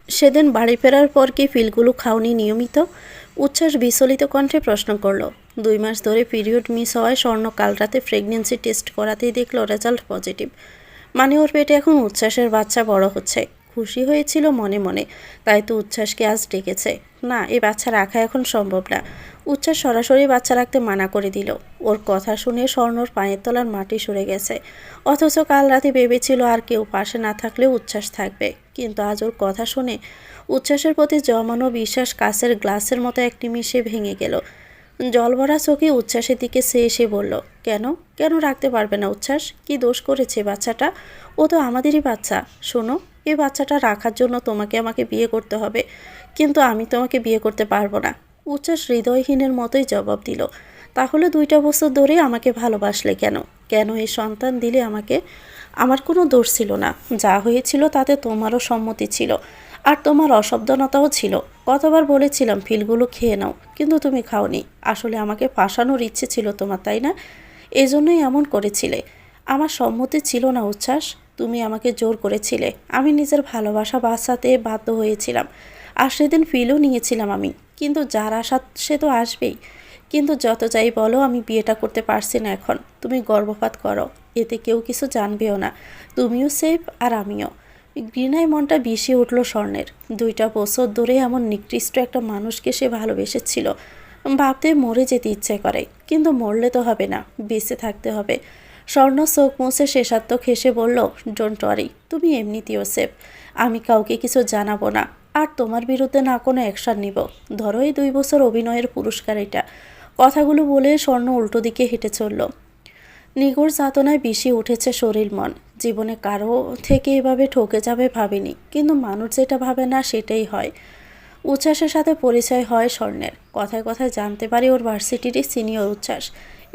সেদিন বাড়ি ফেরার পর কি পিলগুলো খাওনি নিয়মিত? উচ্ছ্বাস বিচলিত কণ্ঠে প্রশ্ন করলো। 2 মাস ধরে পিরিয়ড মিস হওয়ায় স্বর্ণ কাল রাতে প্রেগনেন্সি টেস্ট করাতেই দেখলো রেজাল্ট পজিটিভ। মানে ওর পেটে এখন উচ্ছ্বাসের বাচ্চা বড় হচ্ছে। খুশি হয়েছিল মনে মনে, তাই তো উচ্ছ্বাসকে আজ ডেকেছে। না, এই বাচ্চা রাখা এখন সম্ভব না। উচ্ছ্বাস সরাসরি বাচ্চা রাখতে মানা করে দিল। ওর কথা শুনে স্বর্ণর পায়ের তলার মাটি সরে গেছে। অথচ কাল রাতে ভেবেছিল আর কেউ পাশে না থাকলেও উচ্ছ্বাস থাকবে, কিন্তু আজ ওর কথা শুনে উচ্ছ্বাসের প্রতি জমানো বিশ্বাস কাচের গ্লাসের মতো এক নিমিষে ভেঙে গেল। জলভরা চোখে উচ্ছ্বাসের দিকে সে এসে বলল, কেন কেন রাখতে পারবে না উচ্ছ্বাস? কি দোষ করেছে বাচ্চাটা? ও তো আমাদেরই বাচ্চা। শোনো, এই বাচ্চাটা রাখার জন্য তোমাকে আমাকে বিয়ে করতে হবে, কিন্তু আমি তোমাকে বিয়ে করতে পারবো না। উচ্ছ্বাস হৃদয়হীনের মতোই জবাব দিল। তাহলে 2টা বছর ধরে আমাকে ভালোবাসলে কেন? কেন এই সন্তান দিলে আমাকে? আমার কোনো দোষ ছিল না। যা হয়েছিল তাতে তোমারও সম্মতি ছিল, আর তোমার অসাবধানতাও ছিল। কতবার বলেছিলাম ফিলগুলো খেয়ে নাও, কিন্তু তুমি খাওনি। আসলে আমাকে ফাঁসানোর ইচ্ছে ছিল তোমার, তাই না? এজন্যই এমন করেছিলে। আমার সম্মতি ছিল না উচ্ছ্বাস, তুমি আমাকে জোর করেছিলে। আমি নিজের ভালোবাসা বাঁচাতে বাধ্য হয়েছিলাম, আর সেদিন ফিলও নিয়েছিলাম আমি। কিন্তু যার আশা সে তো আসবেই। কিন্তু যত যাই বলো, আমি বিয়েটা করতে পারছি না এখন। তুমি গর্ভপাত করো, এতে কেউ কিছু জানবেও না। তুমিও সেফ আর আমিও। ঘৃণায় মনটা বিষিয়ে উঠল স্বর্ণের। 2টা বছর ধরে এমন নিকৃষ্ট একটা মানুষকে সে ভালোবেসেছিল। ভাবতে মরে যেতে ইচ্ছে করে, কিন্তু মরলে তো হবে না, বেঁচে থাকতে হবে। স্বর্ণ চোখ মুছে শেষাত্মক হেসে বলল, ডোন্ট ওয়ারি, তুমি এমনিতেও সেফ। আমি কাউকে কিছু জানাবো না, আর তোমার বিরুদ্ধে না কোনো অ্যাকশন নিব। ধরো এই 2 বছর অভিনয়ের পুরস্কার এটা। কথাগুলো বলে স্বর্ণ উল্টো দিকে হেঁটে চলল। নিগড় যাতনায় বিষিয়ে উঠেছে শরীর মন। জীবনে কারো থেকে এভাবে ঠকে যাবে ভাবেনি, কিন্তু মানুষ যেটা ভাবে না সেটাই হয়। উচ্ছ্বাসের সাথে পরিচয় হয় স্বর্ণের। কথায় কথায় জানতে পারি ওর ভার্সিটিরই সিনিয়র উচ্ছ্বাস।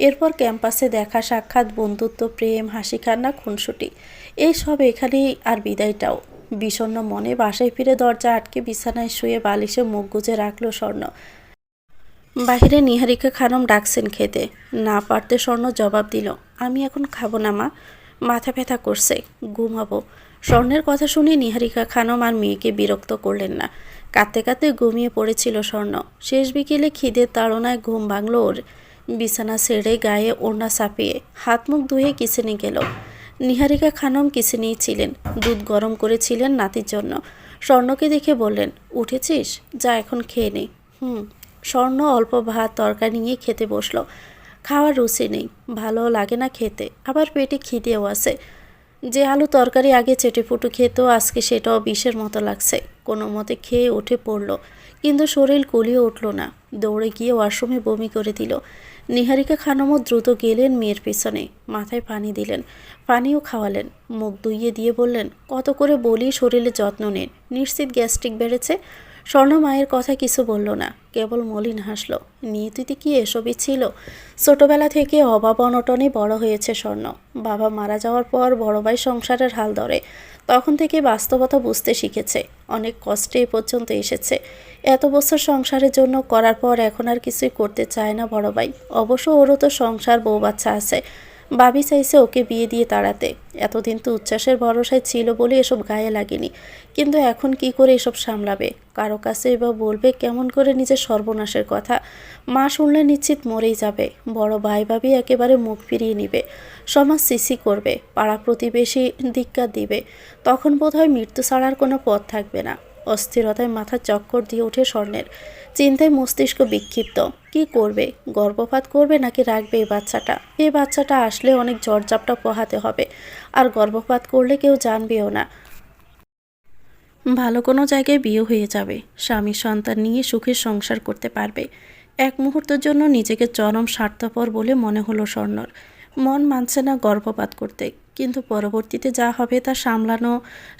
এরপর ক্যাম্পাসে দেখা সাক্ষাৎ, বন্ধুত্ব, প্রেম, হাসি কান্না, খুনসুটি, এই সব এখানেই। আর বিদায়টাও। বিষণ্ণ মনে বাসায় ফিরে দরজা আটকে বিছানায় শুয়ে বালিশে মুখ গুজে রাখলো স্বর্ণ। বাহিরে নিহারিকা খানম ডাকছেন খেতে। না পারতে স্বর্ণ জবাব দিল, আমি এখন খাবো না মা, মাথা ব্যথা করছে, ঘুমাবো। স্বর্ণের কথা শুনে নিহারিকা খানম আর মেয়েকে বিরক্ত করলেন না। কাঁদতে কাঁদতে ঘুমিয়ে পড়েছিল স্বর্ণ। শেষ বিকেলে খিদের তাড়নায় ঘুম ভাঙল ওর। বিছানা ছেড়ে গায়ে ওড়না চাপিয়ে হাত মুখ ধুয়ে কিচেনে গেল। নিহারিকা খানম কিচেনেই ছিলেন, দুধ গরম করেছিলেন নাতির জন্য। স্বর্ণকে দেখে বললেন, উঠেছিস, যা এখন খেয়ে নে। স্বর্ণ অল্প ভাত তরকারি নিয়ে খেতে বসলো। খাওয়ার রুচি নেই, ভালো লাগে না খেতে, আবার পেটে খিদেও আছে। যে আলু তরকারি আগে চেটেপুটু খেত, আজকে সেটাও বিষের মতো লাগছে। কোনো মতে খেয়ে উঠে পড়ল, কিন্তু শরীর কুলিয়ে উঠল না। দৌড়ে গিয়ে ওয়াশরুমে বমি করে দিল। নিহারিকা খানমও দ্রুত গেলেন মেয়ের পিছনে, মাথায় পানি দিলেন, পানিও খাওয়ালেন, মুখ ধুইয়ে দিয়ে বললেন, কত করে বলি শরীরে যত্ন নিন, নিশ্চিত গ্যাস্ট্রিক বেড়েছে। স্বর্ণ মায়ের কথা কিছু বলল না, কেবল মলিন হাসল। নিয়তিতে কি এসবই ছিল? ছোটবেলা থেকে অভাব অনটনে বড় হয়েছে স্বর্ণ। বাবা মারা যাওয়ার পর বড় ভাই সংসারের হাল ধরে। তখন থেকে বাস্তবতা বুঝতে শিখেছে। অনেক কষ্টে এ পর্যন্ত এসেছে। এত বছর সংসারের জন্য করার পর এখন আর কিছুই করতে চায় না বড় ভাই। অবশ্য ওরও তো সংসার, বউ বাচ্চা আছে। ভাবি চাইছে ওকে বিয়ে দিয়ে তাড়াতে। এতদিন তো উচ্ছ্বাসের ভরসায় ছিল বলে এসব গায়ে লাগেনি, কিন্তু এখন কি করে এসব সামলাবে? কারো কাছে বা বলবে কেমন করে নিজের সর্বনাশের কথা? মা শুনলে নিশ্চিত মরেই যাবে। বড় ভাই ভাবি একেবারে মুখ ফিরিয়ে নিবে। সমাজ সিসি করবে, পাড়া প্রতিবেশী ধিক্কার দিবে। তখন বোধহয় মৃত্যু ছাড়ার কোনো পথ থাকবে না। অস্থিরতায় মাথা চক্কর দিয়ে ওঠে স্বর্ণের। চিন্তায় মস্তিষ্ক বিক্ষিপ্ত। কি করবে? গর্ভপাত করবে নাকি রাখবে এই বাচ্চাটা? এই বাচ্চাটা আসলে অনেক ঝড়ঝাপটা পোহাতে হবে, আর গর্ভপাত করলে কেউ জানবেও না। ভালো কোনো জায়গায় বিয়ে হয়ে যাবে, স্বামী সন্তান নিয়ে সুখের সংসার করতে পারবে। এক মুহূর্তের জন্য নিজেকে চরম স্বার্থপর বলে মনে হলো স্বর্ণর। মন মানছে না গর্ভপাত করতে, কিন্তু পরবর্তীতে যা হবে তা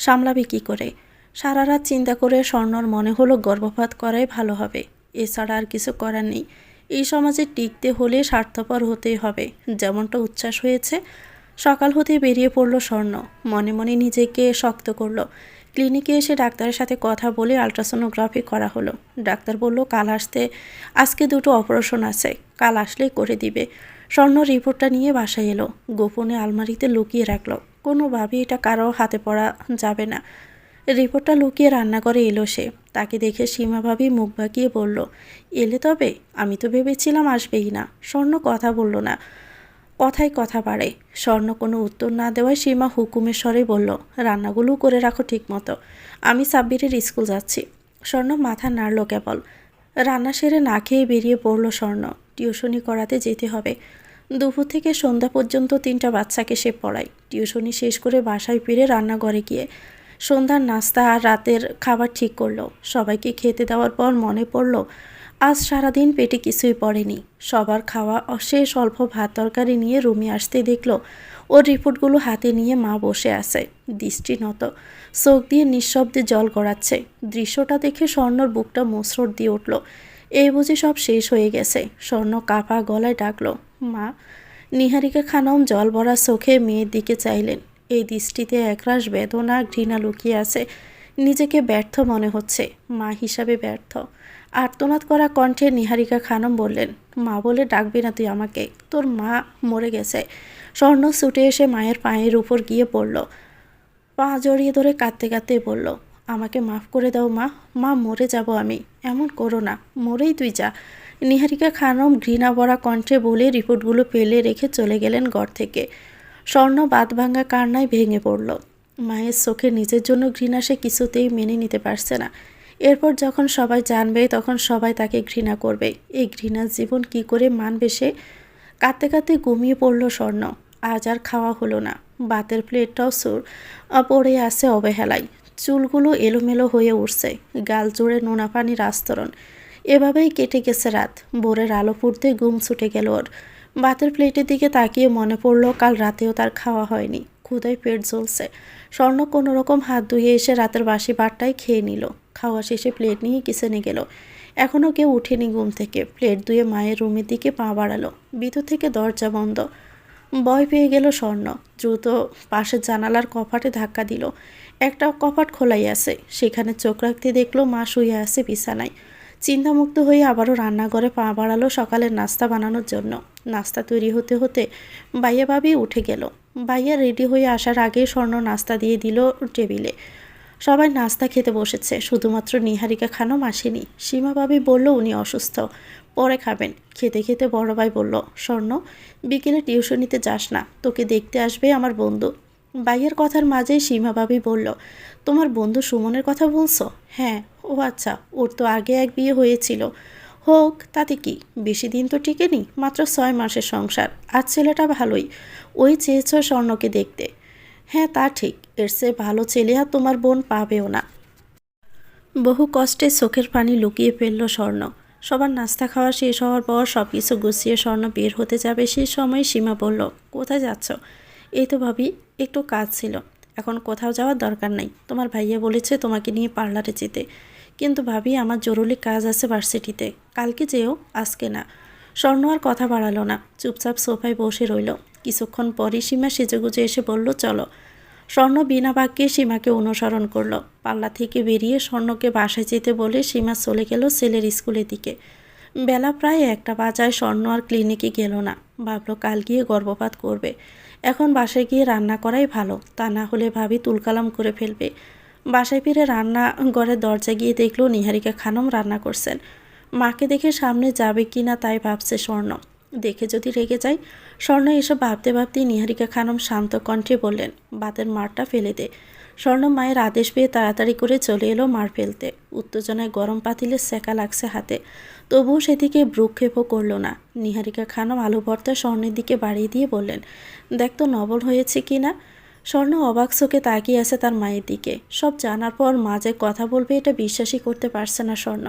সামলাবে কি করে? সারা রাত চিন্তা করে স্বর্ণর মনে হলো গর্ভপাত করাই ভালো হবে। এছাড়া আর কিছু করার নেই। এই সমাজে টিকতে হলে স্বার্থপর হতেই হবে, যেমনটা উচ্ছ্বাস হয়েছে। সকাল হতে বেরিয়ে পড়ল স্বর্ণ। মনে মনে নিজেকে শক্ত করলো। ক্লিনিকে এসে ডাক্তারের সাথে কথা বলে আলট্রাসোনোগ্রাফি করা হলো। ডাক্তার বলল আজকে 2টো অপারেশন আছে, কাল আসলেই করে দিবে। স্বর্ণ রিপোর্টটা নিয়ে বাসায় এলো, গোপনে আলমারিতে লুকিয়ে রাখলো। কোনোভাবেই এটা কারো হাতে পড়া যাবে না। রিপোর্টটা লুকিয়ে রান্নাঘরে এলো সে। তাকে দেখে সীমা ভাবি মুখ বাঁকিয়ে বলল, এলে তবে? আমি তো ভেবেছিলাম আসবেই না। স্বর্ণ কথা বলল না, কথায় কথা বাড়ে। স্বর্ণ কোনো উত্তর না দেওয়ায় সীমা হুকুমের স্বরে বলল, রান্নাগুলো করে রাখো ঠিক মতো, আমি সাব্বিরের স্কুল যাচ্ছি। স্বর্ণ মাথা নাড়ল কেবল। রান্না সেরে না খেয়ে বেরিয়ে পড়ল স্বর্ণ। টিউশনি করাতে যেতে হবে। দুপুর থেকে সন্ধ্যা পর্যন্ত 3টা বাচ্চাকে সে পড়ায়। টিউশনি শেষ করে বাসায় ফিরে রান্নাঘরে গিয়ে সন্ধ্যার নাস্তা আর রাতের খাবার ঠিক করলো। সবাইকে খেতে দেওয়ার পর মনে পড়ল আজ সারাদিন পেটে কিছুই পড়েনি। সবার খাওয়া শেষ, অল্প ভাত তরকারি নিয়ে রুমে আসতে দেখল ওর রিপোর্টগুলো হাতে নিয়ে মা বসে আছে, দৃষ্টি নত, চোখ দিয়ে নিঃশব্দে জল গড়াচ্ছে। দৃশ্যটা দেখে স্বর্ণর বুকটা মোচড় দিয়ে উঠল। এই বুঝি সব শেষ হয়ে গেছে। স্বর্ণ কাঁপা গলায় ডাকলো, মা। নিহারিকা খানম জল ভরা চোখে মেয়ের দিকে চাইলেন। এই দৃষ্টিতে একরাশ বেদনা, ঘৃণা লুকিয়ে আছে। নিজেকে ব্যর্থ মনে হচ্ছে, মা হিসাবে ব্যর্থ। আর্তনাদ করা কণ্ঠে নিহারিকা খানম বললেন, মা বলে ডাকবি না তুই আমাকে, তোর মা মরে গেছে। স্বর্ণ ছুটে এসে মায়ের পায়ের উপর গিয়ে পড়ল, পা জড়িয়ে ধরে কাঁদতে কাঁদতে বলল, আমাকে মাফ করে দাও মা, মা মরে যাব আমি, এমন করো না, মরেই তুই যা। নিহারিকা খানম ঘৃণা ভরা কণ্ঠে বলে রিপোর্টগুলো ফেলে রেখে চলে গেলেন ঘর থেকে। স্বর্ণ বাঁধ ভাঙা কান্নায় ভেঙে পড়ল। মায়ের চোখে নিজের জন্য ঘৃণা সে কিছুতেই মেনে নিতে পারছে না। এরপর যখন সবাই জানবে তখন সবাই তাকে ঘৃণা করবে। এই ঘৃণার জীবন কি করে মানবে সে? কাঁদতে কাঁদতে ঘুমিয়ে পড়ল স্বর্ণ। আজ আর খাওয়া হলো না। ভাতের প্লেটটাও পড়ে আছে অবহেলায়। চুলগুলো এলোমেলো হয়ে উঠছে, গাল জুড়ে নোনা পানির আস্তরণ। এভাবেই কেটে গেছে রাত। ভোরের আলো ফুটতে ঘুম ছুটে গেল ওর। ভাতের প্লেটের দিকে তাকিয়ে মনে পড়ল কাল রাতেও তার খাওয়া হয়নি। ক্ষুধায় পেট জ্বলছে। স্বর্ণ কোনো রকম হাত ধুয়ে এসে রাতের বাসি ভাতটাই খেয়ে নিল। খাওয়া শেষে প্লেট নিয়ে কিচেনে গেল। এখনও কেউ উঠেনি ঘুম থেকে। প্লেট ধুয়ে মায়ের রুমের দিকে পা বাড়ালো। ভিতর থেকে দরজা বন্ধ। ভয় পেয়ে গেল স্বর্ণ। দ্রুত পাশের জানালার কপাটে ধাক্কা দিল। একটা কপাট খোলাই আছে, সেখানে চোখ রাখতে দেখলো মা শুয়ে আছে বিছানায়। চিন্তামুক্ত হয়ে আবারও রান্নাঘরে পা বাড়ালো সকালের নাস্তা বানানোর জন্য। নাস্তা তৈরি হতে হতে বাইয়া ভাবি উঠে গেল। বাইয়া রেডি হয়ে আসার আগে স্বর্ণ নাস্তা দিয়ে দিল টেবিলে। সবাই নাস্তা খেতে বসেছে, শুধুমাত্র নিহারিকা খানম আসেনি। সীমা ভাবি বলল উনি অসুস্থ, পরে খাবেন। খেতে খেতে বড় ভাই বলল, স্বর্ণ, বিকেলে টিউশনিতে যাস না, তোকে দেখতে আসবে আমার বন্ধু। ভাইয়ের কথার মাঝেই সীমা ভাবি বলল, তোমার বন্ধু সুমনের কথা বলছো? হ্যাঁ। ও আচ্ছা, ওর তো আগে এক বিয়ে হয়েছিল। হোক, তাতে কি, বেশি দিন তো টিকেনি, মাত্র 6 মাসের সংসার। আর ছেলেটা ভালোই। ওই চেয়েছ স্বর্ণকে দেখতে। হ্যাঁ তা ঠিক, এর চেয়ে ভালো ছেলে আর তোমার বোন পাবেও না। বহু কষ্টে চোখের পানি লুকিয়ে ফেলল স্বর্ণ। সবার নাস্তা খাওয়া শেষ হওয়ার পর সব কিছু গুছিয়ে স্বর্ণ বের হতে যাবে, সেই সময় সীমা বলল, কোথায় যাচ্ছ? এই তো ভাবি, একটু কাজ ছিল। এখন কোথাও যাওয়ার দরকার নেই। তোমার ভাইয়া বলেছে তোমাকে নিয়ে পার্লারে যেতে। কিন্তু ভাবি, আমার জরুরি কাজ আছে ভার্সিটিতে। কালকে যেও, আজকে না। স্বর্ণ আর কথা বাড়ালো না, চুপচাপ সোফায় বসে রইল। কিছুক্ষণ পরই সীমা সেজেগুজে এসে বলল, চলো। স্বর্ণ বিনা বাক্যে সীমাকে অনুসরণ করল। পাল্লা থেকে বেরিয়ে স্বর্ণকে বাসায় যেতে বলে সীমা চলে গেল ছেলের স্কুলের দিকে। বেলা প্রায় 1টা বাজায় স্বর্ণ আর ক্লিনিকে গেল না। ভাবলো কাল গিয়ে গর্ভপাত করবে। এখন বাসায় গিয়ে রান্না করাই ভালো, তা না হলে ভাবি তুলকালাম করে ফেলবে। বাসায় ফিরে রান্না ঘরের দরজা গিয়ে দেখলো নিহারিকা খানম রান্না করছেন। মাকে দেখে সামনে যাবে কি না তাই ভাবছে স্বর্ণ। দেখে যদি রেগে যায়। স্বর্ণ এসব ভাবতে ভাবতেই নিহারিকা খানম শান্ত কণ্ঠে বললেন, ভাতের মারটা ফেলে দে। স্বর্ণ মায়ের আদেশ পেয়ে তাড়াতাড়ি করে চলে এলো মার ফেলতে। উত্তেজনায় গরম পাতিলে সেকা লাগছে হাতে, তবুও সেদিকে ভ্রুক্ষেপও করল না। নিহারিকা খানম আলু ভর্তা স্বর্ণের দিকে বাড়িয়ে দিয়ে বললেন, দেখ তো নবল হয়েছে কি না। স্বর্ণ অবাক চোখে তাকিয়ে আছে তার মায়ের দিকে। সব জানার পর মা যে কথা বলবে এটা বিশ্বাসই করতে পারছে না স্বর্ণ।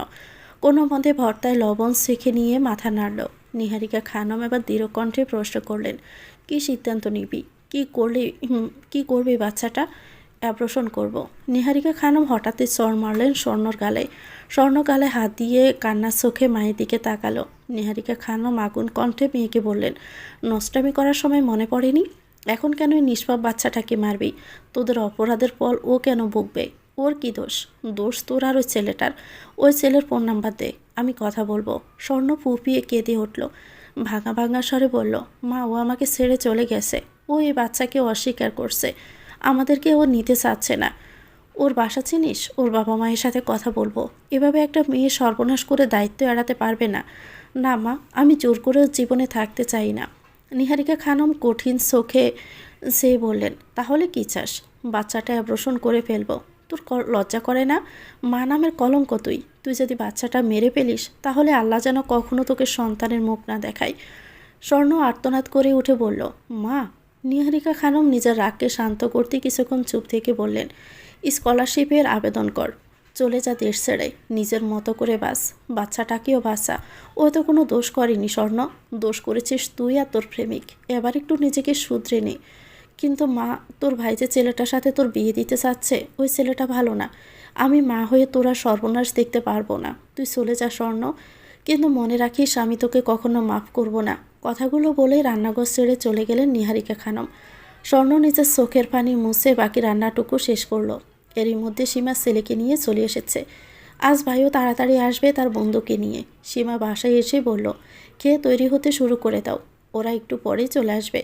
কোনো মতে ভর্তায় লবণ শেখে নিয়ে মাথা নাড়ল। নিহারিকা খানম এবার দৃঢ় কণ্ঠে প্রশ্ন করলেন, কি সিদ্ধান্ত নিবি? কি করবি বাচ্চাটা? অ্যাবর্শন করব। নিহারিকা খানম হঠাৎই চড় মারলেন স্বর্ণর গালে। স্বর্ণ গালে হাত দিয়ে কান্নার চোখে মায়ের দিকে তাকালো। নিহারিকা খানম আগুন কণ্ঠে মেয়েকে বললেন, নষ্টামি করার সময় মনে পড়েনি? এখন কেন এই নিষ্পাপ বাচ্চাটাকে মারবি? তোদের অপরাধের ফল ও কেন ভুগবে? ওর কি দোষ? দোষ তোর আর ওই ছেলেটার। ওই ছেলের ফোন নাম্বার দে, আমি কথা বলবো। স্বর্ণ ফুপিয়ে কেঁদে উঠল। ভাঙা ভাঙা স্বরে বলল, মা, ও আমাকে ছেড়ে চলে গেছে। ও এই বাচ্চাকে অস্বীকার করছে। আমাদেরকে ও নিতে চাচ্ছে না। ও ওর বাসা চিনিস? ওর বাবা মায়ের সাথে কথা বলবো। এভাবে একটা মেয়ে সর্বনাশ করে দায়িত্ব এড়াতে পারবে না। না মা, আমি জোর করে ওর জীবনে থাকতে চাই না। নিহারিকা খানম কঠিন চোখে সে বললেন, তাহলে কি চাস? বাচ্চাটা অ্যাবর্শন করে ফেলবো। তোর লজ্জা করে না? মা নামের কলঙ্ক তুই। তুই যদি বাচ্চাটা মেরে ফেলিস তাহলে আল্লাহ যেন কখনো তোকে সন্তানের মুখ না দেখায়। স্বর্ণ আর্তনাদ করে উঠে বলল, মা। নিহারিকা খানম নিজের রাগকে শান্ত করতে কিছুক্ষণ চুপ থেকে বললেন, স্কলারশিপের আবেদন কর। চলে যা দেশ ছেড়ে, নিজের মতো করে বাস। বাচ্চাটাকেও বাঁচা। ও তো কোনো দোষ করেনি স্বর্ণ। দোষ করেছিস তুই আর তোর প্রেমিক। এবার একটু নিজেকে শুধরে নে। কিন্তু মা, তোর ভাই যে ছেলেটার সাথে তোর বিয়ে দিতে চাচ্ছে, ওই ছেলেটা ভালো না। আমি মা হয়ে তোরা সর্বনাশ দেখতে পারবো না। তুই চলে যা স্বর্ণ, কিন্তু মনে রাখিস আমি তোকে কখনো মাফ করব না। কথাগুলো বলেই রান্নাঘর ছেড়ে চলে গেলেন নিহারিকা খানম। স্বর্ণ নিজের চোখের পানি মুছে বাকি রান্নাটুকু শেষ করলো। এরই মধ্যে সীমা ছেলেকে নিয়ে চলে এসেছে। আজ ভাইও তাড়াতাড়ি আসবে তার বন্ধুকে নিয়ে। সীমা বাসায় এসে বলল, খেয়ে তৈরি হতে শুরু করে দাও, ওরা একটু পরেই চলে আসবে।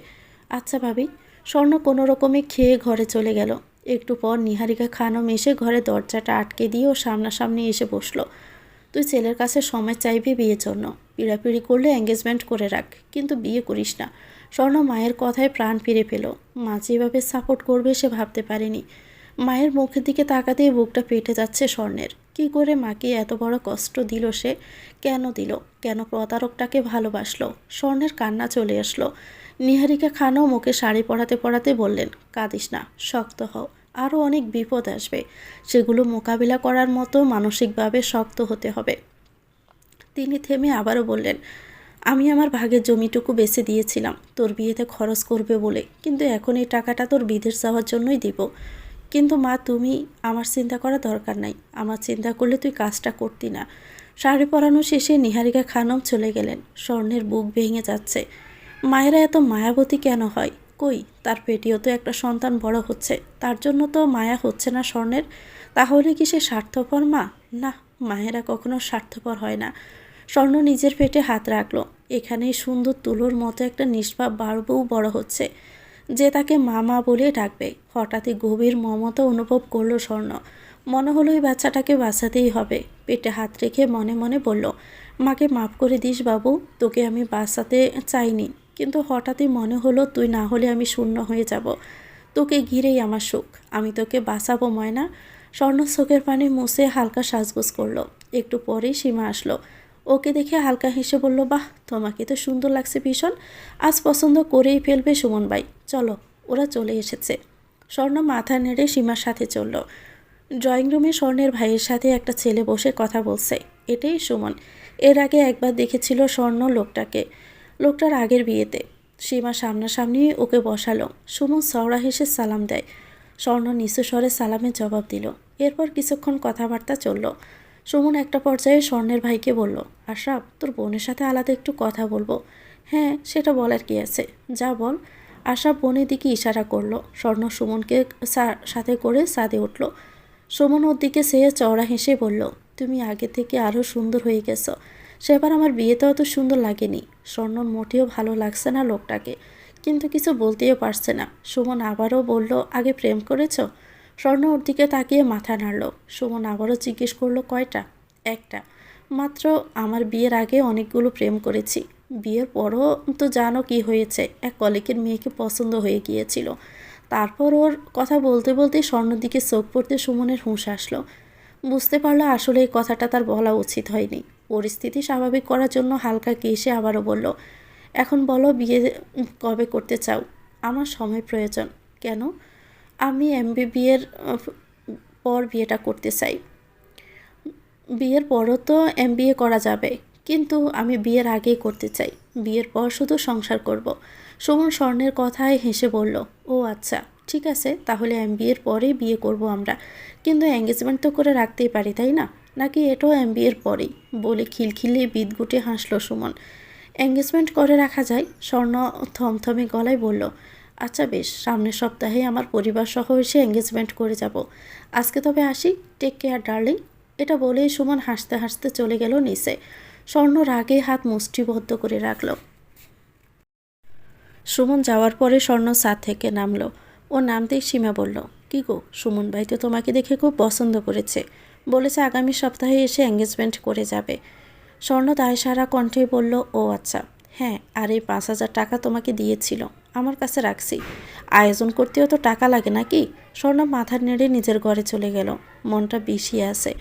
আচ্ছা ভাবি। স্বর্ণ কোনো রকমে খেয়ে ঘরে চলে গেল। একটু পর নিহারিকা খানম এসে ঘরে দরজাটা আটকে দিয়ে ও সামনাসামনি এসে বসলো। তুই ছেলের কাছে সময় চাইবি বিয়ের জন্য। পিড়াপিড়ি করলে এঙ্গেজমেন্ট করে রাখ, কিন্তু বিয়ে করিস না। স্বর্ণ মায়ের কথায় প্রাণ ফিরে পেল। মা যেভাবে সাপোর্ট করবে সে ভাবতে পারেনি। মায়ের মুখের দিকে তাকাতেই বুকটা ফেটে যাচ্ছে স্বর্ণের। কি করে মাকে এত বড় কষ্ট দিল সে? কেন দিল? কেন প্রতারকটাকে ভালোবাসলো? স্বর্ণের কান্না চলে আসলো। নিহারিকা খানও মুখে শাড়ি পরাতে পরাতে বললেন, কাঁদিস না, শক্ত হও। আরও অনেক বিপদ আসবে, সেগুলো মোকাবিলা করার মতো মানসিকভাবে শক্ত হতে হবে। তিনি থেমে আবারও বললেন, আমি আমার ভাগের জমিটুকু বেচে দিয়েছিলাম তোর বিয়েতে খরচ করবে বলে, কিন্তু এখন এই টাকাটা তোর বিদেশ যাওয়ার জন্যই দিব। কিন্তু মা, তুমি আমার চিন্তা করা দরকার নাই। আমার চিন্তা করলে তুই কাজটা করতি না। শাড়ি পরানো শেষে নিহারিকা খানম চলে গেলেন। স্বর্ণের বুক ভেঙে যাচ্ছে। মায়েরা এত মায়াবতী কেন হয়? কই, তার পেটেও তো একটা সন্তান বড় হচ্ছে, তার জন্য তো মায়া হচ্ছে না স্বর্ণের? তাহলে কি সে স্বার্থপর মা? না, মায়েরা কখনো স্বার্থপর হয় না। স্বর্ণ নিজের পেটে হাত রাখলো। এখানেই সুন্দর তুলোর মতো একটা নিষ্পাপ বাবু বড় হচ্ছে, যে তাকে মা মা বলে ডাকবে। হঠাৎই গভীর মমতা অনুভব করলো স্বর্ণ। মনে হলো এই বাচ্চাটাকে বাঁচাতেই হবে। পেটে হাত রেখে মনে মনে বলল, মাকে মাফ করে দিস বাবু, তোকে আমি বাঁচাতে চাইনি, কিন্তু হঠাৎই মনে হলো তুই না হলে আমি শূন্য হয়ে যাব। তোকে ঘিরেই আমার সুখ, আমি তোকে বাঁচাবো ময়না। স্বর্ণ চোখের পানি মুছে হালকা সাজগোজ করলো। একটু পরেই সীমা আসলো। ওকে দেখে হালকা হেসে বলল, বাহ, তোমাকে তো সুন্দর লাগছে ভীষণ। আজ পছন্দ করেই ফেলবে সুমন ভাই। চলো। ওরা চলে এসেছে। স্বর্ণ মাথা নেড়ে সীমার সাথে চলল। ড্রয়িং রুমে স্বর্ণের ভাইয়ের সাথে একটা ছেলে বসে কথা বলছে। এটাই সুমন। এর আগে একবার দেখেছিল স্বর্ণ লোকটাকে, লোকটার আগের বিয়েতে। সীমা সামনাসামনি ওকে বসালো। সুমন চওড়া হেসে সালাম দেয়। স্বর্ণ নিচু স্বরে সালামের জবাব দিল। এরপর কিছুক্ষণ কথাবার্তা চলল। সুমন একটা পর্যায়ে স্বর্ণের ভাইকে বলল, আশরাফ, তোর বোনের সাথে আলাদা একটু কথা বলবো। হ্যাঁ, সেটা বলার কি আছে, যা বল। আশরাফ বোনের দিকে ইশারা করলো। স্বর্ণ সুমনকে সাথে করে ছাদে উঠল। সুমন ওর দিকে চেয়ে চওড়া হেসে বলল, তুমি আগে থেকে আরও সুন্দর হয়ে গেছো। সেবার আমার বিয়েতে অত সুন্দর লাগেনি। স্বর্ণর মোটেও ভালো লাগছে না লোকটাকে, কিন্তু কিছু বলতেও পারছে না। সুমন আবারও বলল, আগে প্রেম করেছ? স্বর্ণ ওর দিকে তাকিয়ে মাথা নাড়ল। সুমন আবারও জিজ্ঞেস করলো, কয়টা? একটা মাত্র। আমার বিয়ের আগে অনেকগুলো প্রেম করেছি। বিয়ের পরও তো জানো কি হয়েছে, এক কলিগের মেয়েকে পছন্দ হয়ে গিয়েছিল। তারপর ওর কথা বলতে বলতে স্বর্ণর দিকে চোখ পড়তে সুমনের হুঁশ আসলো। বুঝতে পারলো আসলে এই কথাটা তার বলা উচিত হয়নি। পরিস্থিতি স্বাভাবিক করার জন্য হালকা কেসে আবারও বলল, এখন বলো, বিয়ে কবে করতে চাও? আমার সময় প্রয়োজন। কেন? আমি এমবিবিএর পর বিয়েটা করতে চাই। বিয়ের পরও তো এমবিএ করা যাবে, কিন্তু আমি বিয়ের আগেই করতে চাই। বিয়ের পর শুধু সংসার করব। সুমন স্বর্ণের কথায় হেসে বলল, ও আচ্ছা, ঠিক আছে, তাহলে এমবিএর পরেই বিয়ে করব আমরা। কিন্তু এঙ্গেজমেন্ট তো করে রাখতেই পারি, তাই না? নাকি এটাও এমবিএর পরেই? বলে খিলখিলিয়ে বিদগুটে হাসলো সুমন। এঙ্গেজমেন্ট করে রাখা যায়। স্বর্ণ থমথমে গলায় বলল, আচ্ছা বেশ, সামনের সপ্তাহে আমার পরিবার সহ এসে এঙ্গেজমেন্ট করে যাব। আজকে তবে আসি। Take care darling. এটা বলেই সুমন হাসতে হাসতে চলে গেল নিচে। স্বর্ণ রাগে হাত মুষ্টিবদ্ধ করে রাখল। সুমন যাওয়ার পরে স্বর্ণ ছাদ থেকে নামলো। ও নামতেই সীমা বলল, কী গো, সুমন ভাই তো তোমাকে দেখে খুব পছন্দ করেছে, বলেছে আগামী সপ্তাহে এসে এঙ্গেজমেন্ট করে যাবে। স্বর্ণ দায়সারা কণ্ঠে বলল, ও আচ্ছা, হ্যাঁ, আর এই 5,000 টাকা তোমাকে দিয়েছিল, আমার কাছে রাখছি। আয়োজন করতেও তো টাকা লাগে নাকি? স্বর্ণ মাথা নেড়ে নিজের ঘরে চলে গেল। মনটা বিষিয়ে আছে।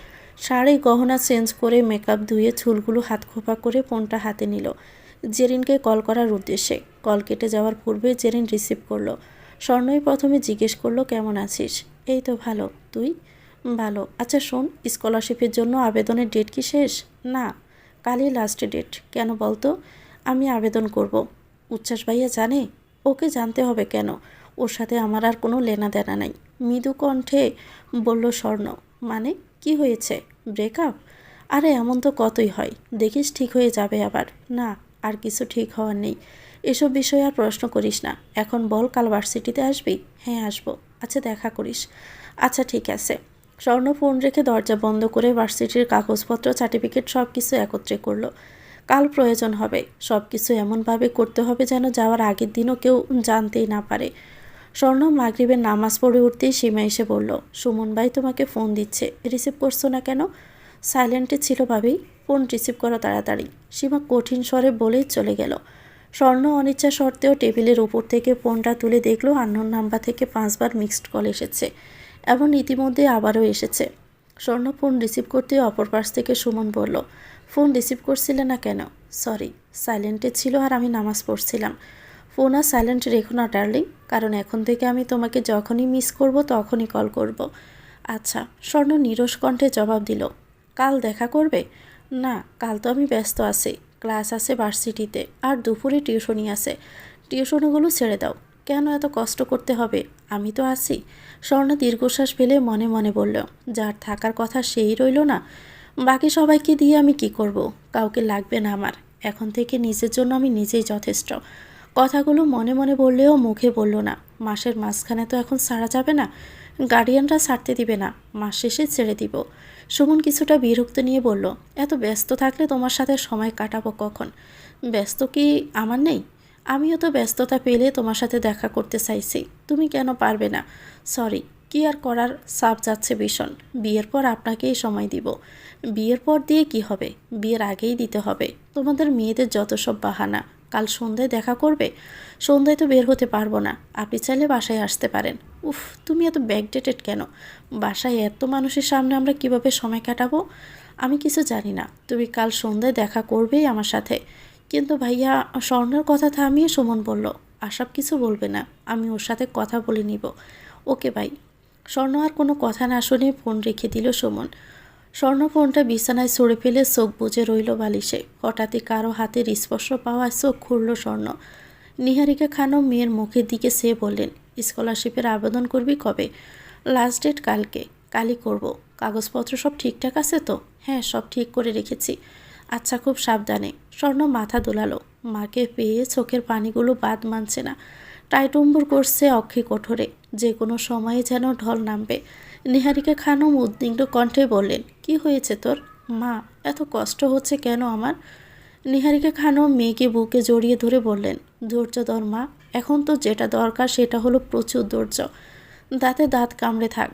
শাড়ি গহনা চেঞ্জ করে মেকআপ ধুয়ে চুলগুলো হাত খোপা করে ফোনটা হাতে নিল জেরিনকে কল করার উদ্দেশ্যে। কল কেটে যাওয়ার পূর্বে জেরিন রিসিভ করলো। স্বর্ণই প্রথমে জিজ্ঞেস করলো, কেমন আছিস? এই তো ভালো, তুই? ভালো। আচ্ছা শোন, স্কলারশিপের জন্য আবেদনের ডেট কি শেষ? না, কালই লাস্ট ডেট। কেন বলতো? আমি আবেদন করব। উচ্ছ্বাস ভাইয়া জানে? ওকে জানতে হবে কেন? ওর সাথে আমার আর কোনো লেনা দেনা নাই। মৃদু কণ্ঠে বলল স্বর্ণ। মানে কি হয়েছে? ব্রেকআপ? আরে এমন তো কতই হয়, দেখিস ঠিক হয়ে যাবে আবার। না, আর কিছু ঠিক হওয়ার নেই। এসব বিষয়ে আর প্রশ্ন করিস না। এখন বল, কাল ভার্সিটিতে আসবি? হ্যাঁ আসবো। আচ্ছা দেখা করিস। আচ্ছা ঠিক আছে। স্বর্ণ ফোন রেখে দরজা বন্ধ করে ভার্সিটির কাগজপত্র সার্টিফিকেট সব কিছু একত্রে করলো। কাল প্রয়োজন হবে, সব কিছু এমনভাবে করতে হবে যেন যাওয়ার আগের দিনও কেউ জানতেই না পারে। স্বর্ণ মাগরিবের নামাজ পড়ে উঠতেই সীমা এসে বলল, সুমন ভাই তোমাকে ফোন দিচ্ছে, রিসিভ করছো না কেন? সাইলেন্টে ছিল ভাবি, ফোন রিসিভ করো তাড়াতাড়ি। সীমা কঠিন স্বরে বলেই চলে গেল। স্বর্ণ অনিচ্ছা সত্ত্বেও টেবিলের উপর থেকে ফোনটা তুলে দেখলো আননোন নাম্বার থেকে 5বার মিসড কল এসেছে এবং ইতিমধ্যে আবারও এসেছে। স্বর্ণ ফোন রিসিভ করতে অপর পাশ থেকে সুমন বলল, ফোন রিসিভ করছিলে না কেন? সরি, সাইলেন্টে ছিল আর আমি নামাজ পড়ছিলাম। ফোন আর সাইলেন্ট রেখো না ডার্লিং, কারণ এখন থেকে আমি তোমাকে যখনই মিস করব তখনই কল করব। আচ্ছা। স্বর্ণ নিরস কণ্ঠে জবাব দিল। কাল দেখা করবে? না, কাল তো আমি ব্যস্ত আছি, ক্লাস আছে ভার্সিটিতে, আর দুপুরে টিউশনি আছে। টিউশনগুলো ছেড়ে দাও। কেন এত কষ্ট করতে হবে? আমি তো আছি। স্বর্ণ দীর্ঘশ্বাস ফেলে মনে মনে বলল, যার থাকার কথা সেই রইল না। বাকি সবাইকে দিয়ে আমি কি করব? কাউকে লাগবে না আমার। এখন থেকে নিজের জন্য আমি নিজেই যথেষ্ট। কথাগুলো মনে মনে বললেও মুখে বলল না। মাসের মাঝখানে তো এখন ছাড়া যাবে না, গার্ডিয়ানরা ছাড়তে দিবে না, মাস শেষে ছেড়ে দিব। সুমন কিছুটা বিরক্ত নিয়ে বলল, এত ব্যস্ত থাকলে তোমার সাথে সময় কাটাবো কখন? ব্যস্ত কি আমার নেই? আমিও তো ব্যস্ততা পেলে তোমার সাথে দেখা করতে চাইছি, তুমি কেন পারবে না? সরি, কি আর করার, চাপ যাচ্ছে ভীষণ। বিয়ের পর আপনাকেই সময় দিব। বিয়ের পর দিয়ে কি হবে? বিয়ের আগেই দিতে হবে। তোমাদের মেয়েদের যত সব বাহানা। কাল সন্ধ্যায় দেখা করবে? সন্ধ্যায় তো বের হতে পারবো না, আপনি চাইলে বাসায় আসতে পারেন। উফ, তুমি এত ব্যাকডেটেড কেন? বাসায় এত মানুষের সামনে আমরা কিভাবে সময় কাটাবো? আমি কিছু জানি না, তুমি কাল সন্ধ্যায় দেখা করবেই আমার সাথে। কিন্তু ভাইয়া, স্বর্ণের কথা থামিয়ে সুমন বলল, আশাপ কিছু বলবে না, আমি ওর সাথে কথা বলে নিব। ওকে ভাই। স্বর্ণ আর কোনো কথা না শুনে ফোন রেখে দিল সুমন। স্বর্ণ ফোনটা বিছানায় ছড়ে ফেলে চোখ বুজে রইল বালিশে। হঠাৎই কারো হাতের স্পর্শ পাওয়ায় চোখ খুলল স্বর্ণ। নিহারিকা খানম মেয়ের মুখের দিকে চেয়ে বললেন, স্কলারশিপের আবেদন করবি কবে? লাস্ট ডেট কালকে। কালই করব। কাগজপত্র সব ঠিকঠাক আছে তো? হ্যাঁ, সব ঠিক করে রেখেছি। আচ্ছা, খুব সাবধানে। স্বর্ণ মাথা দোলালো। মাকে পেয়ে চোখের পানিগুলো বাদ মানছে না। টাইটুম্বুর করছে অক্ষে কঠোরে, যে কোনো সময়ে যেন ঢল নামবে। নিহারিকা খানম উদ্বিগ্ন কণ্ঠে বললেন, কি হয়েছে তোর? মা, এত কষ্ট হচ্ছে কেন আমার? নিহারিকা খানম মেয়েকে বুকে জড়িয়ে ধরে বললেন, ধৈর্য ধর মা, এখন তো যেটা দরকার সেটা হলো প্রচুর ধৈর্য। দাঁতে দাঁত কামড়ে থাক,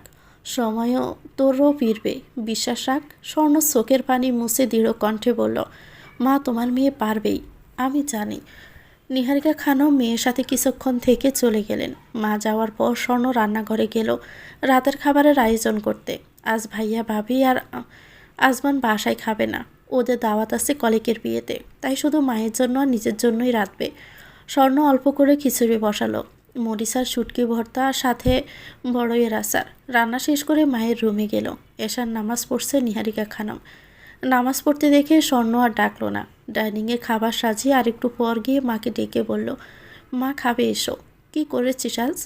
সময়ও তোরও ফিরবে, বিশ্বাস রাখ। স্বর্ণ চোখের পানি মুছে দৃঢ় কণ্ঠে বলল, মা, তোমার মেয়ে পারবেই, আমি জানি। নিহারিকা খানম মেয়ের সাথে কিছুক্ষণ থেকে চলে গেলেন। মা যাওয়ার পর স্বর্ণ রান্নাঘরে গেল রাতের খাবারের আয়োজন করতে। আজ ভাইয়া ভাবি আর আজমান বাসায় খাবে না, ওদের দাওয়াত আছে কলেকের বিয়েতে, তাই শুধু মায়ের জন্য আর নিজের জন্যই রাঁধবে। স্বর্ণ অল্প করে খিচুড়ি বসালো, মরিচার শুটকি ভর্তা আর সাথে বড়ইয়ের আচার। রান্না শেষ করে মায়ের রুমে গেল। এশার নামাজ পড়ছে নিহারিকা খানম। নামাজ পড়তে দেখে স্বর্ণ আর ডাকলো না। ডাইনিংয়ে খাবার সাজিয়ে আরেকটু পর গিয়ে মাকে ডেকে বলল, মা, খাবে এসো। কি করেছিস আজ?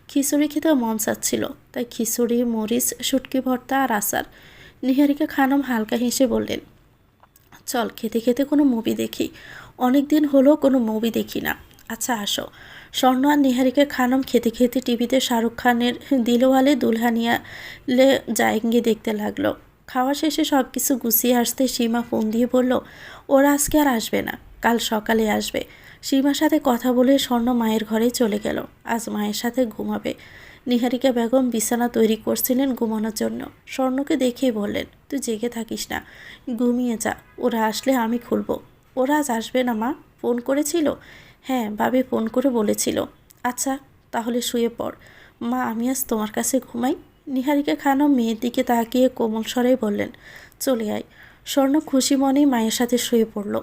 খিচুড়ি খেতে মন চাচ্ছিল, তাই খিচুড়ি, মরিচ, শুটকি ভর্তা আর আচার। নিহারিকা খানম হালকা হেসে বললেন, চল খেতে খেতে কোনো মুভি দেখি, অনেক দিন হলো কোনো মুভি দেখি না। আচ্ছা আসো। স্বর্ণ আর নিহারিকা খানম খেতে খেতে টিভিতে শাহরুখ খানের দিলওয়ালে দুলহানিয়া লে জায়েঙ্গে দেখতে লাগলো। খাওয়া শেষে সব কিছু গুছিয়ে আসতে সীমা ফোন দিয়ে বলল, ওরা আজকে আর আসবে না, কাল সকালে আসবে। সীমার সাথে কথা বলে স্বর্ণ মায়ের ঘরে চলে গেল। আজ মায়ের সাথে ঘুমাবে। নিহারিকা বেগম বিছানা তৈরি করছিলেন ঘুমানোর জন্য। স্বর্ণকে দেখেই বললেন, তুই জেগে থাকিস না, ঘুমিয়ে যা, ওরা আসলে আমি খুলব। ওরা আজ আসবে না মা? ফোন করেছিল? হ্যাঁ, ভাবি ফোন করে বলেছিল। আচ্ছা, তাহলে শুয়ে পড় মা, আমি আজ তোমার কাছে ঘুমাই। নিহারিকা খানম মেয়ের দিকে তাকিয়ে কোমল স্বরেই বললেন, চলে আয়। স্বর্ণ খুশি মনেই মায়ের সাথে শুয়ে পড়ল,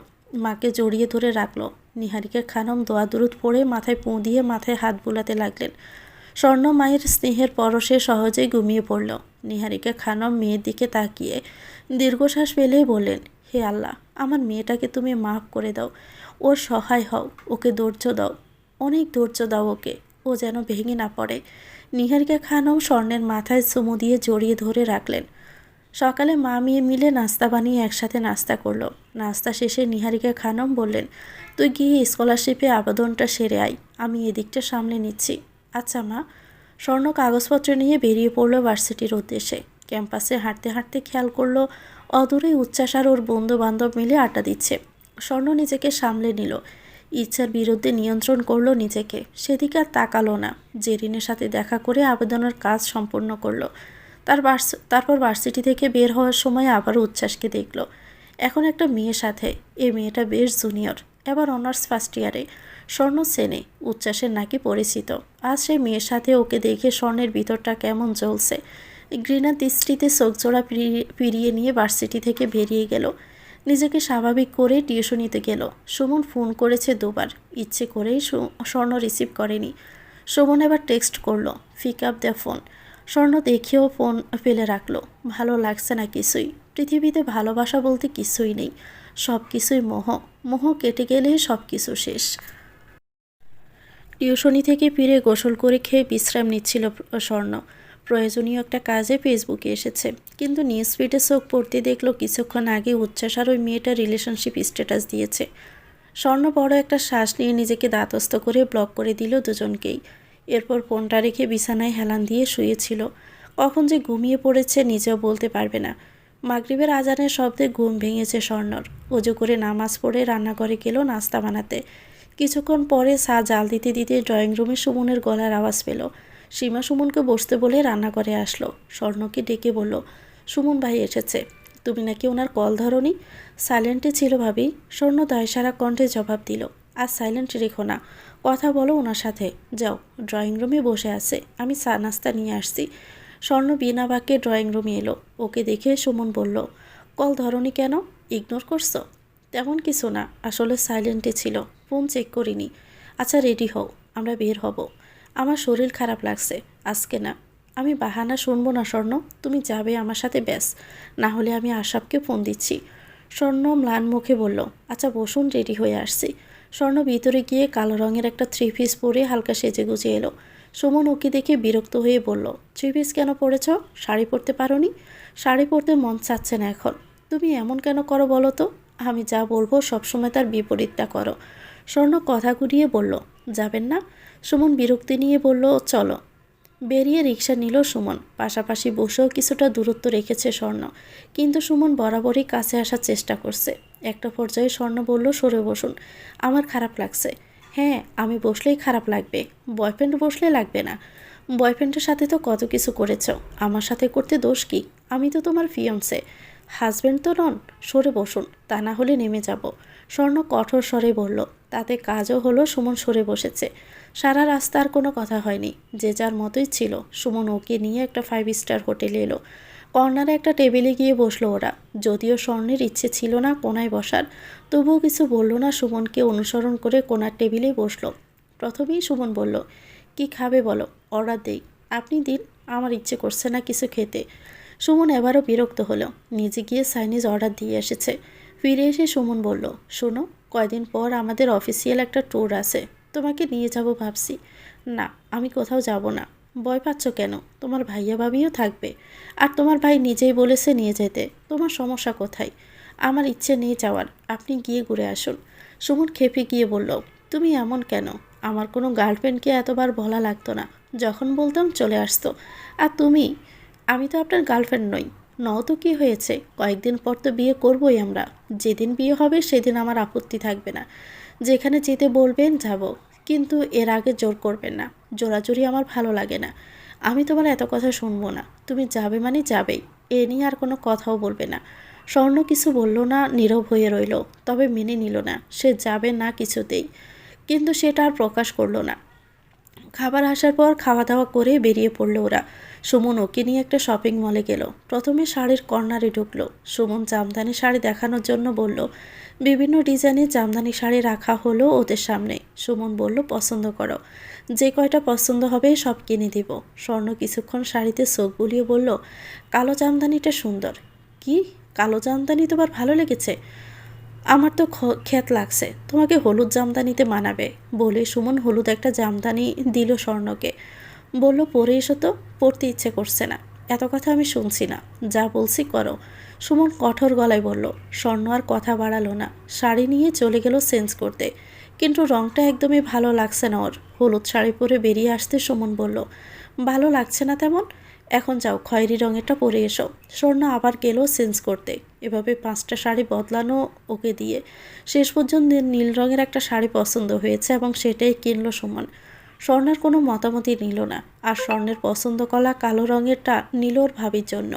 মাকে জড়িয়ে ধরে রাখলো। নিহারিকা খানম দোয়া দুরুদ পড়ে মাথায় পোঁ দিয়ে মাথায় হাত বুলাতে লাগলেন। স্বর্ণ মায়ের স্নেহের পরশে সহজেই ঘুমিয়ে পড়ল। নিহারিকা খানম মেয়ের দিকে তাকিয়ে দীর্ঘশ্বাস ফেলেই বললেন, হে আল্লাহ, আমার মেয়েটাকে তুমি মাফ করে দাও, ওর সহায় হও, ওকে ধৈর্য দাও, অনেক ধৈর্য দাও ওকে, ও যেন ভেঙে না পড়ে। নিহারিকা খানম স্বর্ণের মাথায় চুমু দিয়ে জড়িয়ে ধরে রাখলেন। সকালে মা মেয়ে মিলে নাস্তা বানিয়ে একসাথে নাস্তা করলো। নাস্তা শেষে নিহারিকা খানম বললেন, তুই গিয়ে স্কলারশিপে আবেদনটা সেরে আয়, আমি এদিকটা সামলে নিচ্ছি। আচ্ছা মা। স্বর্ণ কাগজপত্র নিয়ে বেরিয়ে পড়লো ভার্সিটির উদ্দেশ্যে। ক্যাম্পাসে হাঁটতে হাঁটতে খেয়াল করলো অদূরে উচ্ছ্বাস আর ওর বন্ধু বান্ধব মিলে আড্ডা দিচ্ছে। স্বর্ণ নিজেকে সামলে নিল, ইচ্ছার বিরুদ্ধে নিয়ন্ত্রণ করলো নিজেকে। সেদিকে আর তাকালো না। জেরিনের সাথে দেখা করে আবেদনের কাজ সম্পূর্ণ করলো। তারপর ভার্সিটি থেকে বের হওয়ার সময় আবার উচ্ছ্বাসকে দেখল। এখন একটা মেয়ের সাথে। এই মেয়েটা বেশ জুনিয়র, এবার অনার্স ফার্স্ট ইয়ারে। স্বর্ণ চেনে, উচ্ছ্বাসের নাকি পরিচিত। আজ সেই মেয়ের সাথে ওকে দেখে স্বর্ণের ভিতরটা কেমন জ্বলছে। ঘৃণার দৃষ্টিতে চোখজোড়া ফিরিয়ে নিয়ে ভার্সিটি থেকে বেরিয়ে গেল। নিজেকে স্বাভাবিক করে টিউশনিতে গেল। সুমন ফোন করেছে দুবার, ইচ্ছে করেই স্বর্ণ রিসিভ করেনি। সুমন এবার টেক্সট করলো, পিক আপ দ্য ফোন। স্বর্ণ দেখেও ফোন ফেলে রাখলো। ভালো লাগছে না কিছুই। পৃথিবীতে ভালোবাসা বলতে কিছুই নেই, সব কিছুই মোহ। মোহ কেটে গেলে সব কিছু শেষ। টিউশনি থেকে ফিরে গোসল করে খেয়ে বিশ্রাম নিচ্ছিল স্বর্ণ। প্রয়োজনীয় একটা কাজে ফেসবুকে এসেছে, কিন্তু নিউজ ফিডে চোখ পড়তে দেখলো কিছুক্ষণ আগে উচ্ছ্বাস আর ওই মেয়েটা রিলেশনশিপ স্ট্যাটাস দিয়েছে। স্বর্ণ বড় একটা শ্বাস নিয়ে নিজেকে দাঁতস্থ করে ব্লক করে দিল দুজনকেই। এরপর ফোনটা রেখে বিছানায় হেলান দিয়ে শুয়েছিল। কখন যে ঘুমিয়ে পড়েছে নিজেও বলতে পারবে না। মাগরিবের আজানের শব্দে ঘুম ভেঙেছে স্বর্ণর। অজু করে নামাজ পড়ে রান্নাঘরে গেল নাস্তা বানাতে। কিছুক্ষণ পরে চা জাল দিতে দিতে ড্রয়িং রুমে সুমনের গলার আওয়াজ পেল। সীমা সুমনকে বসতে বলে রান্নাঘরে আসলো। স্বর্ণকে ডেকে বলল, সুমন ভাই এসেছে, তুমি নাকি ওনার কল ধরনি? সাইলেন্টে ছিল ভাবি। স্বর্ণ দায়সারা কণ্ঠে জবাব দিল, আর সাইলেন্ট রেখো না, কথা বলো ওনার সাথে। যাও, ড্রয়িং রুমে বসে আছে, আমি চা নাস্তা নিয়ে আসছি। স্বর্ণ বিনা বাক্যে ড্রয়িং রুমে এলো। ওকে দেখে সুমন বলল, কল ধরনি কেন? ইগনোর করছো? তেমন কিছু না, আসলে সাইলেন্টে ছিল, ফোন চেক করিনি। আচ্ছা রেডি হও, আমরা বের হব। আমার শরীর খারাপ লাগছে, আজকে না। আমি বাহানা শুনবো না স্বর্ণ, তুমি যাবে আমার সাথে ব্যাস, না হলে আমি আশাবকে ফোন দিচ্ছি। স্বর্ণ ম্লান মুখে বলল, আচ্ছা বসুন, রেডি হয়ে আসছি। স্বর্ণ ভিতরে গিয়ে কালো রঙের একটা থ্রি পিস পরে হালকা সেজে গুজে এলো। সুমন ওকে দেখে বিরক্ত হয়ে বলল, থ্রি পিস কেন পরেছ? শাড়ি পরতে পারোনি? শাড়ি পরতে মন চাচ্ছে না এখন। তুমি এমন কেন করো বলো তো? আমি যা বলবো সবসময় তার বিপরীতটা করো। স্বর্ণ কথা ঘুরিয়ে বলল, যাবেন না? সুমন বিরক্তি নিয়ে বলল, চলো। বেরিয়ে রিকশা নিল সুমন। পাশাপাশি বসেও কিছুটা দূরত্ব রেখেছে স্বর্ণ, কিন্তু সুমন বরাবরই কাছে আসার চেষ্টা করছে। একটা পর্যায়ে স্বর্ণ বলল, সরে বসুন, আমার খারাপ লাগছে। হ্যাঁ, আমি বসলেই খারাপ লাগবে, বয়ফ্রেন্ড বসলে লাগবে না? বয়ফ্রেন্ডের সাথে তো কত কিছু করেছ, আমার সাথে করতে দোষ কি? আমি তো তোমার ফিয়ন্সে, হাজব্যান্ড তো নন। সরে বসুন, তা না হলে নেমে যাব। স্বর্ণ কঠোর স্বরে বলল। তাতে কাজও হলো, সুমন সরে বসেছে। সারা রাস্তা আর কোনো কথা হয়নি, যে যার মতোই ছিল। সুমন ওকে নিয়ে একটা 5 স্টার হোটেলে এলো। কর্নারে একটা টেবিলে গিয়ে বসলো ওরা। যদিও স্বর্ণের ইচ্ছে ছিল না কোনায় বসার, তবুও কিছু বলল না, সুমনকে অনুসরণ করে কোনার টেবিলেই বসলো। প্রথমেই সুমন বলল, কি খাবে বলো, অর্ডার দেই। আপনি দিন, আমার ইচ্ছে করছে না কিছু খেতে। সুমন এবারও বিরক্ত হলো, নিজে গিয়ে চাইনিজ অর্ডার দিয়ে এসেছে। ফিরে এসে সুমন বলল, শোনো, কয়দিন পর আমাদের অফিসিয়াল একটা ট্যুর আছে, তোমাকে নিয়ে যাব ভাবছি। না, আমি কোথাও যাব না। ভয় পাচ্ছ কেন? তোমার ভাইয়া ভাবিও থাকবে, আর তোমার ভাই নিজেই বলেছে নিয়ে যেতে। তোমার সমস্যা কোথায়? আমার ইচ্ছে নেই যাওয়ার, আপনি গিয়ে ঘুরে আসুন। সুমন খেপে গিয়ে বলল, তুমি এমন কেন? আমার কোনো গার্লফ্রেন্ডকে এতবার বলা লাগতো না, যখন বলতাম চলে আসতো। আর তুমি, আমি তো আপনার গার্লফ্রেন্ড নই। নও তো কী হয়েছে, কয়েকদিন পর তো বিয়ে করবই আমরা। যেদিন বিয়ে হবে সেদিন আমার আপত্তি থাকবে না, যেখানে যেতে বলবেন যাব, কিন্তু এর আগে জোর করবেন না। জোরাজুরি আমার ভালো লাগে না। আমি তোমার এত কথা শুনবো না, তুমি যাবে মানে যাবেই, এ নিয়ে আর কোনো কথাও বলবে না। স্বর্ণ কিছু বলল না, নীরব হয়ে রইল। তবে মেনে নিল না, সে যাবে না কিছুতেই। কিন্তু সেটা আর প্রকাশ করলো না। খাবার আসার পর খাওয়া দাওয়া করে বেরিয়ে পড়লো ওরা। সুমন ওকে নিয়ে একটা শপিং মলে গেল। প্রথমে শাড়ির কর্নারে ঢুকলো। সুমন জামদানি শাড়ি দেখানোর জন্য বলল। বিভিন্ন ডিজাইনের জামদানি শাড়ি রাখা হলো ওদের সামনে। সুমন বলল, পছন্দ করো, যে কয়টা পছন্দ হবে সব কিনে দিব। স্বর্ণ কিছুক্ষণ শাড়িতে চোখ বুলিয়ে বলল, কালো জামদানিটা সুন্দর। কি, কালো জামদানি তোমার ভালো লেগেছে? আমার তো খ্যাত লাগছে, তোমাকে হলুদ জামদানিতে মানাবে। বলে সুমন হলুদ একটা জামদানি দিল স্বর্ণকে। বলল, পরে এসো তো, পড়তে ইচ্ছে করছে না। এত কথা আমি শুনছি না, যা বলছি করো। সুমন কঠোর গলায় বলল। স্বর্ণ আর কথা বাড়ালো না, শাড়ি নিয়ে চলে গেল চেঞ্জ করতে। কিন্তু রংটা একদমই ভালো লাগছে না ওর। হলুদ শাড়ি পরে বেরিয়ে আসতে সুমন বলল, ভালো লাগছে না তেমন? এখন যাও, খয়েরি রঙেরটা পরে এসো। স্বর্ণ আবার গেল চেঞ্জ করতে। এভাবে 5টা শাড়ি বদলানো ওকে দিয়ে। শেষ পর্যন্ত নীল রঙের একটা শাড়ি পছন্দ হয়েছে এবং সেটাই কিনলো সুমন। স্বর্ণের কোনো মতামতই নিল না। আর স্বর্ণের পছন্দ করা কালো রঙেরটা নিল ওর ভাবির জন্য।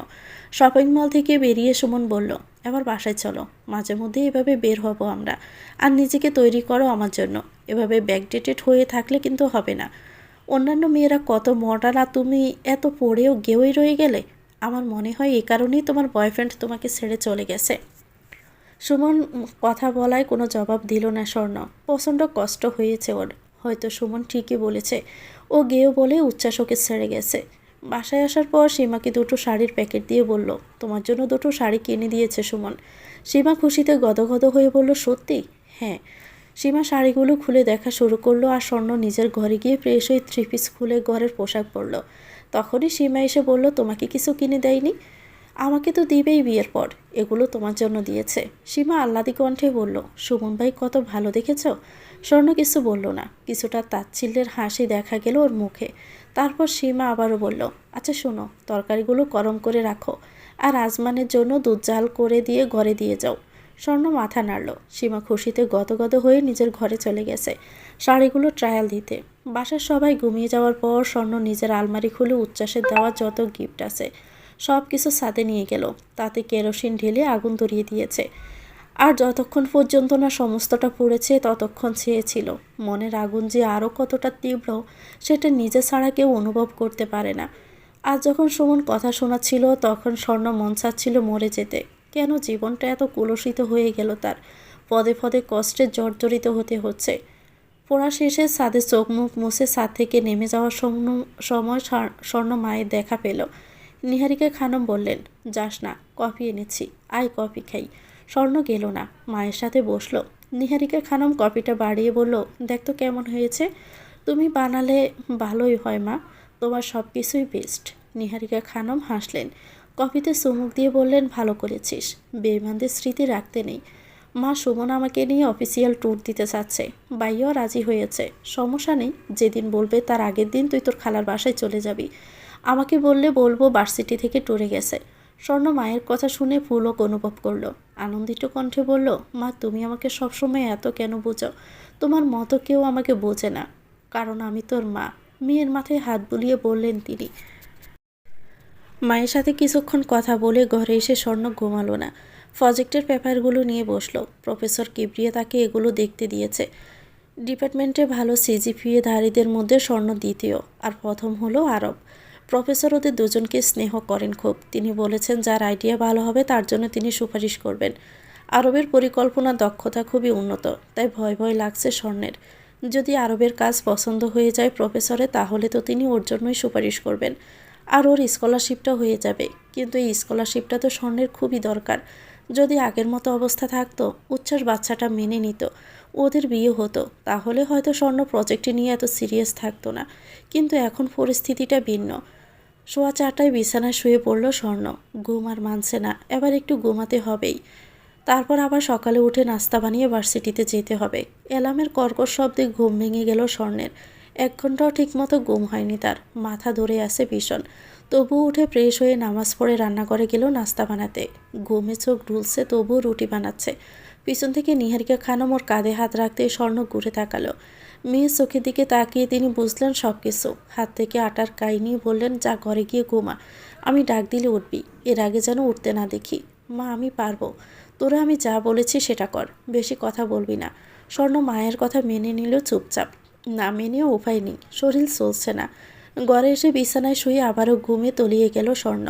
শপিং মল থেকে বেরিয়ে সুমন বলল, এবার বাসায় চলো, মাঝে মধ্যে এভাবে বের হব আমরা। আর নিজেকে তৈরি করো আমার জন্য। এভাবে ব্যাকডেটেড হয়ে থাকলে কিন্তু হবে না। অন্যান্য মেয়েরা কত মডার্ন, আর তুমি এত পড়েও গেয়েই রয়ে গেলে। আমার মনে হয় এই কারণেই তোমার বয়ফ্রেন্ড তোমাকে ছেড়ে চলে গেছে। সুমন কথা বলায় কোনো জবাব দিল না স্বর্ণ। প্রচণ্ড কষ্ট হয়েছে ওর। হয়তো সুমন ঠিকই বলেছে, ও গেয়েও বলে উচ্ছ্বাস ওকে ছেড়ে গেছে। বাসায় আসার পর সীমাকে 2টো শাড়ির প্যাকেট দিয়ে বলল, তোমার জন্য 2টো শাড়ি কিনে দিয়েছে সুমন। সীমা খুশিতে গদগদ হয়ে বলল, সত্যি? হ্যাঁ। সীমা শাড়িগুলো খুলে দেখা শুরু করলো আর স্বর্ণ নিজের ঘরে গিয়ে ফ্রেশ হয়ে 3 পিস খুলে ঘরের পোশাক পরল। তখনই সীমা এসে বলল, তোমাকে কিছু কিনে দেয়নি? আমাকে তো দিবেই বিয়ের পর, এগুলো তোমার জন্য দিয়েছে। সীমা আহ্লাদি কণ্ঠে বলল, সুমন ভাই কত ভালো দেখেছ? স্বর্ণ কিছু বলল না, কিছুটা তাচ্ছিল্যের হাসি দেখা গেল ওর মুখে। তারপর সীমা আবারও বলল, আচ্ছা শোনো, তরকারিগুলো গরম করে রাখো, আর আজমানের জন্য দুধ জাল করে দিয়ে ঘরে দিয়ে যাও। স্বর্ণ মাথা নাড়ল। সীমা খুশিতে গদগদ হয়ে নিজের ঘরে চলে গেছে শাড়িগুলো ট্রায়াল দিতে। বাসার সবাই ঘুমিয়ে যাওয়ার পর স্বর্ণ নিজের আলমারি খুলে উচ্ছ্বাসের দেওয়া যত গিফট আছে সব কিছু ছাদে নিয়ে গেল। তাতে কেরোসিন ঢেলে আগুন ধরিয়ে দিয়েছে। আর যতক্ষণ পর্যন্ত না সমস্তটা পুড়েছে ততক্ষণ চেয়েছিল মনের আগুন যে আরও কতটা তীব্র সেটা নিজে ছাড়া কেউ অনুভব করতে পারে না। আজ যখন সুমন কথা শোনাচ্ছিল তখন স্বর্ণ মন চাচ্ছিল মরে যেতে। কেন জীবনটা এত কলুষিত হয়ে গেল তার? পদে পদে কষ্টে জর্জরিত হতে হচ্ছে। পড়া শেষে ছাদে চোখ মুখ মুছে ছাদ থেকে নেমে যাওয়ার সময় স্বর্ণ মায়ের দেখা পেল। নিহারিকা খানম বললেন, যাস না, কফি এনেছি, আয় কফি খাই। স্বর্ণ গেল না, মায়ের সাথে বসলো। নিহারিকা খানম কফিটা বাড়িয়ে বলল, দেখ তো কেমন হয়েছে। তুমি বানালে ভালোই হয় মা, তোমার সব কিছুই বেস্ট। নিহারিকা খানম হাসলেন। কফিতে চুমুক দিয়ে বললেন, ভালো করেছিস, বেইমানদের স্মৃতি রাখতে নেই। মা, সুমন আমাকে নিয়ে অফিসিয়াল ট্যুর দিতে চাচ্ছে। বাইও রাজি হয়েছে, সমস্যা নেই। যেদিন বলবে তার আগের দিন তুই তোর খালার বাসায় চলে যাবি। আমাকে বললে বলবো ভার্সিটি থেকে ট্যুরে গেছে। স্বর্ণ মায়ের কথা শুনে পুলক অনুভব করলো। আনন্দিত কণ্ঠে বলল, মা তুমি আমাকে সবসময় এত কেন বোঝো? তোমার মতো কেউ আমাকে বোঝে না, কারণ আমি তোর মা। মেয়ের মাথায় হাত বুলিয়ে বললেন তিনি। মায়ের সাথে কিছুক্ষণ কথা বলে ঘরে এসে স্বর্ণ ঘুমালো না। প্রজেক্টের পেপারগুলো নিয়ে বসলো। প্রফেসর কিবরিয়া তাকে এগুলো দেখতে দিয়েছে। ডিপার্টমেন্টে ভালো সিজিপিএধারীদের মধ্যে স্বর্ণ দ্বিতীয়, আর প্রথম হলো আরব। প্রফেসর ওদের দুজনকে স্নেহ করেন খুব। তিনি বলেছেন যার আইডিয়া ভালো হবে তার জন্য তিনি সুপারিশ করবেন। আরবের পরিকল্পনা দক্ষতা খুবই উন্নত, তাই ভয় ভয় লাগছে স্বর্ণের। যদি আরবের কাজ পছন্দ হয়ে যায় প্রফেসরে, তাহলে তো তিনি ওর জন্যই সুপারিশ করবেন, আর ওর স্কলারশিপটা হয়ে যাবে। কিন্তু এই স্কলারশিপটা তো স্বর্ণের খুবই দরকার। যদি আগের মতো অবস্থা থাকতো, উচ্ছ্বাস বাচ্চাটা মেনে নিত, ওদের বিয়ে হতো, তাহলে হয়তো স্বর্ণ প্রজেক্টে নিয়ে এত সিরিয়াস থাকতো না। কিন্তু এখন পরিস্থিতিটা ভিন্ন। সোয়া 4টায় বিছানায় শুয়ে পড়ল স্বর্ণ। ঘুম আর মানছে না, এবার একটু ঘুমাতে হবেই। তারপর আবার সকালে উঠে নাস্তা বানিয়ে ভার্সিটিতে যেতে হবে। অ্যালার্মের কর্কশ শব্দে ঘুম ভেঙে গেল স্বর্ণের। 1 ঘন্টাও ঠিকমতো ঘুম হয়নি তার, মাথা ধরে আসে ভীষণ। তবুও উঠে ফ্রেশ হয়ে নামাজ পড়ে রান্নাঘরে গেল নাস্তা বানাতে। ঘুমে চোখ ঢুলছে, তবুও রুটি বানাচ্ছে। পিছন থেকে নিহারিকা খানম ওর কাঁধে হাত রাখতে স্বর্ণ ঘুরে তাকালো। মেয়ের চোখের দিকে তাকিয়ে তিনি বুঝলেন সব কিছু। হাত থেকে আটার কাই নিয়ে বললেন, যা ঘরে গিয়ে ঘুমা, আমি ডাক দিলে উঠবি, এর আগে যেন উঠতে না দেখি। মা, আমি পারবো, তোরা আমি যা বলেছি সেটা কর, বেশি কথা বলবি না। স্বর্ণ মায়ের কথা মেনে নিল চুপচাপ। না মেনেও উপায় নেই, শরীর চলছে না। ঘরে এসে বিছানায় শুয়ে আবারও ঘুমে তলিয়ে গেল স্বর্ণ।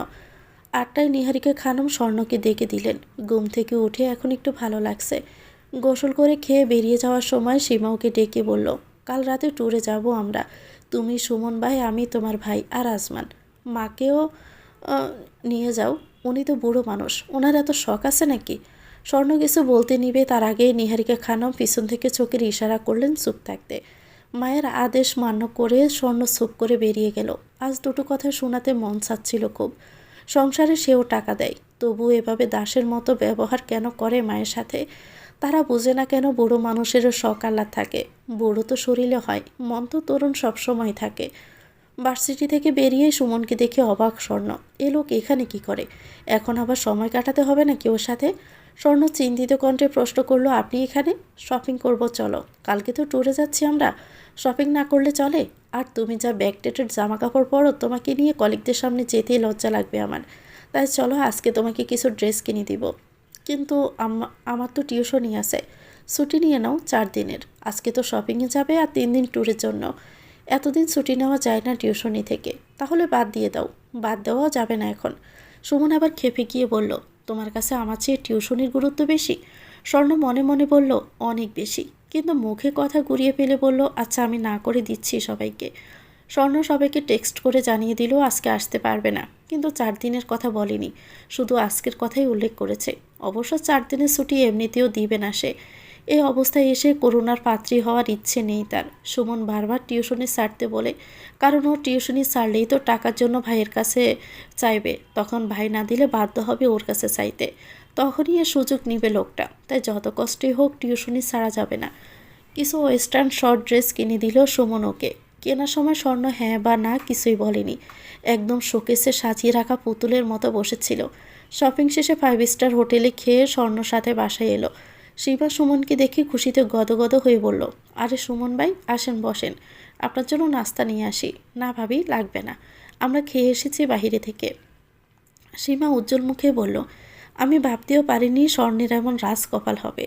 8টায় নিহারিকা খানম স্বর্ণকে ডেকে দিলেন। ঘুম থেকে উঠে এখন একটু ভালো লাগছে। গোসল করে খেয়ে বেরিয়ে যাওয়ার সময় সীমা ওকে ডেকে বলল, কাল রাতে ট্যুরে যাব আমরা, তুমি, সুমন ভাই, আমি, তোমার ভাই আর আজমান। মাকেও নিয়ে যাও, উনি তো বুড়ো মানুষ, ওনার এত শখ আছে নাকি? স্বর্ণ কিছু বলতে নিবে তার আগে নিহারিকা খানম পিছন থেকে চোখের ইশারা করলেন চুপ থাকতে। মায়ের আদেশ মান্য করে স্বর্ণ চুপ করে বেরিয়ে গেল। আজ দুটো কথা শোনাতে মন চাচ্ছিল খুব। সংসারে সেও টাকা দেয়, তবু এভাবে দাসের মতো ব্যবহার কেন করে মায়ের সাথে? তারা বোঝে না কেন বুড়ো মানুষেরও শখ আহ্লাদ থাকে। বুড়ো তো শরীরে হয়, মন তো তরুণ সবসময় থাকে। ভার্সিটি থেকে বেরিয়ে সুমনকে দেখে অবাক স্বর্ণ। এ লোক এখানে কি করে? এখন আবার সময় কাটাতে হবে নাকি ওর সাথে? স্বর্ণ চিন্তিত কণ্ঠে প্রশ্ন করলো, আপনি এখানে? শপিং করব, চলো, কালকে তো ট্যুরে যাচ্ছি আমরা, শপিং না করলে চলে? আর তুমি যা ব্যাকডেটেড জামা কাপড় পরো, তোমাকে নিয়ে কলিগদের সামনে যেতেই লজ্জা লাগবে আমার। তাই চলো, আজকে তোমাকে কিছু ড্রেস কিনে দিব। কিন্তু আমার তো টিউশনই আছে। ছুটি নিয়ে নাও 4 দিনের। আজকে তো শপিংয়ে যাবে আর 3 দিন ট্যুরের জন্য। এতদিন ছুটি নেওয়া যায় না টিউশনি থেকে, তাহলে বাদ দিয়ে দাও। বাদ দেওয়াও যাবে না এখন। সুমন আবার খেপে গিয়ে বলল, তোমার কাছে আমার চেয়ে টিউশনির গুরুত্ব বেশি? স্বর্ণ মনে মনে বলল, অনেক বেশি, কিন্তু মুখে কথা ঘুরিয়ে ফেলে বলল, আচ্ছা আমি না করে দিচ্ছি সবাইকে। স্বর্ণ সবাইকে টেক্সট করে জানিয়ে দিল আজকে আসতে পারবে না, কিন্তু 4 দিনের কথা বলেনি, শুধু আজকের কথাই উল্লেখ করেছে। অবশ্য 4 দিনের ছুটি এমনিতেও দিবে না সে। এই অবস্থায় এসে করুণার পাত্রী হওয়ার ইচ্ছে নেই তার। সুমন বারবার টিউশনি ছাড়তে বলে, কারণ ও টিউশনি ছাড়লেই তো টাকার জন্য ভাইয়ের কাছে চাইবে, তখন ভাই না দিলে বাধ্য হবে ওর কাছে চাইতে, তখনই এর সুযোগ নিবে লোকটা। তাই যত কষ্টই হোক টিউশনি ছাড়া যাবে না। কিছু ওয়েস্টার্ন শর্ট ড্রেস কিনে দিল সুমন ওকে। কেনার সময় স্বর্ণ হ্যাঁ বা না কিছুই বলেনি, একদম শোকেসে সাজিয়ে রাখা পুতুলের মতো বসেছিল। শপিং শেষে 5 স্টার হোটেলে খেয়ে স্বর্ণর সাথে বাসায় এলো। শিবা সুমনকে দেখে খুশিতে গদগদ হয়ে বলল, আরে সুমন ভাই, আসেন বসেন, আপনার জন্য নাস্তা নিয়ে আসি। না ভাবি, লাগবে না, আমরা খেয়ে এসেছি বাহিরে থেকে। সীমা উজ্জ্বল মুখে বলল, আমি ভাবতেও পারিনি স্বর্ণের এমন রাজ কপাল হবে।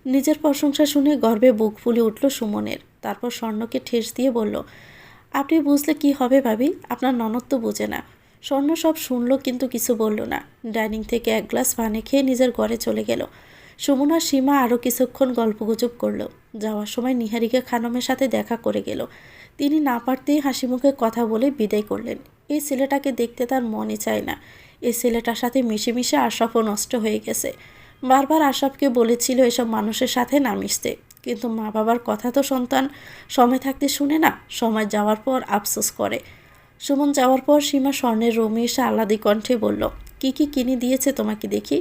নিজের প্রশংসা শুনে গর্বে বুক ফুলে উঠল সুমনের। তারপর স্বর্ণকে ঠেস দিয়ে বলল, আপনি বুঝলে কি হবে ভাবি, আপনার ননদ তো বোঝে না। স্বর্ণ সব শুনল কিন্তু কিছু বলল না। ডাইনিং থেকে 1 গ্লাস পানি খেয়ে নিজের ঘরে চলে গেল। সুমন আর সীমা আরও কিছুক্ষণ গল্পগুজব করল। যাওয়ার সময় নিহারিকা খানমের সাথে দেখা করে গেল। তিনি না পারতেই হাসি মুখে কথা বলে বিদায় করলেন। এই ছেলেটাকে দেখতে তার মনে চায় না। এই ছেলেটার সাথে মিশে মিশে আশরাফও নষ্ট হয়ে গেছে। বারবার আশরাফকে বলেছিল এসব মানুষের সাথে না মিশতে, কিন্তু মা বাবার কথা তো সন্তান সময় থাকতে শুনে না, সময় যাওয়ার পর আফসোস করে। সুমন যাওয়ার পর সীমা স্বর্ণের রুমে এসে আহ্লাদি কণ্ঠে বলল, কি কি কিনে দিয়েছে তোমাকে দেখি।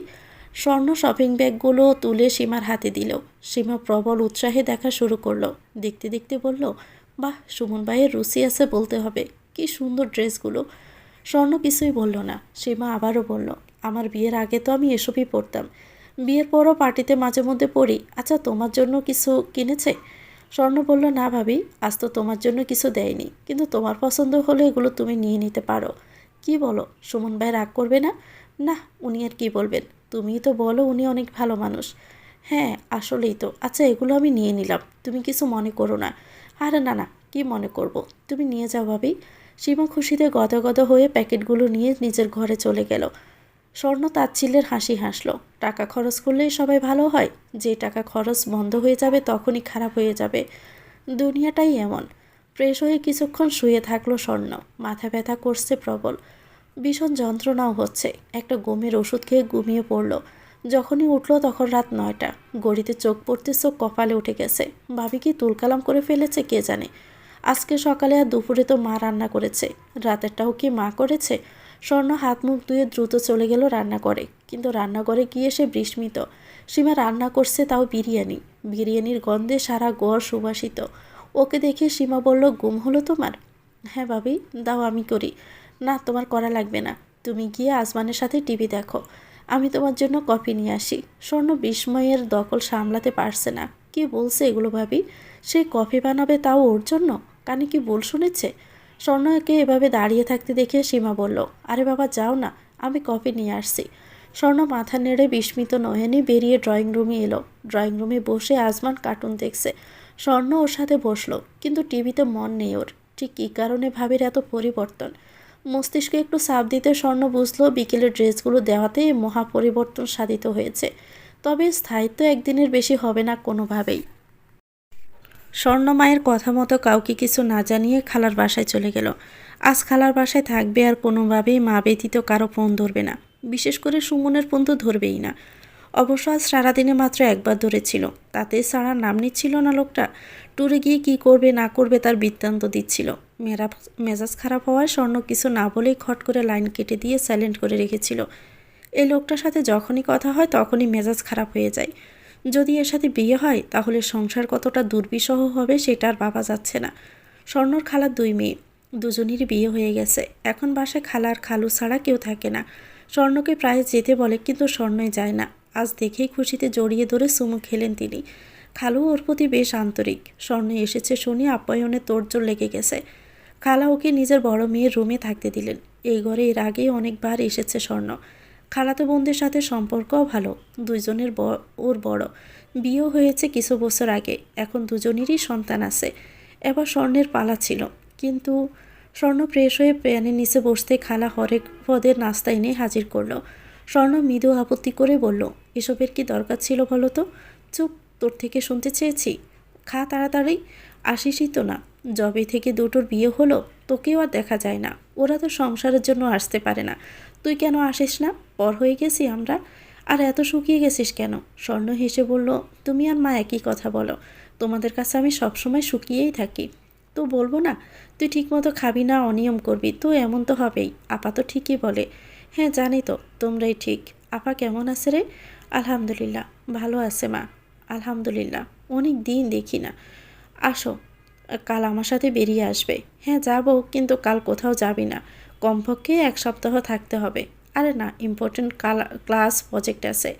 স্বর্ণ শপিং ব্যাগগুলো তুলে সীমার হাতে দিল। সীমা প্রবল উৎসাহে দেখা শুরু করলো। দেখতে দেখতে বলল, বাহ, সুমন ভাইয়ের রুচি আছে বলতে হবে, কি সুন্দর ড্রেসগুলো। স্বর্ণ কিছুই বলল না। সীমা আবারও বলল, আমার বিয়ের আগে তো আমি এসবই পরতাম, বিয়ের পরও পার্টিতে মাঝে মধ্যে পড়ি। আচ্ছা, তোমার জন্য কিছু কিনেছে? স্বর্ণ বলল, না ভাবি, আজ তো তোমার জন্য কিছু দেয়নি, কিন্তু তোমার পছন্দ হলে এগুলো তুমি নিয়ে নিতে পারো। কি বলো, সুমন ভাই রাগ করবে না? না, উনি আর কি বলবেন, তুমিই তো বলো উনি অনেক ভালো মানুষ। হ্যাঁ, আসলেই তো। আচ্ছা, এগুলো আমি নিয়ে নিলাম, তুমি কিছু মনে করো না। আরে না না, কি মনে করব, তুমি নিয়ে যাও ভাবি। সীমা খুশিতে গদগদ হয়ে প্যাকেটগুলো নিয়ে নিজের ঘরে চলে গেল। স্বর্ণ তাচ্ছিল্যের হাসি হাসল। টাকা খরচ করলেই সবাই ভালো হয়? যে টাকা খরচ বন্ধ হয়ে যাবে তখনই খারাপ হয়ে যাবে। দুনিয়াটাই এমন। ফ্রেশ হয়ে কিছুক্ষণ শুয়ে থাকলো স্বর্ণ। মাথা ব্যথা করছে প্রবল, ভীষণ যন্ত্রণাও হচ্ছে। একটা ঘুমের ওষুধ খেয়ে ঘুমিয়ে পড়ল। যখনই উঠল তখন রাত 9টা। ঘড়িতে চোখ পড়তে চোখ কপালে উঠে গেছে। ভাবি কি তুলকালাম করে ফেলেছে কে জানে। আজকে সকালে আর দুপুরে তো মা রান্না করেছে, রাতেরটাও কি মা করেছে? স্বর্ণ হাত মুখ ধুয়ে দ্রুত চলে গেল রান্নাঘরে। কিন্তু রান্নাঘরে গিয়ে সে বিস্মিত। সীমা রান্না করছে, তাও বিরিয়ানি। বিরিয়ানির গন্ধে সারা ঘর সুবাসিত। ওকে দেখে সীমা বলল, ঘুম হলো তোমার? হ্যাঁ ভাবি, দাও আমি করি। না, তোমার করা লাগবে না, তুমি গিয়ে আসমানের সাথে টিভি দেখো, আমি তোমার জন্য কফি নিয়ে আসি। স্বর্ণ বিস্ময়ের দখল সামলাতে পারছে না। কি কি বলছে এগুলো ভাবি? সে কফি বানাবে তাও ওর জন্য? কানে কি ভুল শুনেছে? স্বর্ণকে এভাবে দাঁড়িয়ে থাকতে দেখে সীমা বলল, আরে বাবা যাও না, আমি কফি নিয়ে আসছি। স্বর্ণ মাথা নেড়ে বিস্মিত নয়নে বেরিয়ে ড্রয়িং রুমে এলো। ড্রয়িং রুমে বসে আজমান কার্টুন দেখছে। স্বর্ণ ওর সাথে বসলো, কিন্তু টিভিতে মন নেই ওর। ঠিক কী কারণে ভাবির এত পরিবর্তন? মস্তিষ্কে একটু চাপ দিতে স্বর্ণ বুঝলো বিকেলের ড্রেসগুলো দেওয়াতে মহা পরিবর্তন সাধিত হয়েছে। তবে স্থায়িত্ব একদিনের বেশি হবে না কোনোভাবেই। স্বর্ণ মায়ের কথা মতো কাউকে কিছু না জানিয়ে খালার বাসায় চলে গেল। আজ খালার বাসায় থাকবে আর কোনোভাবেই মা ব্যতীত কারো ফোন ধরবে না। বিশেষ করে সুমনের ফোন তো ধরবেই না। অবশ্য আজ সারাদিনে মাত্র একবার ধরেছিল, তাতে সারার নাম নিচ্ছিল না লোকটা। ট্যুরে গিয়ে কী করবে না করবে তার বৃত্তান্ত দিচ্ছিল। মেজাজ খারাপ হওয়ায় স্বর্ণ কিছু না বলেই খট করে লাইন কেটে দিয়ে সাইলেন্ট করে রেখেছিল। এই লোকটার সাথে যখনই কথা হয় তখনই মেজাজ খারাপ হয়ে যায়। যদি এর সাথে বিয়ে হয় তাহলে সংসার কতটা দুর্বিষহ হবে সেটা আর ভাবা যাচ্ছে না। স্বর্ণর খালার 2 মেয়ে, দুজনেরই বিয়ে হয়ে গেছে। এখন বাসায় খালা আর খালু ছাড়া কেউ থাকে না। স্বর্ণকে প্রায় যেতে বলে, কিন্তু স্বর্ণই যায় না। আজ দেখেই খুশিতে জড়িয়ে ধরে চুমু খেলেন তিনি। খালু ওর প্রতি বেশ আন্তরিক। স্বর্ণ এসেছে শুনে আপ্যায়নে তোড়জোড় লেগে গেছে। খালা ওকে নিজের বড় মেয়ের রুমে থাকতে দিলেন। এই ঘরে এর আগেই অনেকবার এসেছে স্বর্ণ। খালাতো বোনদের সাথে সম্পর্কও ভালো। দুইজনের ওর বড়, বিয়েও হয়েছে কিছু বছর আগে। এখন দুজনেরই সন্তান আছে। এবার স্বর্ণের পালা ছিল, কিন্তু স্বর্ণ ফ্রেশ হয়ে প্যানের নিচে বসতে খালা হরেক পদের নাস্তা এনে হাজির করলো। স্বর্ণ মৃদু আপত্তি করে বলল, এসবের কি দরকার ছিল বলো তো? চুপ, তোর থেকে শুনতে চেয়েছি। খা তাড়াতাড়ি। আসিসই তো না, যবে থেকে দুটোর বিয়ে হলো তোকেও আর দেখা যায় না। ওরা তো সংসারের জন্য আসতে পারে না, তুই কেন আসিস না? পর হয়ে গেছি আমরা। আর এত শুকিয়ে গেছিস কেন? স্বর্ণ হেসে বলল, তুমি আর মা একই কথা বলো। তোমাদের কাছে আমি সবসময় শুকিয়েই থাকি। তো বলবো না? তুই ঠিকমতো খাবি না, অনিয়ম করবি, তো এমন তো হবেই। আপা তো ঠিকই বলে। হ্যাঁ জানি তো, তোমরাই ঠিক। আপা কেমন আছে রে? আলহামদুলিল্লাহ ভালো আছে মা। আলহামদুলিল্লাহ, অনেক দিন দেখি না। আসো, কাল আমার সাথে বেরিয়ে আসবে। হ্যাঁ যাবো, কিন্তু কাল কোথাও যাবি না। কমপক্ষে 1 সপ্তাহ থাকতে হবে। আরে না, ইম্পর্টেন্ট ক্লাস প্রজেক্ট আছে।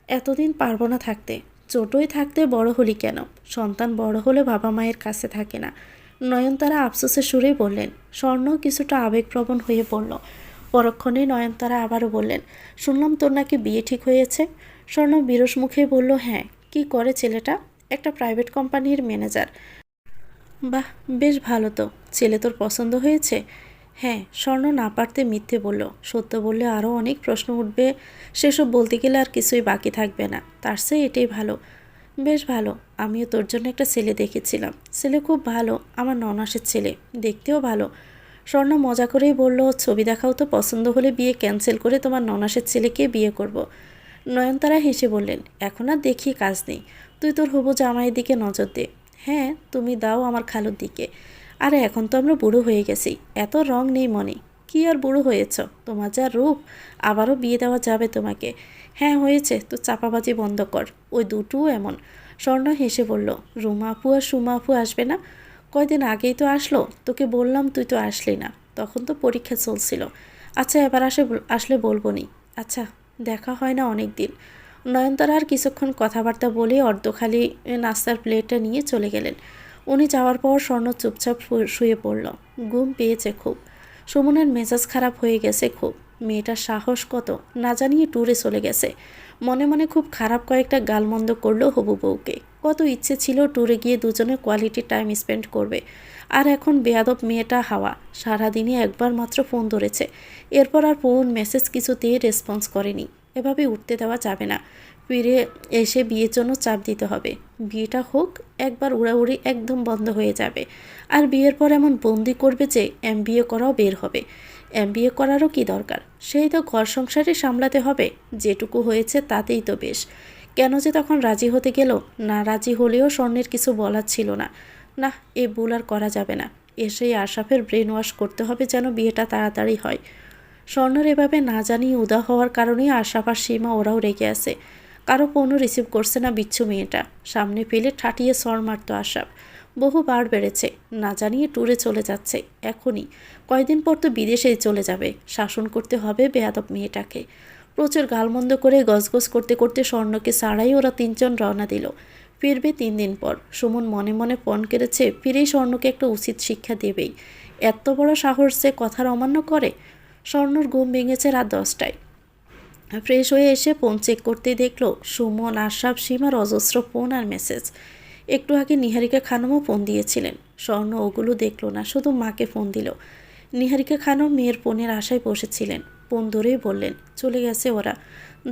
এতদিন পারবো না থাকতে। ছোটই থাকতে বড় হলি কেন? সন্তান বড় হলে বাবা মায়ের কাছে থাকে না। নয়নতারা আফসোসের সুরেই বললেন। স্বর্ণ কিছুটা আবেগপ্রবণ হয়ে পড়ল। পরক্ষণে নয়নতারা আবারও বললেন, শুনলাম তোর নাকি বিয়ে ঠিক হয়েছে। স্বর্ণ বিরস মুখে বলল, হ্যাঁ। কি করে ছেলেটা? একটা প্রাইভেট কোম্পানির ম্যানেজার। বাহ, বেশ ভালো তো। ছেলে তোর পছন্দ হয়েছে? হ্যাঁ। স্বর্ণ না পারতে মিথ্যে বলল। সত্য বললে আরও অনেক প্রশ্ন উঠবে, সেসব বলতে গেলে আর কিছুই বাকি থাকবে না। তার চেয়ে এটাই ভালো। বেশ ভালো। আমিও তোর জন্য একটা ছেলে দেখেছিলাম। ছেলে খুব ভালো, আমার ননাসের ছেলে, দেখতেও ভালো। স্বর্ণ মজা করেই বলল, ছবি দেখাও তো, পছন্দ হলে বিয়ে ক্যান্সেল করে তোমার ননাসের ছেলেকে বিয়ে করব। নয়নতারা হেসে বললেন, এখন আর দেখি কাজ নেই, তুই তোর হবু জামাইয়ের দিকে নজর দে। হ্যাঁ তুমি দাও আমার খালুর দিকে। আরে এখন তো আমরা বুড়ো হয়ে গেছি, এত রং নেই মনে। কি আর বুড়ো হয়েছ, তোমার যা রূপ, আবারও বিয়ে দেওয়া যাবে তোমাকে। হ্যাঁ হয়েছে, তো চাপাবাজি বন্ধ কর, ওই দুটোও এমন। স্বর্ণ হেসে বলল, রুমা আপু আর সুমা আপু আসবে না? কয়দিন আগেই তো আসলো, তোকে বললাম তুই তো আসলি না, তখন তো পরীক্ষা চলছিল। আচ্ছা এবার আসলে বলবো নি। আচ্ছা, দেখা হয় না অনেক দিন। নয়নতারা আর কিছুক্ষণ কথাবার্তা বলে অর্ধখালি নাস্তার প্লেটটা নিয়ে চলে গেলেন। উনি যাওয়ার পর স্বর্ণ চুপচাপ শুয়ে পড়ল। ঘুম পেয়েছে খুব। সুমনের মেজাজ খারাপ হয়ে গেছে খুব। মেয়েটার সাহস কত, না জানিয়ে ট্যুরে চলে গেছে। মনে মনে খুব খারাপ কয়েকটা গালমন্দ করলো হবু বউকে। কত ইচ্ছে ছিল ট্যুরে গিয়ে দুজনে কোয়ালিটি টাইম স্পেন্ড করবে। আর এখন বেয়াদব মেয়েটা হাওয়া সারাদিনে একবার মাত্র ফোন ধরেছে। এরপর আর ফোন মেসেজ কিছুতেই রেসপন্স করেনি। এভাবে উঠতে দেওয়া যাবে না। ফিরে এসে বিয়ের জন্য চাপ দিতে হবে। বিয়েটা হোক, একবার উড়াউড়ি একদম বন্ধ হয়ে যাবে। আর বিয়ের পর এমন বন্দি করবে যে MBA করাও বের হবে। MBA করারও কি দরকার? সেই তো ঘর সংসারে সামলাতে হবে। যেটুকু হয়েছে তাতেই তো বেশ। কেন যে তখন রাজি হতে গেল? না রাজি হলেও স্বর্ণের কিছু বলার ছিল না। না, এ ভুল আর করা যাবে না। এসেই আশরাফের ব্রেন ওয়াশ করতে হবে যেন বিয়েটা তাড়াতাড়ি হয়। স্বর্ণর এভাবে না জানিয়ে উদা হওয়ার কারণেই আশরাফ আর সীমা ওরাও রেগে আছে। কারো ফোনও রিসিভ করছে না বিচ্ছু মেয়েটা। সামনে পেলে ঠাটিয়ে সর মারত আশরাফ। বহুবার বেড়েছে, না জানিয়ে ট্যুরে চলে যাচ্ছে এখনই। কয়দিন পর তো বিদেশেই চলে যাবে। শাসন করতে হবে বেয়াদব মেয়েটাকে। প্রচুর গালমন্দ করে গজগজ করতে করতে স্বর্ণকে ছাড়াই ওরা 3 জন রওনা দিল। ফিরবে 3 দিন পর। সুমন মনে মনে পণ কেড়েছে ফিরেই স্বর্ণকে একটা উচিত শিক্ষা দেবেই। এত বড় সাহস যে কথার অমান্য করে। স্বর্ণর ঘুম ভেঙেছে রাত 10টায়। ফ্রেশ হয়ে এসে ফোন চেক করতেই দেখলো সুমন, আশরাফ, সীমার অজস্র ফোন আর মেসেজ। একটু আগে নিহারিকা খানমও ফোন দিয়েছিলেন। স্বর্ণ ওগুলো দেখলো না, শুধু মাকে ফোন দিল। নিহারিকা খানম মেয়ের ফোনের আশায় বসেছিলেন। ফোন ধরেই বললেন, চলে গেছে ওরা।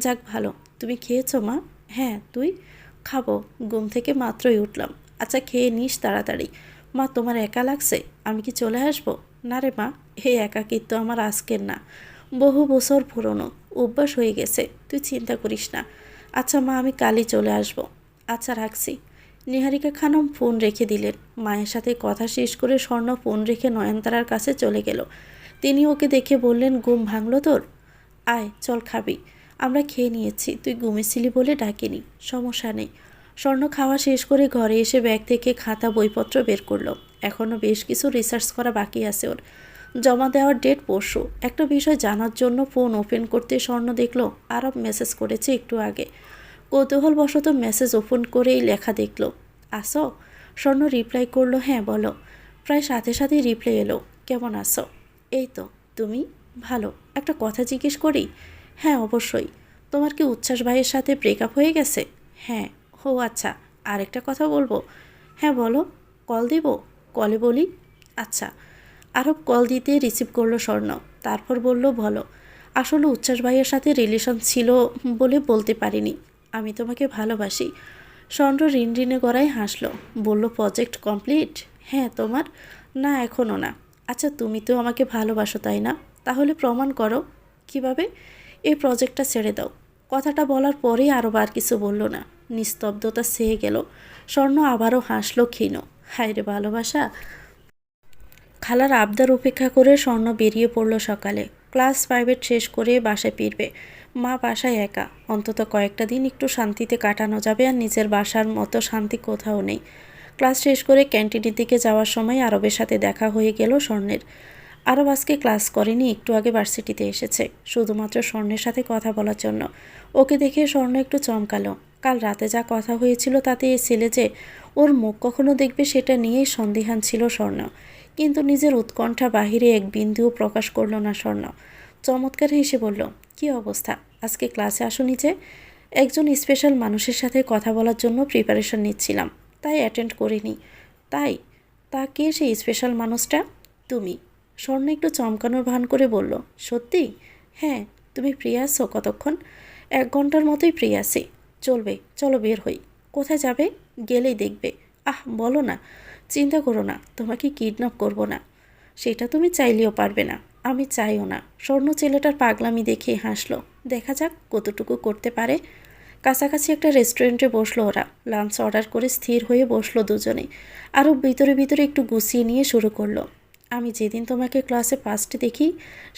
যাক ভালো। তুমি খেয়েছো মা? হ্যাঁ, তুই? খাবো, ঘুম থেকে মাত্রই উঠলাম। আচ্ছা খেয়ে নিস তাড়াতাড়ি। মা তোমার একা লাগছে? আমি কি চলে আসবো? না রে মা, এই একাকিত্ব আমার আজকের না, বহু বছর পুরনো, অভ্যাস হয়ে গেছে। তুই চিন্তা করিস না। আচ্ছা মা, আমি কালই চলে আসবো। আচ্ছা রাখছি। নিহারিকা খানম ফোন রেখে দিলেন। মায়ের সাথে কথা শেষ করে স্বর্ণ ফোন রেখে নয়নতারার কাছে চলে গেল। তিনি ওকে দেখে বললেন, ঘুম ভাঙলো তোর? আয় চল খাবি। আমরা খেয়ে নিয়েছি, তুই ঘুমেছিলি বলে ডাকিনি। সমস্যা নেই। স্বর্ণ খাওয়া শেষ করে ঘরে এসে ব্যাগ থেকে খাতা বইপত্র বের করলো। এখনও বেশ কিছু রিসার্চ করা বাকি আছে ওর। জমা দেওয়ার ডেট পরশু। একটা বিষয় জানার জন্য ফোন ওপেন করতে স্বর্ণ দেখলো আরব মেসেজ করেছে একটু আগে। কৌতূহলবশত মেসেজ ওপেন করেই লেখা দেখলো, আসো? স্বর্ণ রিপ্লাই করলো, হ্যাঁ বলো। প্রায় সাথে সাথেই রিপ্লাই এলো, কেমন আছো? এই তো। তুমি? ভালো। একটা কথা জিজ্ঞেস করি? হ্যাঁ অবশ্যই। তোমার কি উচ্ছ্বাস ভাইয়ের সাথে ব্রেকআপ হয়ে গেছে? হ্যাঁ। ও আচ্ছা, আরেকটা কথা বলবো? হ্যাঁ বলো। কল দিব? কলে বলি। আচ্ছা। আরব কল দিতে রিসিভ করলো স্বর্ণ। তারপর বলল, বলো। আসলে উচ্ছ্বাস ভাইয়ের সাথে রিলেশন ছিল বলে বলতে পারিনি। আমি তোমাকে ভালোবাসি। স্বর্ণ রিনরিনে গড়ায় হাসলো। বলল, প্রজেক্ট কমপ্লিট? হ্যাঁ, তোমার? না এখনও না। আচ্ছা তুমি তো আমাকে ভালোবাসো তাই না? তাহলে প্রমাণ করো। কিভাবে? এই প্রজেক্টটা ছেড়ে দাও। কথাটা বলার পরেই আরব আর কিছু বলল না। নিস্তব্ধতা ছেয়ে গেল। স্বর্ণ আবারও হাসলো ক্ষীণ। হায় রে ভালোবাসা। খালার আবদার উপেক্ষা করে স্বর্ণ বেরিয়ে পড়ল সকালে। ক্লাস 5 শেষ করে বাসায় ফিরবে। মা বাসায় একা। অন্তত কয়েকটা দিন একটু শান্তিতে কাটানো যাবে, আর নিজের বাসার মতো শান্তি কোথাও নেই। ক্লাস শেষ করে ক্যান্টিনের দিকে যাওয়ার সময় আরবের সাথে দেখা হয়ে গেল স্বর্ণের। আরব আজকে ক্লাস করেনি, একটু আগে ভার্সিটিতে এসেছে শুধুমাত্র স্বর্ণের সাথে কথা বলার জন্য। ওকে দেখে স্বর্ণ একটু চমকালো। কাল রাতে যা কথা হয়েছিল তাতে এই ছেলে যে ওর মুখ কখনো দেখবে সেটা নিয়েই সন্দিহান ছিল স্বর্ণ। কিন্তু নিজের উৎকণ্ঠা বাহিরে এক বিন্দুও প্রকাশ করল না স্বর্ণ। চমৎকার হেসে বলল, কি অবস্থা? আজকে ক্লাসে আসোনি যে? একজন স্পেশাল মানুষের সাথে কথা বলার জন্য প্রিপারেশন নিচ্ছিলাম, তাই অ্যাটেন্ড করিনি। তাই? তা কে সেই স্পেশাল মানুষটা? তুমি। স্বর্ণ একটু চমকানোর ভান করে বলল, সত্যি? হ্যাঁ। তুমি ফ্রি আছো কতক্ষণ? 1 ঘন্টার মতোই ফ্রি আছি। চলবে, চলো বের হই। কোথায় যাবে? গেলেই দেখবে। আহ বলো না। চিন্তা করো না, তোমাকে কিডন্যাপ করব না। সেটা তুমি চাইলেও পারবে না, আমি চাইও না। স্বর্ণ ছেলেটার পাগলামি দেখে হাসলো। দেখা যাক কতটুকু করতে পারে। কাছাকাছি একটা রেস্টুরেন্টে বসলো ওরা। লাঞ্চ অর্ডার করে স্থির হয়ে বসলো দুজনেই। আরও ভিতরে ভিতরে একটু গুছিয়ে নিয়ে শুরু করলো, আমি যেদিন তোমাকে ক্লাসে ফার্স্ট দেখি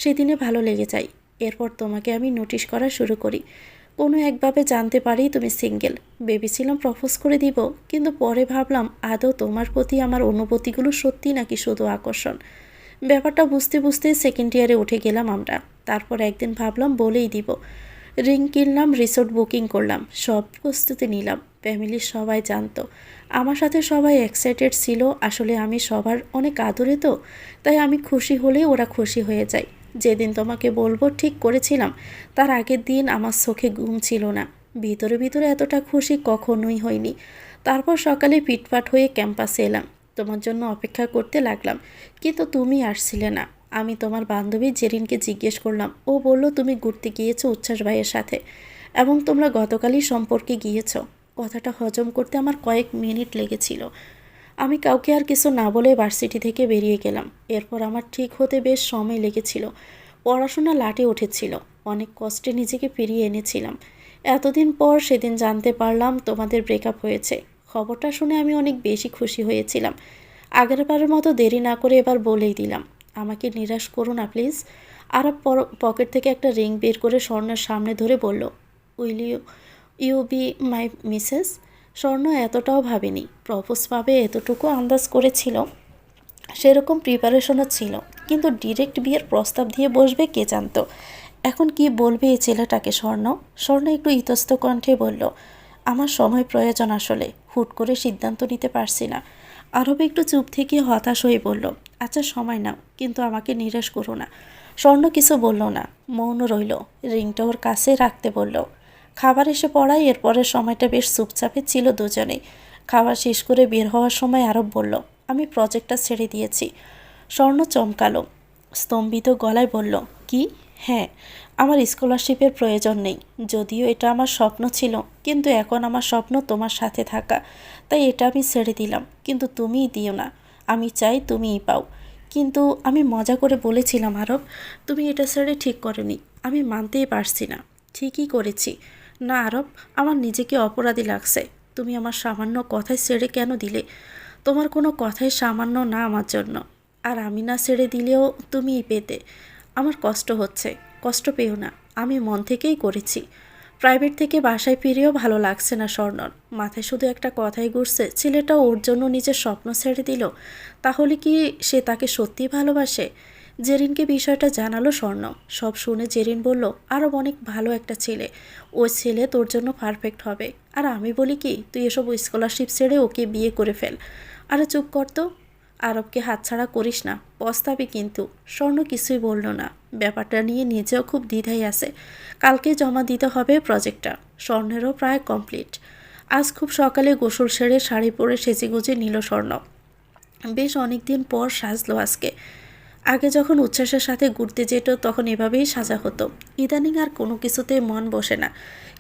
সেদিনে ভালো লেগে যায়। এরপর তোমাকে আমি নোটিশ করা শুরু করি। কোনো একভাবে জানতে পারি তুমি সিঙ্গেল। ভেবেছিলাম প্রপোজ করে দিব, কিন্তু পরে ভাবলাম আদৌ তোমার প্রতি আমার অনুভূতিগুলো সত্যি নাকি শুধু আকর্ষণ। ব্যাপারটা বুঝতে বুঝতে সেকেন্ড ইয়ারে উঠে গেলাম আমরা। তারপর একদিন ভাবলাম বলেই দিব। রিং কিনলাম, রিসোর্ট বুকিং করলাম, সব প্রস্তুতি নিলাম। ফ্যামিলির সবাই জানতো। আমার সাথে সবাই এক্সাইটেড ছিল। আসলে আমি সবার অনেক আদরে তো, তাই আমি খুশি হলেই ওরা খুশি হয়ে যায়। যেদিন তোমাকে বলবো ঠিক করেছিলাম, তার আগের দিন আমার চোখে ঘুম ছিল না। ভিতরে ভিতরে এতটা খুশি কখনোই হয়নি। তারপর সকালে পিটপাট হয়ে ক্যাম্পাসে এলাম। তোমার জন্য অপেক্ষা করতে লাগলাম, কিন্তু তুমি আসছিলে না। আমি তোমার বান্ধবী জেরিনকে জিজ্ঞেস করলাম। ও বলল তুমি ঘুরতে গিয়েছো উচ্ছ্বাস ভাইয়ের সাথে, এবং তোমরা গতকালই সম্পর্কে গিয়েছো। কথাটা হজম করতে আমার কয়েক মিনিট লেগেছিল। আমি কাউকে আর কিছু না বলে ভার্সিটি থেকে বেরিয়ে গেলাম। এরপর আমার ঠিক হতে বেশ সময় লেগেছিল। পড়াশোনা লাটে উঠেছিল। অনেক কষ্টে নিজেকে ফিরিয়ে এনেছিলাম। এতদিন পর সেদিন জানতে পারলাম তোমাদের ব্রেকআপ হয়েছে। খবরটা শুনে আমি অনেক বেশি খুশি হয়েছিলাম। আগেরবারের মতো দেরি না করে এবার বলেই দিলাম, আমাকে নিরাশ করো না প্লিজ। আরব পকেট থেকে একটা রিং বের করে স্বর্ণের সামনে ধরে বলল, will you be my missus? Swarna এতটাও ভাবেনি। প্রপোজ পাবে এতটুকু আন্দাজ করেছিল, সেরকম প্রিপারেশনও ছিল, কিন্তু ডিরেক্ট বিয়ের প্রস্তাব দিয়ে বসবে কে জানতো। এখন কি বলবে এই ছেলেটাকে স্বর্ণ? স্বর্ণ একটু ইতস্ত কণ্ঠে বলল, আমার সময় প্রয়োজন আসলে, হুট করে সিদ্ধান্ত নিতে পারছি না। আরব একটু চুপ থেকে হতাশ হয়ে বলল, আচ্ছা সময় নাও, কিন্তু আমাকে নিরাশ করো না। স্বর্ণ কিছু বলল না, মৌন রইল। রিংটা ওর কাছে রাখতে বলল। খাবার এসে পড়ায় এরপরের সময়টা বেশ চুপচাপে ছিল দুজনেই। খাবার শেষ করে বের হওয়ার সময় আরব বলল, আমি প্রজেক্টটা ছেড়ে দিয়েছি। স্বর্ণ চমকালো, স্তম্ভিত গলায় বলল, কি? হ্যাঁ, আমার স্কলারশিপের প্রয়োজন নেই। যদিও এটা আমার স্বপ্ন ছিল, কিন্তু এখন আমার স্বপ্ন তোমার সাথে থাকা। তাই এটা আমি ছেড়ে দিলাম, কিন্তু তুমিই দিও না। আমি চাই তুমিই পাও। কিন্তু আমি মজা করে বলেছিলাম আরব, তুমি এটা ছেড়ে ঠিক করনি। আমি মানতেই পারছি না। ঠিকই করেছি। না আরব, আমার নিজেকে অপরাধী লাগছে। তুমি আমার সামান্য কথায় ছেড়ে কেন দিলে? তোমার কোনো কথাই সামান্য না আমার জন্য। আর আমি না ছেড়ে দিলেও তুমিই পেতে। আমার কষ্ট হচ্ছে। কষ্ট পেও না, আমি মন থেকেই করেছি। প্রাইভেট থেকে বাসায় ফিরেও ভালো লাগছে না স্বর্ণর। মাথায় শুধু একটা কথাই ঘুরছে, ছেলেটা ওর জন্য নিজের স্বপ্ন ছেড়ে দিল। তাহলে কি সে তাকে সত্যিই ভালোবাসে? জেরিনকে বিষয়টা জানালো স্বর্ণ। সব শুনে জেরিন বলল, আরও অনেক ভালো একটা ছেলে। ওই ছেলে তোর জন্য পারফেক্ট হবে। আর আমি বলি কি, তুই এসব স্কলারশিপ ছেড়ে ওকে বিয়ে করে ফেল। আরে চুপ কর তো, আরবকে হাতছাড়া করিস না, পস্তাবি কিন্তু। স্বর্ণ কিছুই বলল না। ব্যাপারটা নিয়ে নিজেও খুব দ্বিধায় আছে। কালকে জমা দিতে হবে প্রজেক্টটা। স্বর্ণেরও প্রায় কমপ্লিট। আজ খুব সকালে গোসল সেরে শাড়ি পরে সেজেগুজে নিল স্বর্ণ। বেশ অনেক দিন পর সাজলো আজকে। আগে যখন উচ্ছ্বাসের সাথে ঘুরতে যেত তখন এভাবেই সাজা হতো। ইদানিং আর কোনো কিছুতে মন বসে না,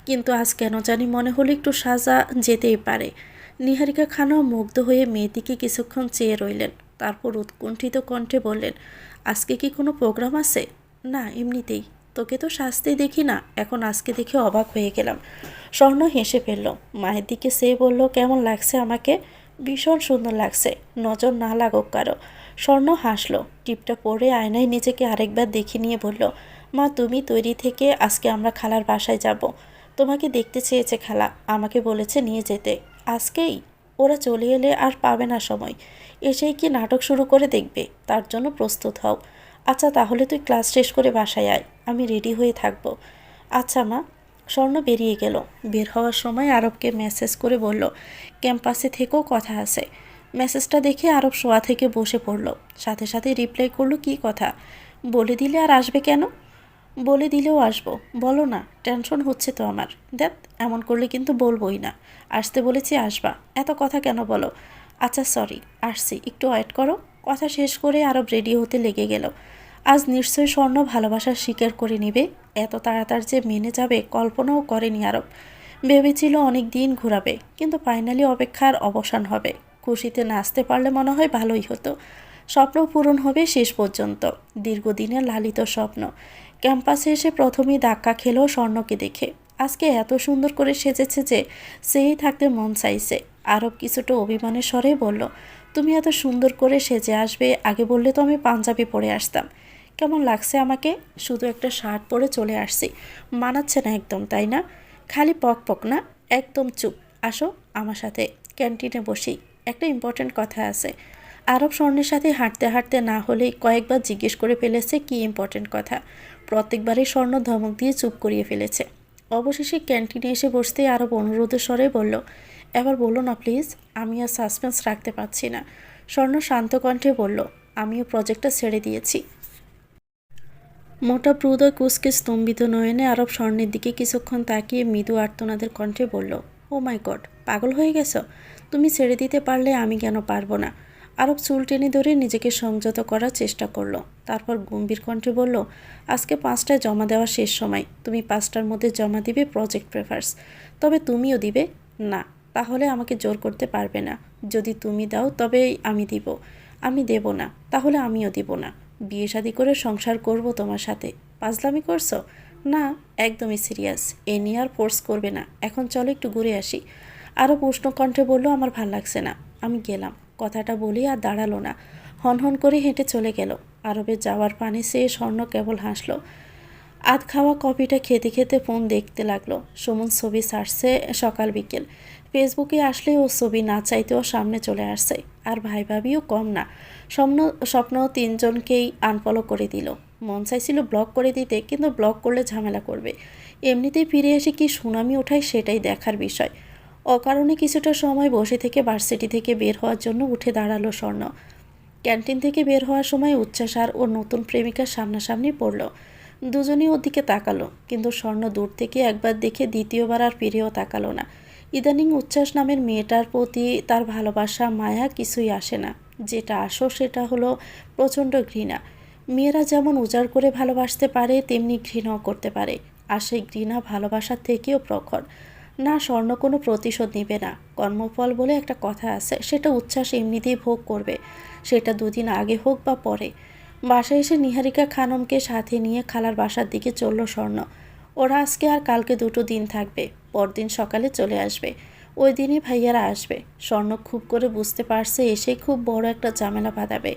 কিন্তু আজ কেন জানি মনে হলো একটু সাজা যেতেই পারে। নিহারিকা খানও মুগ্ধ হয়ে মেয়েটিকে কিছুক্ষণ চেয়ে রইলেন। তারপর উৎকণ্ঠিত কণ্ঠে বললেন, আজকে কি কোনো প্রোগ্রাম আছে? না, এমনিতেই। তোকে তো সাজতেই দেখি না, এখন আজকে দেখে অবাক হয়ে গেলাম। স্বর্ণ হেসে ফেলল। মায়ের দিকে সে বলল, কেমন লাগছে আমাকে? ভীষণ সুন্দর লাগছে, নজর না লাগুক কারো। স্বর্ণ হাসলো। টিপটা পরে আয়নায় নিজেকে আরেকবার দেখে নিয়ে বলল, মা তুমি তৈরি থেকে, আজকে আমরা খালার বাসায় যাব। তোমাকে দেখতে চেয়েছে খালা, আমাকে বলেছে নিয়ে যেতে। আজকেই? ওরা চলে এলে আর পাবে না সময়। এসেই কি নাটক শুরু করে দেখবে? তার জন্য প্রস্তুত হও। আচ্ছা তাহলে তুই ক্লাস শেষ করে বাসায় আয়, আমি রেডি হয়ে থাকবো। আচ্ছা মা। স্বর্ণ বেরিয়ে গেল। বের হওয়ার সময় আরবকে মেসেজ করে বলল, ক্যাম্পাসে থেকেও কথা আছে। মেসেজটা দেখে আরব শোয়া থেকে বসে পড়ল। সাথে সাথে রিপ্লাই করলো, কি কথা? বলে দিলে আর আসবে কেন? বলে দিলেও আসবো, বলো না, টেনশন হচ্ছে তো আমার। দেখ, এমন করলে কিন্তু বলবোই না। আসতে বলেছি আসবা, এত কথা কেন বলো? আচ্ছা সরি, আসছি, একটু ওয়েট করো। কথা শেষ করে আরব রেডি হতে লেগে গেল। আজ নিশ্চয়ই স্বর্ণ ভালোবাসার স্বীকার করে নেবে। এত তাড়াতাড়ি যে মেনে যাবে কল্পনাও করেনি আরব। ভেবেছিল অনেক দিন ঘোরাবে, কিন্তু ফাইনালি অপেক্ষার অবসান হবে। খুশিতে নাচতে পারলে মনে হয় ভালোই হতো। স্বপ্ন পূরণ হবে শেষ পর্যন্ত। দীর্ঘদিনের লালিত স্বপ্ন। ক্যাম্পাসে এসে প্রথমেই ধাক্কা খেলো স্বর্ণকে দেখে। আজকে এত সুন্দর করে সেজেছে যে সেই থাকতে মন চাইছে। আরব কিছুটা অভিমানের স্বরে বলল, তুমি এত সুন্দর করে সেজে আসবে, আগে বললে তো আমি পাঞ্জাবি পরে আসতাম। কেমন লাগছে আমাকে? শুধু একটা শার্ট পরে চলে আসছি, মানাচ্ছে না একদম, তাই না? খালি পক পক না, একদম চুপ। আসো আমার সাথে, ক্যান্টিনে বসি, একটা ইম্পর্ট্যান্ট কথা আছে। আরব স্বর্ণের সাথে হাঁটতে হাঁটতে না হলেই কয়েকবার জিজ্ঞেস করে ফেলেছে কি ইম্পর্ট্যান্ট কথা। প্রত্যেকবারই স্বর্ণ ধমক দিয়ে চুপ করিয়ে ফেলেছে। অবশেষে ক্যান্টিনে এসে বসতেই আরব অনুরোধের স্বরে বলল, এবার বলো না প্লিজ, আমি আর সাসপেন্স রাখতে পারছি না। স্বর্ণ শান্ত কণ্ঠে বলল, আমিও প্রজেক্টটা ছেড়ে দিয়েছি। মোটা প্রুদয় কুচকে স্তম্ভিত নয়নে আরব স্বর্ণের দিকে কিছুক্ষণ তাকিয়ে মৃদু আর্তনাদের কণ্ঠে বলল, ও মাই গড, পাগল হয়ে গেছো? তুমি ছেড়ে দিতে পারলে আমি কেন পারবো না? আরব চুল টেনে ধরে নিজেকে সংযত করার চেষ্টা করলো। তারপর গম্ভীর কণ্ঠে বলল, আজকে 5টায় জমা দেওয়ার শেষ সময়। তুমি 5টার মধ্যে জমা দিবে প্রজেক্ট পেপারস। তবে তুমিও দিবে? না, তাহলে আমাকে জোর করতে পারবে না। যদি তুমি দাও তবেই আমি দিব। আমি দেব না, তাহলে আমিও দিব না। বিয়ে শাদী করে সংসার করব তোমার সাথে। পাজলামি করছো? না, একদমই সিরিয়াস। এ নিয়ে আর ফোর্স করবে না। এখন চলো একটু ঘুরে আসি। আরও উষ্ণ কণ্ঠে বলল, আমার ভাল লাগছে না, আমি গেলাম। কথাটা বলি আর দাঁড়ালো না, হনহন করে হেঁটে চলে গেল। আরবের যাওয়ার পানি চেয়ে স্বর্ণ কেবল হাসলো। আধ খাওয়া কফিটা খেতে খেতে ফোন দেখতে লাগলো। সুমন ছবি ছাড়ছে সকাল বিকেল। ফেসবুকে আসলে ও ছবি না চাইতেও সামনে চলে আসছে। আর ভাই ভাবিও কম না। স্বপ্ন 3জনকেই আনফলো করে দিল। মন চাইছিল ব্লক করে দিতে, কিন্তু ব্লক করলে ঝামেলা করবে। এমনিতেই ফিরে এসে কি সুনামি ওঠায় সেটাই দেখার বিষয়। অকারণে কিছুটা সময় বসে থেকে ভার্সিটি থেকে বের হওয়ার জন্য উঠে দাঁড়ালো স্বর্ণ। ক্যান্টিন থেকে বের হওয়ার সময় উচ্ছ্বাস আর ওর নতুন প্রেমিকার সামনাসামনি পড়ল। দুজনেই ওর দিকে তাকালো, কিন্তু স্বর্ণ দূর থেকে একবার দেখে দ্বিতীয়বার আর ফিরেও তাকালো না। ইদানিং উচ্ছ্বাস নামের মেয়েটার প্রতি তার ভালোবাসা মায়া কিছুই আসে না। যেটা আসো সেটা হলো প্রচণ্ড ঘৃণা। মেয়েরা যেমন উজাড় করে ভালোবাসতে পারে, তেমনি ঘৃণাও করতে পারে। আর সেই ঘৃণা ভালোবাসার থেকেও প্রখর। না, স্বর্ণ কোনো প্রতিশোধ নেবে না। কর্মফল বলে একটা কথা আছে, সেটা উচ্ছ্বাস এমনিতেই ভোগ করবে, সেটা দুদিন আগে হোক বা পরে। বাসায় এসে নিহারিকা খানমকে সাথে নিয়ে খালার বাসার দিকে চলল স্বর্ণ। ওরা আজকে আর কালকে দুটো দিন থাকবে, পরদিন সকালে চলে আসবে। ওই দিনই ভাইয়ারা আসবে। স্বর্ণ খুব করে বুঝতে পারছে এসে খুব বড় একটা ঝামেলা বাঁধাবে।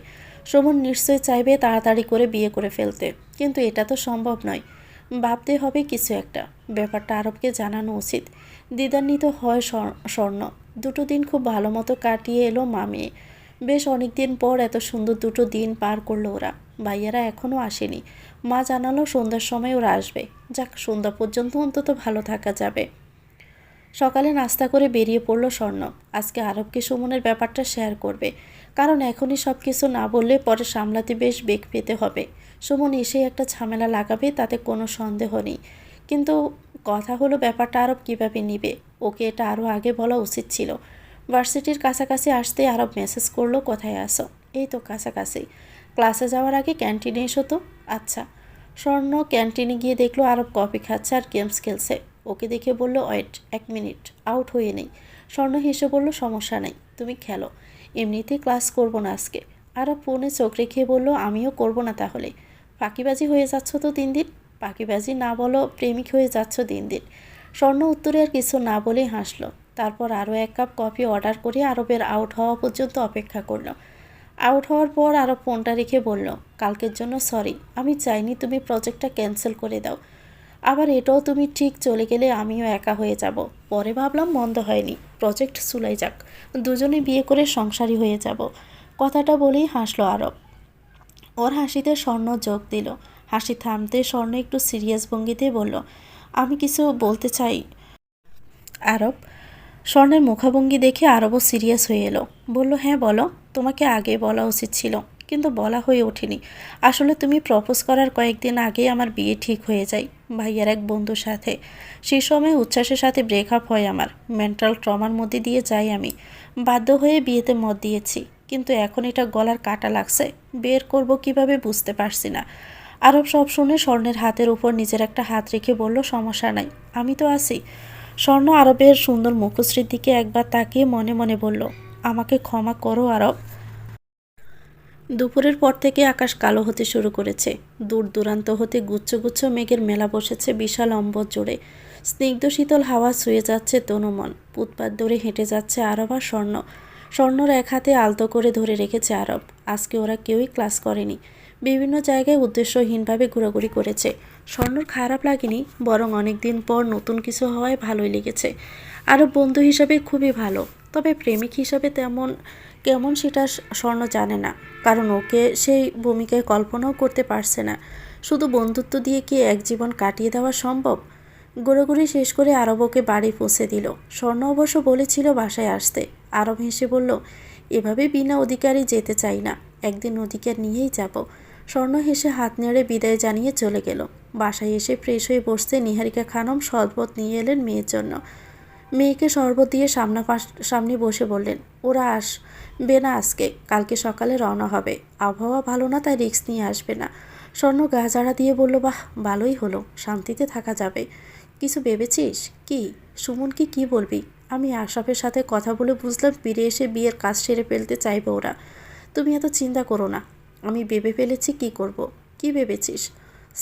সুমন নিশ্চয়ই চাইবে তাড়াতাড়ি করে বিয়ে করে ফেলতে, কিন্তু এটা তো সম্ভব নয়। ভাবতে হবে কিছু একটা। ব্যাপারটা আরবকে জানানো উচিত। দ্বিধান্বিত হয় স্বর্ণ। দুটো দিন খুব ভালো মতো কাটিয়ে এলো মা মেয়ে। বেশ অনেক দিন পর এত সুন্দর দুটো দিন পার করলো ওরা। ভাইয়ারা এখনও আসেনি। মা জানালো সন্ধ্যার সময় ওরা আসবে। যাক, সন্ধ্যা পর্যন্ত অন্তত ভালো থাকা যাবে। সকালে নাস্তা করে বেরিয়ে পড়ল স্বর্ণ। আজকে আরবকে সুমনের ব্যাপারটা শেয়ার করবে, কারণ এখনই সব কিছু না বললে পরে সামলাতে বেশ বেগ পেতে হবে। সুমন এসেই একটা ঝামেলা লাগাবে, তাতে কোনো সন্দেহ নেই। কিন্তু কথা হলো ব্যাপারটা আরব কীভাবে নিবে। ওকে এটা আরও আগে বলা উচিত ছিল। ভার্সিটির কাছাকাছি আসতে আরব মেসেজ করলো, কোথায় আসো? এই তো কাছাকাছি। ক্লাসে যাওয়ার আগে ক্যান্টিনে এসো তো। আচ্ছা। স্বর্ণ ক্যান্টিনে গিয়ে দেখলো আরব কফি খাচ্ছে আর গেমস খেলছে। ওকে দেখে বলল, ওয়েট, 1 মিনিট, আউট হয়ে নেই। স্বর্ণ হেসে বলল, সমস্যা নেই, তুমি খেলো, এমনিতেই ক্লাস করবো না আজকে। আরব ফোনে চোখ রেখে বলল, আমিও করবো না তাহলে। ফাঁকিবাজি হয়ে যাচ্ছ তো দিন দিন। ফাঁকিবাজি না বলো, প্রেমিক হয়ে যাচ্ছ দিন দিন। স্বর্ণ উত্তরে আর কিছু না বলেই হাসলো। তারপর আরও 1 কাপ কফি অর্ডার করে আরবের আউট হওয়া পর্যন্ত অপেক্ষা করলো। আউট হওয়ার পর আরব ফোনটা রেখে বলল, কালকের জন্য সরি, আমি চাইনি তুমি প্রজেক্টটা ক্যান্সেল করে দাও। আবার এটাও তুমি ঠিক চলে গেলে আমিও একা হয়ে যাব। পরে ভাবলাম মন্দ হয়নি, প্রজেক্ট চুলাই যাক, দুজনে বিয়ে করে সংসারী হয়ে যাব। কথাটা বলেই হাসলো আরব। ওর হাসিতে স্বর্ণ যোগ দিল। হাসি থামতে স্বর্ণ একটু সিরিয়াস ভঙ্গিতে বলল, আমি কিছু বলতে চাই আরব। স্বর্ণের মুখাভঙ্গি দেখে আরবও সিরিয়াস হয়ে এলো। বলল, হ্যাঁ বলো, তোমাকে আগে বলা উচিত ছিল, কিন্তু বলা হয়ে ওঠেনি। আসলে তুমি প্রপোজ করার কয়েকদিন আগেই আমার বিয়ে ঠিক হয়ে যায় ভাইয়ার এক বন্ধুর সাথে। সেই সময় উচ্ছ্বাসের সাথে ব্রেকআপ হয় আমার। মেন্টাল ট্রমার মধ্যে দিয়ে যাই আমি। বাধ্য হয়ে বিয়েতে মত দিয়েছি, কিন্তু এখন এটা গলার কাটা লাগছে, বের করব কিভাবে বুঝতে পারছি না। আরব সব শুনে স্বর্ণের হাতের উপর নিজের একটা হাত রেখে বলল, সমস্যা নাই, আমি তো আছি। স্বর্ণ আরবের সুন্দর মুখশ্রীর দিকে একবার তাকিয়ে মনে মনে বলল, আমাকে ক্ষমা করো আরব। দুপুরের পর থেকে আকাশ কালো হতে শুরু করেছে। দূর দূরান্ত হতে গুচ্ছ গুচ্ছ মেঘের মেলা বসেছে বিশাল অম্বর জুড়ে। স্নিগ্ধ শীতল হাওয়া ছুঁয়ে যাচ্ছে তনুমন। ফুটপাত ধরে হেঁটে যাচ্ছে আরব আর স্বর্ণ। স্বর্ণর এক হাতে আলতো করে ধরে রেখেছে আরব। আজকে ওরা কেউই ক্লাস করেনি। বিভিন্ন জায়গায় উদ্দেশ্যহীনভাবে ঘোরাঘুরি করেছে। স্বর্ণর খারাপ লাগেনি, বরং অনেক দিন পর নতুন কিছু হওয়ায় ভালোই লেগেছে। আরব বন্ধু হিসাবে খুবই ভালো, তবে প্রেমিক হিসাবে কেমন সেটা স্বর্ণ জানে না, কারণ ওকে সেই ভূমিকায় কল্পনাও করতে পারছে না। শুধু বন্ধুত্ব দিয়ে কি এক জীবন কাটিয়ে দেওয়া সম্ভব? ঘোরাঘুরি শেষ করে আরব ওকে বাড়ি পৌঁছে দিল। স্বর্ণ অবশ্য বলেছিল বাসায় আসতে। আরব হেসে বলল, এভাবে বিনা অধিকারই যেতে চাই না, একদিন অধিকার নিয়েই যাব। স্বর্ণ হেসে হাত নেড়ে বিদায় জানিয়ে চলে গেল। বাসায় এসে ফ্রেশ হয়ে বসতে নিহারিকা খানম শরবত নিয়ে এলেন মেয়ের জন্য। মেয়েকে শরবত দিয়ে সামনে বসে বললেন, ওরা আসবে না আজকে, কালকে সকালে রওনা হবে। আবহাওয়া ভালো না, তাই রিস্ক নিয়ে আসবে না। স্বর্ণ গা ঝাড়া দিয়ে বলল, বাহ, ভালোই হলো, শান্তিতে থাকা যাবে। কিছু ভেবেছিস? কি? সুমনকে কি বলবি? আমি আশরাফের সাথে কথা বলে বুঝলাম ফিরে এসে বিয়ের কাজ সেরে ফেলতে চাইবে ওরা। তুমি এত চিন্তা করো না, আমি ভেবে ফেলেছি কি করব। কি ভেবেছিস?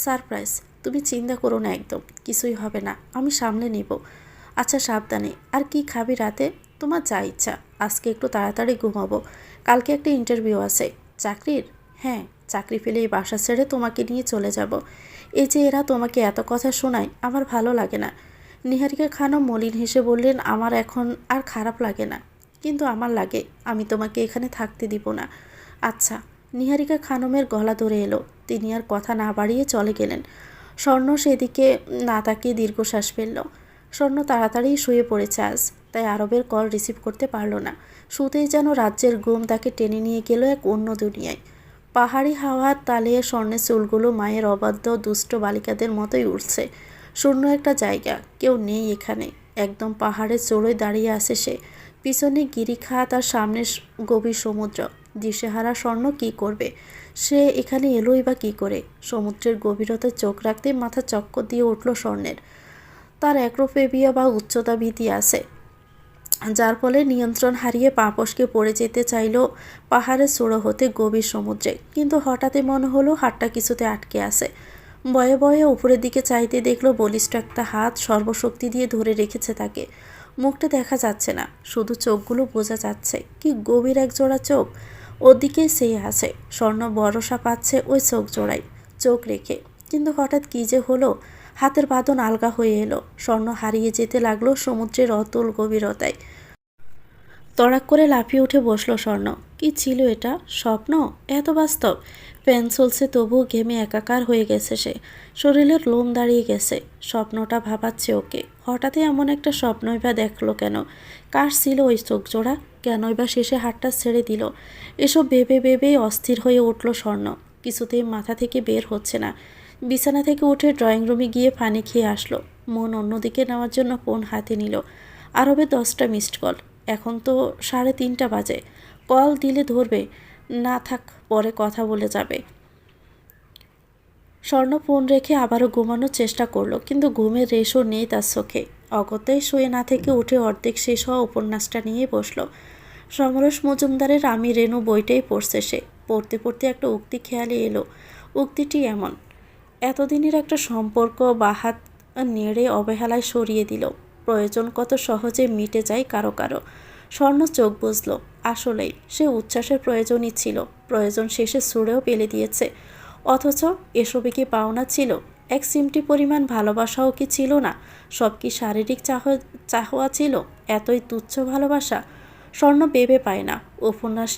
সারপ্রাইজ। তুমি চিন্তা করো না, একদম কিছুই হবে না, আমি সামলে নেব। আচ্ছা, সাবধানে। আর কি খাবি রাতে? তোমার যা ইচ্ছা। আজকে একটু তাড়াতাড়ি ঘুমাবো, কালকে একটা ইন্টারভিউ আছে। চাকরির? হ্যাঁ, চাকরি পেলে এই বাসা ছেড়ে তোমাকে নিয়ে চলে যাব। এই যে এরা তোমাকে এত কথা শোনায়, আমার ভালো লাগে না। নিহারিকা খানম মলিন হেসে বললেন, আমার এখন আর খারাপ লাগে না, কিন্তু আমার লাগে, আমি তোমাকে এখানে থাকতে দিব না। আচ্ছা। নিহারিকা খানমের গলা ধরে এলো। তিনি আর কথা না বাড়িয়ে চলে গেলেন। স্বর্ণ সেদিকে না তাকিয়ে দীর্ঘশ্বাস ফেলল। স্বর্ণ তাড়াতাড়ি শুয়ে পড়েছে আজ, তাই তাই আরবের কল রিসিভ করতে পারল না। শুতেই যেন রাজ্যের ঘুম তাকে টেনে নিয়ে গেল এক অন্য দুনিয়ায়। পাহাড়ি হাওয়ার তালে স্বর্ণের চুলগুলো মায়ের অবাধ্য দুষ্ট বালিকাদের মতোই উঠছে। শূন্য একটা জায়গা, কেউ নেই এখানে। একদম পাহাড়ের চড়োয় দাঁড়িয়ে আছে সে। পিছনে গিরিখাত আর সামনে গভীর সমুদ্র। দিশেহারা স্বর্ণ কি করবে? সে এখানে এলোই বা কী করে? সমুদ্রের গভীরতায় চোখ রাখতে মাথা চক্কর দিয়ে উঠল স্বর্ণের। তার অ্যাক্রোফোবিয়া বা উচ্চতা ভীতি আছে, যার ফলে নিয়ন্ত্রণ হারিয়ে পাপসকে পড়ে যেতে চাইল পাহাড়ের চূড়ো হতে গভীর সমুদ্রে। কিন্তু হঠাৎই মনে হলো হাতটা কিছুতে আটকে আছে। বয়ে বয়ে উপরের দিকে চাইতে দেখলো বলিষ্ঠ একটা হাত সর্বশক্তি দিয়ে ধরে রেখেছে তাকে। মুখটা দেখা যাচ্ছে না, শুধু চোখগুলো বোঝা যাচ্ছে। কি গভীর এক জোড়া চোখ! ওদিকে সেই আছে। স্বর্ণ ভরসা পাচ্ছে ওই চোখ জোড়ায় চোখ রেখে। কিন্তু হঠাৎ কী যে হলো, হাতের বাঁধন আলগা হয়ে এলো। স্বর্ণ হারিয়ে যেতে লাগলো সমুদ্রের অতল গভীরতায়। তড়াক করে লাফিয়ে উঠে বসলো স্বর্ণ। কি ছিল এটা? স্বপ্ন? এত বাস্তব? ফ্যান চলছে তবুও ঘেমে একাকার হয়ে গেছে সে। শরীরের লোম দাঁড়িয়ে গেছে। স্বপ্নটা ভাবাচ্ছে ওকে। হঠাৎই এমন একটা স্বপ্নই বা দেখলো কেন? কার ছিল ওই চোখ জোড়া? কেনই বা শেষে হাতটা ছেড়ে দিল? এসব ভেবে ভেবেই অস্থির হয়ে উঠল স্বর্ণ। কিছুতেই মাথা থেকে বের হচ্ছে না। বিছানা থেকে উঠে ড্রয়িং রুমে গিয়ে পানি খেয়ে আসলো। মন অন্যদিকে নেওয়ার জন্য ফোন হাতে নিল। আরবে 10টা মিসড কল। এখন তো 3:30 বাজে। কল দিলে ধরবে না, থাক, পরে কথা বলে যাবে। স্বর্ণ ফোন রেখে আবারও ঘুমানোর চেষ্টা করলো, কিন্তু ঘুমের রেশও নেই তার চোখে। অগত্যাই শুয়ে না থেকে উঠে অর্ধেক শেষ হওয়া উপন্যাসটা নিয়ে বসলো। সমরেশ মজুমদারের আমি রেণু বইটাই পড়ছে সে। পড়তে পড়তে একটা উক্তি খেয়ালে এলো। উক্তিটি এমন: এতদিনের একটা সম্পর্ক বাহাত নেড়ে অবহেলায় সরিয়ে দিল। প্রয়োজন কত সহজে মিটে যায় কারো কারো। স্বর্ণ চোখ বুঝল। আসলেই সে উচ্ছ্বাসের প্রয়োজনই ছিল। প্রয়োজন শেষে ছুঁড়েও পেলে দিয়েছে। অথচ এসবে কি পাওনা ছিল? এক চিমটি পরিমাণ ভালোবাসাও কি ছিল না? সব কি শারীরিক চাহওয়া ছিল? এতই তুচ্ছ ভালোবাসা? স্বর্ণ ভেবে পায় না। উপন্যাস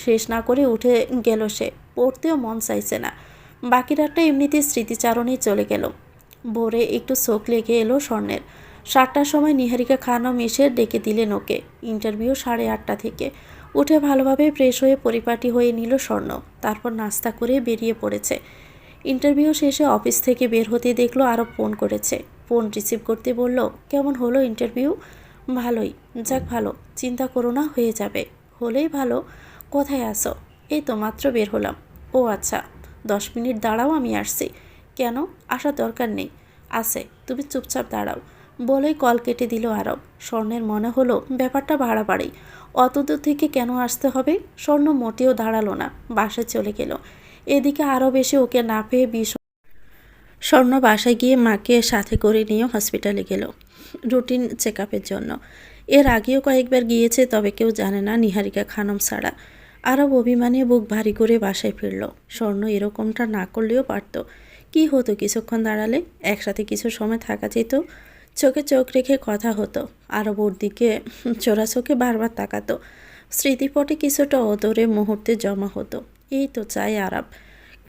শেষ না করে উঠে গেল সে। পড়তেও মন চাইছে না। বাকি রাতটা এমনিতেই স্মৃতিচারণেই চলে গেল। ভোরে একটু চোখ লেগে এলো স্বর্ণের। 7টার সময় নিহারিকা খানম এসে ডেকে দিলেন ওকে। ইন্টারভিউ 8:30 থেকে। উঠে ভালোভাবে ফ্রেশ হয়ে পরিপাটি হয়ে নিল স্বর্ণ। তারপর নাস্তা করে বেরিয়ে পড়েছে। ইন্টারভিউ শেষে অফিস থেকে বের হতে দেখলো আরও ফোন করেছে। ফোন রিসিভ করতে বলল, কেমন হলো ইন্টারভিউ? ভালোই। যাক ভালো, চিন্তা করো না, হয়ে যাবে। হলেই ভালো। কোথায় আসো? এই তো মাত্র বের হলাম। ও আচ্ছা, 10 মিনিট দাঁড়াও, আমি আসছি। কেন? আসার দরকার নেই। আছে, তুমি চুপচাপ দাঁড়াও। বলেই কল কেটে দিল আরব। স্বর্ণের মনে হলো ব্যাপারটা বাড়াবাড়ি। অত দূর থেকে কেন আসতে হবে? স্বর্ণ মোটেও দাঁড়ালো না, বাসায় চলে গেল। এদিকে আরব এসে ওকে না পেয়ে স্বর্ণ বাসায় গিয়ে মাকে সাথে করে নিয়ে হসপিটালে গেল রুটিন চেক আপের জন্য। এর আগেও কয়েকবার গিয়েছে, তবে কেউ জানে না নিহারিকা খানম ছাড়া। আরব অভিমানে বুক ভারী করে বাসায় ফিরল। স্বর্ণ এরকমটা না করলেও পারত। কি হতো কিছুক্ষণ দাঁড়ালে? একসাথে কিছু সময় থাকা যেত। চোখে চোখ রেখে কথা হতো। আরব ওর দিকে চোরা চোখে বারবার তাকাতো। স্মৃতিপটে কিছুটা অদরে মুহূর্তে জমা হতো। এই তো চাই আরব।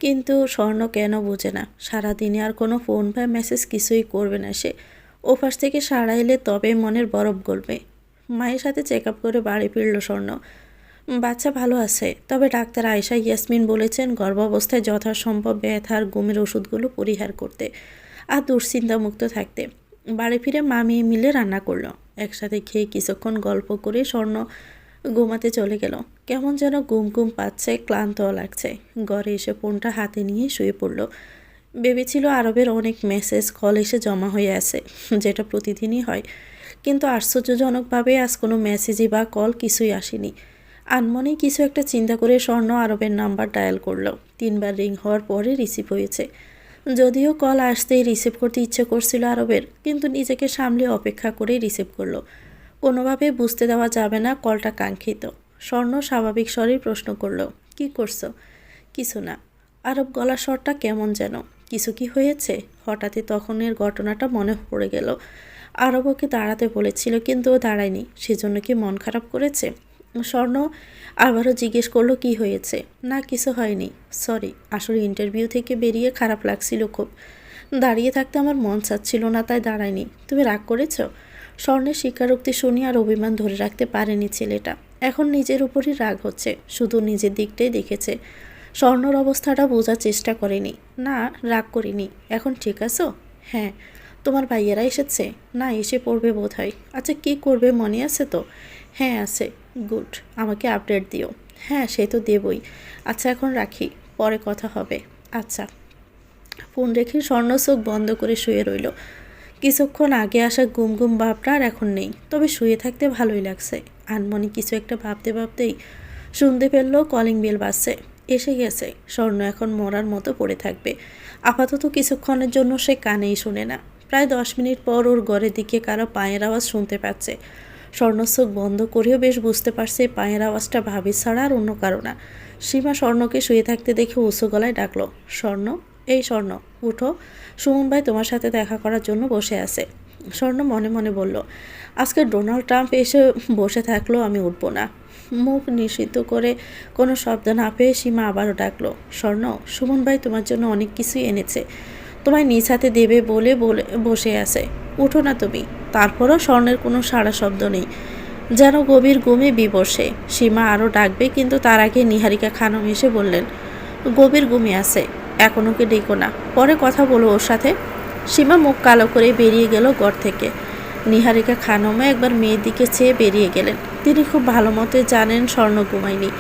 কিন্তু স্বর্ণ কেন বোঝে না? সারাদিনে আর কোনো ফোন বা মেসেজ কিছুই করবে না সে। ওপাশ থেকে সাড়া এলে তবে মনের বরফ গলবে। মায়ের সাথে চেক আপ করে বাড়ি ফিরল স্বর্ণ। বাচ্চা ভালো আছে, তবে ডাক্তার আয়েশা ইয়াসমিন বলেছেন গর্ভাবস্থায় যথাসম্ভব ব্যথার ঘুমের ওষুধগুলো পরিহার করতে আর দুশ্চিন্তামুক্ত থাকতে। বাড়ি ফিরে মা মেয়ে মিলে রান্না করলো। একসাথে খেয়ে কিছুক্ষণ গল্প করে স্বর্ণ ঘুমাতে চলে গেল। কেমন যেন ঘুম ঘুম পাচ্ছে, ক্লান্তও লাগছে। ঘরে এসে ফোনটা হাতে নিয়ে শুয়ে পড়ল। ভেবেছিল আরবের অনেক মেসেজ কল এসে জমা হয়ে আছে, যেটা প্রতিদিনই হয়। কিন্তু আশ্চর্যজনকভাবে আজ কোনো মেসেজই বা কল কিছুই আসেনি। আনমনেই কিছু একটা চিন্তা করে স্বর্ণ আরবের নাম্বার ডায়াল করলো। 3বার রিং হওয়ার পরে রিসিভ হয়েছে। যদিও কল আসতেই রিসিভ করতে ইচ্ছে করছিল আরবের, কিন্তু নিজেকে সামলে অপেক্ষা করেই রিসিভ করলো। কোনোভাবে বুঝতে দেওয়া যাবে না কলটা কাঙ্ক্ষিত। স্বর্ণ স্বাভাবিক স্বরেই প্রশ্ন করলো, কি করছো? কিছু না। আরব গলার স্বরটা কেমন যেন। কিছু কি হয়েছে? হঠাৎই তখনের ঘটনাটা মনে পড়ে গেল। আরব ওকে দাঁড়াতে বলেছিল, কিন্তু ও দাঁড়ায়নি। সেজন্য কি মন খারাপ করেছে? স্বর্ণ আবারও জিজ্ঞেস করলো, কি হয়েছে? না, কিছু হয়নি, সরি। আসলে ইন্টারভিউ থেকে বেরিয়ে খারাপ লাগছিল খুব। দাঁড়িয়ে থাকতে আমার মন চাচ্ছিল না, তাই দাঁড়ায়নি। তুমি রাগ করেছো? স্বর্ণের স্বীকারোক্তি শুনি আর অভিমান ধরে রাখতে পারেনি ছেলেটা। এখন নিজের উপরই রাগ হচ্ছে, শুধু নিজের দিকটাই দেখেছে। স্বর্ণর অবস্থাটা বোঝার চেষ্টা করেনি। না, রাগ করিনি। এখন ঠিক আছো? হ্যাঁ। তোমার ভাইয়েরা এসেছে? না, এসে পড়বে বোধ হয়। আচ্ছা, কী করবে মনে আছে তো? হ্যাঁ আছে। গুড। আমাকে আপডেট দিও। হ্যাঁ, সে তো দেবই। আচ্ছা, এখন রাখি, পরে কথা হবে। আচ্ছা। ফোন রেখে স্বর্ণ চোখ বন্ধ করে শুয়ে রইল। কিছুক্ষণ আগে আসা গুম গুম ভাবটা আর এখন নেই, তবে শুয়ে থাকতে ভালোই লাগছে। আনমনে কিছু একটা ভাবতে ভাবতেই শুনতে পেল কলিং বেল বাজছে। এসে গেছে। স্বর্ণ এখন মরার মতো পড়ে থাকবে। আপাতত কিছুক্ষণের জন্য সে কানেই শুনে না। প্রায় 10 মিনিট পর ওর ঘরের দিকে কারো পায়ের আওয়াজ শুনতে পাচ্ছে। স্বর্ণ চোখ বন্ধ করেও বেশ বুঝতে পারছে পায়ের আওয়াজটা ভাবি ছাড়া আর অন্য কারো না। সীমা স্বর্ণকে শুয়ে থাকতে দেখে উঁচু গলায় ডাকলো, স্বর্ণ, এই স্বর্ণ, উঠো। সুমন ভাই তোমার সাথে দেখা করার জন্য বসে আছে। স্বর্ণ মনে মনে বলল, আজকে ডোনাল্ড ট্রাম্প এসে বসে থাকলো, আমি উঠবো না। মুখ নিষিদ্ধ করে কোনো শব্দ না পেয়ে সীমা আবারও ডাকলো, স্বর্ণ, সুমন ভাই তোমার জন্য অনেক কিছুই এনেছে, তোমায় নিজ হাতে দেবে বলে বলে বসে আছে, উঠো না তুমি। তারপরও স্বর্ণের কোনো সাড়া শব্দ নেই, যেন গভীর ঘুমে বিবর্ষে। সীমা আরও ডাকবে, কিন্তু তার আগে নিহারিকা খানম এসে বললেন, গভীর ঘুমে আছে, এখন ওকে ডেকো না, পরে কথা বলো ওর সাথে। সীমা মুখ কালো করে বেরিয়ে গেল ঘর থেকে। নিহারিকা খানমও একবার মেয়ের দিকে চেয়ে বেরিয়ে গেলেন। তিনি খুব ভালো মতো জানেন স্বর্ণ ঘুমায়নি।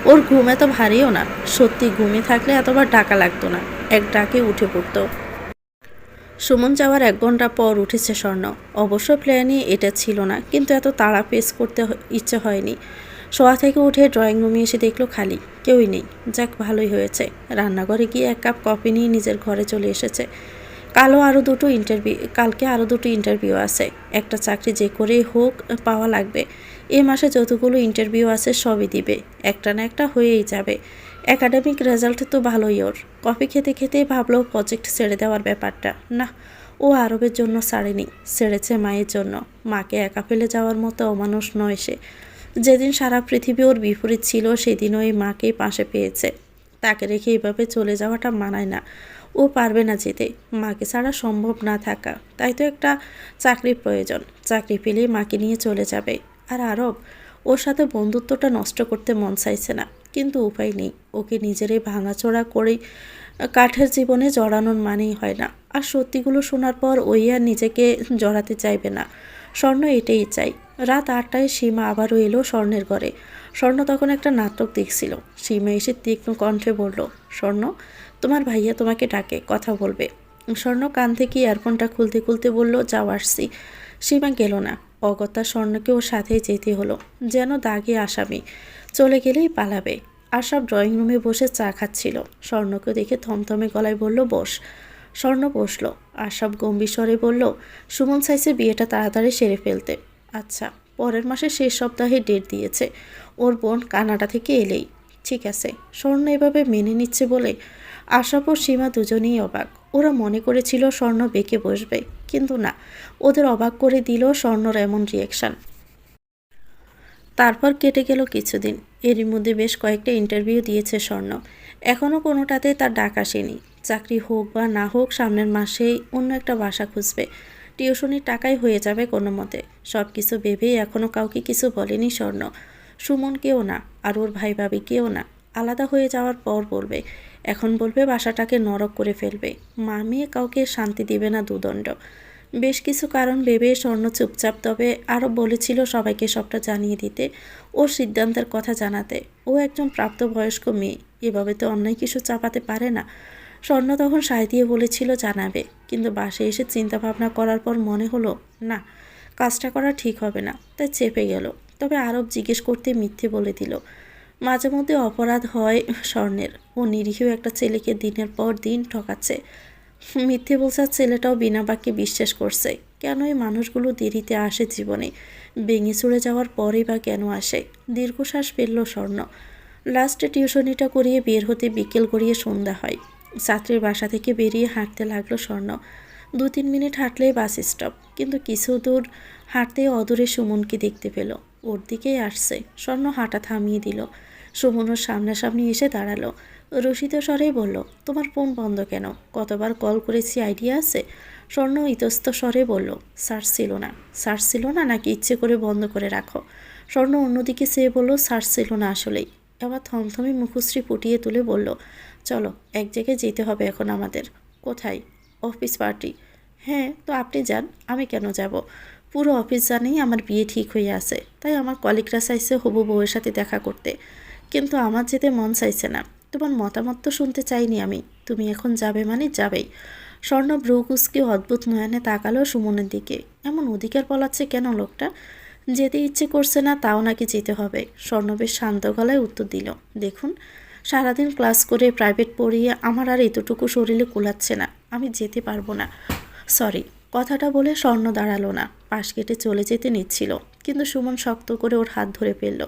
ওর ঘুম এত ভারীও না। সত্যি ঘুমে থাকলে এতবার ডাকা লাগতো না, এক ডাকে উঠে পড়তো। সুমন যাওয়ার 1 ঘন্টা পর উঠেছে স্বর্ণ। অবশ্য প্ল্যানই এটা ছিল না, কিন্তু এত তাড়া পেস করতে ইচ্ছে হয়নি। শোয়া থেকে উঠে ড্রয়িং রুমে এসে দেখলো খালি, কেউই নেই। যাক, ভালোই হয়েছে। রান্নাঘরে গিয়ে 1 কাপ কফি নিয়ে নিজের ঘরে চলে এসেছে। কালকে আরও দুটো ইন্টারভিউ আছে। একটা চাকরি যে করেই হোক পাওয়া লাগবে। এ মাসে যতগুলো ইন্টারভিউ আছে সবই দিবে, একটা না একটা হয়েই যাবে। একাডেমিক রেজাল্ট তো ভালোই ওর। কফি খেতে খেতেই ভাবলো প্রজেক্ট ছেড়ে দেওয়ার ব্যাপারটা। না, ও আরবের জন্য ছাড়েনি, ছেড়েছে মায়ের জন্য। মাকে একা ফেলে যাওয়ার মতো অমানুষ নয় সে। যেদিন সারা পৃথিবী ওর বিপরীত ছিল, সেদিনও এই মাকেই পাশে পেয়েছে। তাকে রেখে এভাবে চলে যাওয়াটা মানায় না। ও পারবে না যেতে, মাকে ছাড়া সম্ভব না থাকা। তাই তো একটা চাকরির প্রয়োজন। চাকরি পেলেই মাকে নিয়ে চলে যাবে। আর আরব, ওর সাথে বন্ধুত্বটা নষ্ট করতে মন চাইছে না, কিন্তু উপায় নেই। ওকে নিজেরই ভাঙাচোরা করেই কাঠের জীবনে জড়ানোর মানেই হয় না। আর সত্যিগুলো শোনার পর ওই আর নিজেকে জড়াতে চাইবে না। স্বর্ণ এটাই চাই। রাত 8টায় সীমা আবারও এলো স্বর্ণের ঘরে। স্বর্ণ তখন একটা নাটক দেখছিল। সীমা এসে তীক্ষ্ণ কণ্ঠে বলল, স্বর্ণ, তোমার ভাইয়া তোমাকে ডাকে, কথা বলবে। স্বর্ণ কান থেকে ইয়ারফোনটা খুলতে খুলতে বলল, যাও, আসছি। সীমা গেল না। অগত্যা স্বর্ণকে ওর সাথেই যেতে হলো, যেন দাগে আসামি। চলে গেলেই পালাবে। আশরাফ ড্রয়িং রুমে বসে চা খাচ্ছিল। স্বর্ণকে দেখে থমথমে গলায় বলল, বস। স্বর্ণ বসলো। আশরাফ গম্ভীর স্বরে বলল, সুমন চাইছে বিয়েটা তাড়াতাড়ি সেরে ফেলতে। আচ্ছা, পরের মাসের শেষ সপ্তাহে ডেট দিয়েছে। ওর বোন কানাডা থেকে এলেই। ঠিক আছে। স্বর্ণ এভাবে মেনে নিচ্ছে বলে আশরাফ ও সীমা দুজনেই অবাক। ওরা মনে করেছিল স্বর্ণ বেঁকে বসবে, কিন্তু না, ওদের অবাক করে দিল স্বর্ণর এমন রিয়াকশান। তারপর কেটে গেল কিছুদিন। এরই মধ্যে বেশ কয়েকটা ইন্টারভিউ দিয়েছে স্বর্ণ। এখনও কোনোটাতে তার ডাক আসেনি। চাকরি হোক বা না হোক, সামনের মাসেই অন্য একটা বাসা খুঁজবে। টিউশনির টাকাই হয়ে যাবে কোনো মতে। সব কিছু ভেবেই এখনও কাউকে কিছু বলেনি স্বর্ণ। সুমনকেও না, আর ওর ভাই ভাবিকেও না। আলাদা হয়ে যাওয়ার পর বলবে। এখন বলবে বাসাটাকে নরক করে ফেলবে। মা মেয়ে কাউকে শান্তি দিবে না দুদণ্ড। বেশ কিছু কারণ ভেবে স্বর্ণ চুপচাপ, তবে আরও বলেছিল সবাইকে সবটা জানিয়ে দিতে, ওর সিদ্ধান্তের কথা জানাতে। ও একজন প্রাপ্তবয়স্ক মেয়ে, এভাবে তো অন্যায় কিছু চাপাতে পারে না। স্বর্ণ তখন সায় দিয়ে বলেছিল জানাবে, কিন্তু বাসায় এসে চিন্তা ভাবনা করার পর মনে হলো না, কাজটা করা ঠিক হবে না, তাই চেপে গেল। তবে আরব জিজ্ঞেস করতে মিথ্যে বলে দিল। মাঝে মধ্যে অপরাধ হয় স্বর্ণের। ও নিরীহ একটা ছেলেকে দিনের পর দিন ঠকাচ্ছে। মিথ্যে বলছে, ছেলেটাও বিনা বাক্যে বিশ্বাস করছে। কেন এই মানুষগুলো দেরিতে আসে জীবনে? ভেঙে চড়ে যাওয়ার পরেই বা কেন আসে? দীর্ঘশ্বাস ফেলল স্বর্ণ। লাস্টে টিউশনিটা করিয়ে বের হতে বিকেল গড়িয়ে সন্ধ্যা হয়। ছাত্রীর বাসা থেকে বেরিয়ে হাঁটতে লাগলো স্বর্ণ। 2-3 মিনিট হাঁটলেই বাস স্টপ, কিন্তু কিছু দূর হাঁটতেই অদূরে সুমনকে দেখতে পেল। ওর দিকেই আসছে। স্বর্ণ হাঁটা থামিয়ে দিল। সুমন ওর সামনাসামনি এসে দাঁড়ালো। রসিদ স্বরেই বলল, তোমার ফোন বন্ধ কেন? কতবার কল করেছি, আইডিয়া আছে? স্বর্ণ ইতস্ত স্বরে বলল, সার্চ ছিল না। সার্চ ছিল না নাকি ইচ্ছে করে বন্ধ করে রাখো? স্বর্ণ অন্যদিকে চেয়ে বলল, সার্চ ছিল না আসলেই। এবার থমথমে মুখশ্রী ফুটিয়ে তুলে বলল, চলো, এক জায়গায় যেতে হবে এখন আমাদের। কোথায়? Office party. হ্যাঁ, তো আপনি যান, আমি কেন যাব? পুরো অফিস জানেই আমার বিয়ে ঠিক হয়ে আছে, তাই আমার কলিগরা চাইছে হবু বউয়ের সাথে দেখা করতে, কিন্তু আমার যেতে মন চাইছে না। তোমার মতামত তো শুনতে চাইনি আমি, তুমি এখন যাবে মানে যাবেই। স্বর্ণ ব্রুকুসকে অদ্ভুত নয়নে তাকালো সুমনের দিকে। এমন অধিকার পলাচ্ছে কেন লোকটা? যেতে ইচ্ছে করছে না তাও নাকি যেতে হবে। স্বর্ণ বেশ শান্ত গলায় উত্তর দিল, দেখুন, সারাদিন ক্লাস করে প্রাইভেট পড়িয়ে আমার আর এতটুকু শরীরে কুলাচ্ছে না, আমি যেতে পারবো না। সরি। কথাটা বলে স্বর্ণ দাঁড়ালো না, পাশ কেটে চলে যেতে নিচ্ছিল, কিন্তু সুমন শক্ত করে ওর হাত ধরে ফেলল।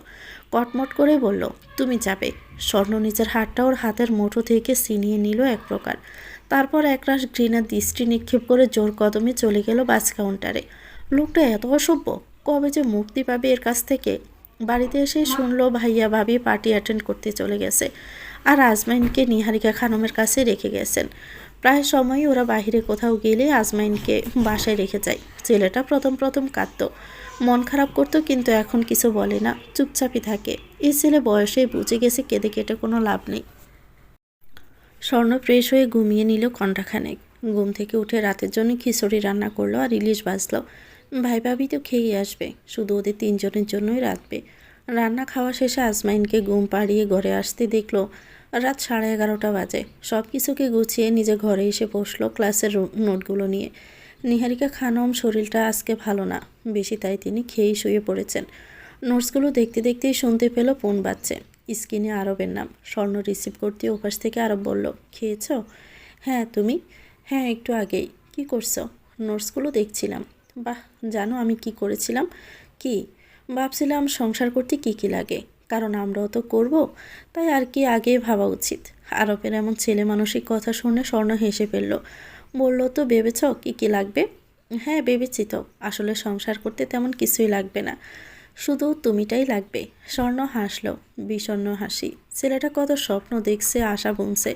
কটমট করে বলল, তুমি যাবে। স্বর্ণ নিজের হাতটা ওর হাতের মুঠো থেকে ছিনিয়ে নিল এক প্রকার। তারপর একরাশ ঘৃণার দৃষ্টি নিক্ষেপ করে জোর কদমে চলে গেল বাস কাউন্টারে। লোকটা এত অসভ্য, কবে যে মুক্তি পাবে এর কাছ থেকে। বাড়িতে এসে শুনলো ভাইয়া ভাবি পার্টি অ্যাটেন্ড করতে চলে গেছে, আর আজমাইনকে নিহারিকা খানমের কাছে রেখে গেছেন। প্রায় সময়ই ওরা বাইরে কোথাও গেলে আজমাইনকে বাসায় রেখে যায়। ছেলেটা প্রথম প্রথম কাঁদতো, মন খারাপ করতো, কিন্তু এখন কিছু বলে না, চুপচাপই থাকে। এই ছেলে বয়সে বুঝে গেছে কেঁদে কেটে কোনো লাভ নেই। স্বর্ণ ফ্রেশ হয়ে ঘুমিয়ে নিল ঘণ্টাখানেক। ঘুম থেকে উঠে রাতের জন্য খিচুড়ি রান্না করলো আর ইলিশ ভাজলো। ভাই ভাবি তো খেয়েই আসবে, শুধু ওদের তিনজনের জন্যই রাখবে। রান্না খাওয়া শেষে আজমাইনকে ঘুম পাড়িয়ে ঘরে আসতে দেখলো রাত 11:30 বাজে। সব কিছুকে গুছিয়ে নিজে ঘরে এসে বসলো ক্লাসের নোটগুলো নিয়ে। নিহারিকা খানম শরীরটা আজকে ভালো না বেশি, তাই তিনি খেয়েই শুয়ে পড়েছেন। নোটসগুলো দেখতে দেখতেই শুনতে পেল ফোন বাজছে। স্ক্রিনে আরবের নাম। স্বর্ণ রিসিভ করতে ওপাশ থেকে আরব বলল, খেয়েছ? হ্যাঁ, তুমি? হ্যাঁ, একটু আগেই। কি করছো? নোটসগুলো দেখছিলাম। বাহ, জানো আমি কি করেছিলাম? কি? ভাবছিলাম সংসার করতে কি কি লাগে, কারণ আমরাও তো করব, তাই আর কি আগে ভাবা উচিত। আরবের এমন ছেলে মানসিক কথা শুনে স্বর্ণ হেসে ফেলল। বলল, তো ভেবেছ কি কি লাগবে? হ্যাঁ, ভেবেছি তো। আসলে সংসার করতে তেমন কিছুই লাগবে না, শুধু তুমিটাই লাগবে। স্বর্ণ হাসল, বিষণ্ণ হাসি। ছেলেটা কত স্বপ্ন দেখছে, আশা বুনছে,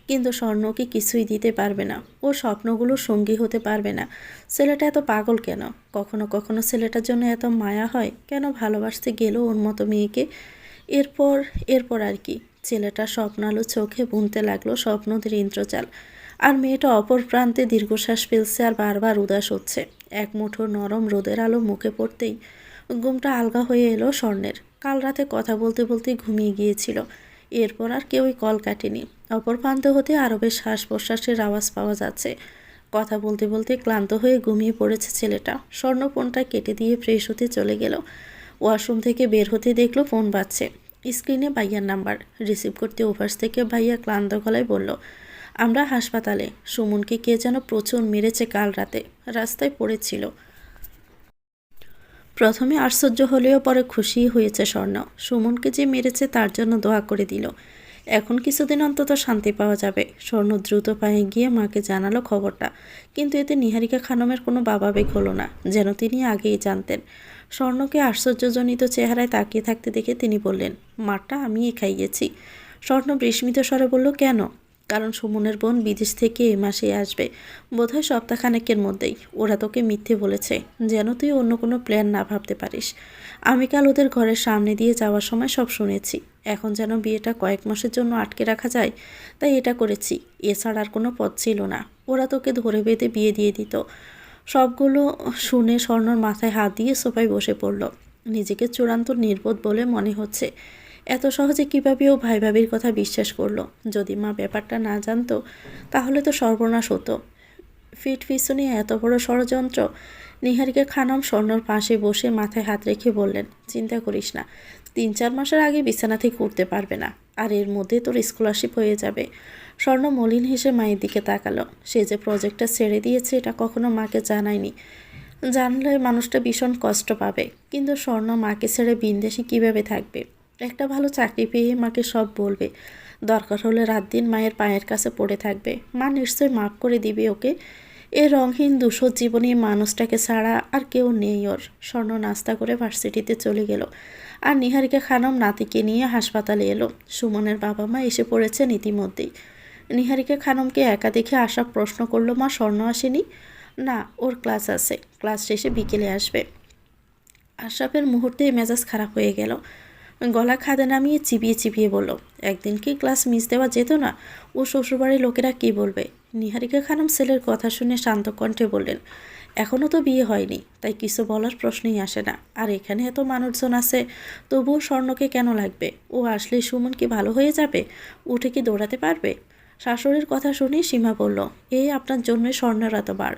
কিন্তু স্বর্ণকে কিছুই দিতে পারবে না। ও স্বপ্নগুলো সঙ্গী হতে পারবে না। ছেলেটা এত পাগল কেন? কখনো কখনো ছেলেটার জন্য এত মায়া হয় কেন? ভালোবাসতে গেল ওর মতো মেয়েকে। এরপর এরপর আর কি? ছেলেটা স্বপ্নালো চোখে বুনতে লাগলো স্বপ্নদের ইন্দ্রজাল। আর মেয়েটা অপর প্রান্তে দীর্ঘশ্বাস ফেলছে আর বারবার উদাস হচ্ছে। এক মুঠো নরম রোদের আলো মুখে পড়তেই ঘুমটা আলগা হয়ে এলো স্বর্ণের। কাল রাতে কথা বলতে বলতে ঘুমিয়ে গিয়েছিল। এরপর আর কেউই কল কাটেনি। অপর প্রান্ত হতে আরবের শ্বাস প্রশ্বাসের আওয়াজ পাওয়া যাচ্ছে। কথা বলতে বলতে ক্লান্ত হয়ে ঘুমিয়ে পড়েছে ছেলেটা। স্বর্ণ ফোনটা কেটে দিয়ে ফ্রেশ হতে চলে গেল। ওয়াশরুম থেকে বের হতে দেখলো ফোন বাজছে। স্ক্রিনে ভাইয়ার নাম্বার। রিসিভ করতে ওভার্স থেকে ভাইয়া ক্লান্ত গলায় বলল, আমরা হাসপাতালে। সুমনকে কে যেন প্রচুর মেরেছে কাল রাতে, রাস্তায় পড়েছিল। প্রথমে আশ্চর্য হলেও পরে খুশি হয়েছে স্বর্ণ। সুমনকে যে মেরেছে তার জন্য দোয়া করে দিল। এখন কিছুদিন অন্তত শান্তি পাওয়া যাবে। স্বর্ণ দ্রুত পায়ে গিয়ে মাকে জানালো খবরটা, কিন্তু এতে নিহারিকা খানমের কোনো ভাবাবেগ হলো না, যেন তিনি আগেই জানতেন। স্বর্ণকে আশ্চর্যজনিত চেহারায় তাকিয়ে থাকতে দেখে তিনি বললেন, মারটা আমিই খাইয়েছি। স্বর্ণ বিস্মিত স্বরে বলল, কেন? কারণ সুমনের বোন বিদেশ থেকে এ মাসেই আসবে, বোধহয় সপ্তাহখানেকের মধ্যেই। ওরা তোকে মিথ্যে বলেছে, যেন তুই অন্য কোনো প্ল্যান না ভাবতে পারিস। আমি কাল ওদের ঘরের সামনে দিয়ে যাওয়ার সময় সব শুনেছি। এখন যেন বিয়েটা কয়েক মাসের জন্য আটকে রাখা যায়, তাই এটা করেছি। এছাড়া আর কোনো পথ ছিল না। ওরা তোকে ধরে বেঁধে বিয়ে দিয়ে দিত। সবগুলো শুনে স্বর্ণর মাথায় হাত দিয়ে সোফায় বসে পড়ল। নিজেকে চূড়ান্ত নির্বোধ বলে মনে হচ্ছে। এত সহজে কীভাবে ও ভাই ভাবির কথা বিশ্বাস করলো? যদি মা ব্যাপারটা না জানতো তাহলে তো সর্বনাশ হতো। ফিট পিছনে এত বড় ষড়যন্ত্র। নিহারিকা খানম স্বর্ণর পাশে বসে মাথায় হাত রেখে বললেন, চিন্তা করিস না, 3-4 মাসের আগে বিছানা থেকে উঠতে পারবে না, আর এর মধ্যে তোর স্কলারশিপ হয়ে যাবে। স্বর্ণ মলিন হেসে মায়ের দিকে তাকালো। সে যে প্রজেক্টটা ছেড়ে দিয়েছে এটা কখনো মাকে জানায়নি। জানলে মানুষটা ভীষণ কষ্ট পাবে। কিন্তু স্বর্ণ মাকে ছেড়ে বিদেশে কীভাবে থাকবে? একটা ভালো চাকরি পেয়ে মাকে সব বলবে। দরকার হলে রাত দিন মায়ের পায়ের কাছে পড়ে থাকবে। মা নিশ্চয়ই মাফ করে দিবে ওকে। এই রঙহীন ধূসর জীবনে মানুষটাকে ছাড়া আর কেউ নেই ওর। স্বর্ণ নাস্তা করে ভার্সিটিতে চলে গেল, আর নিহারিকা খানম নাতিকে নিয়ে হাসপাতালে এলো। সুমনের বাবা মা এসে পড়েছেন ইতিমধ্যেই। নিহারিকা খানমকে একা দেখে আশা প্রশ্ন করলো, মা স্বর্ণ আসেনি? না, ওর ক্লাস আছে, ক্লাস শেষে বিকেলে আসবে। আশরাফের মুহূর্তেই মেজাজ খারাপ হয়ে গেল। গলা খাদে নামিয়ে চিবিয়ে চিবিয়ে বলল, একদিন কি ক্লাস মিস দেওয়া যেত না? ও শ্বশুরবাড়ির লোকেরা কি বলবে? নিহারিকা খানম ছেলের কথা শুনে শান্ত কণ্ঠে বললেন, এখনও তো বিয়ে হয়নি, তাই কিছু বলার প্রশ্নই আসে না। আর এখানে এত মানুষজন আছে, তবুও স্বর্ণকে কেন লাগবে? ও আসলেই সুমন কি ভালো হয়ে যাবে? উঠে কি দৌড়াতে পারবে? শাশুড়ির কথা শুনে সীমা বলল, এই আপনার জন্যই স্বর্ণের এতবার।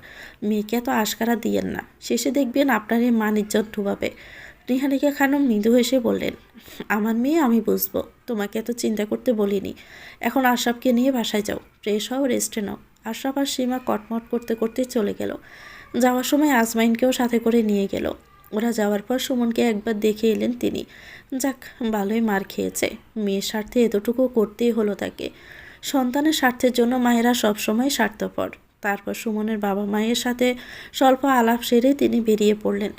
মেয়েকে এত আশকারা দিয়েন না, শেষে দেখবেন আপনার এই মান ইজ্জত ডুবাবে। নিহারিকা খানম মৃদু হেসে বললেন, আমার মেয়ে আমি বুঝবো, তোমাকে এত চিন্তা করতে বলিনি। এখন আশরাফকে নিয়ে বাসায় যাও, ফ্রেশ হও, রেস্টে নাও। আশরাফ আর সীমা কটমট করতে করতে চলে গেল। যাওয়ার সময় আজমাইনকেও সাথে করে নিয়ে গেল। ওরা যাওয়ার পর সুমনকে একবার দেখে এলেন তিনি। যাক, ভালোই মার খেয়েছে, মেয়ের স্বার্থে এতটুকু করতেই হলো তাকে। সন্তানের স্বার্থের জন্য মায়েরা সবসময় স্বার্থপর। তারপর সুমনের বাবা মায়ের সাথে স্বল্প আলাপ সেরে তিনি বেরিয়ে পড়লেন।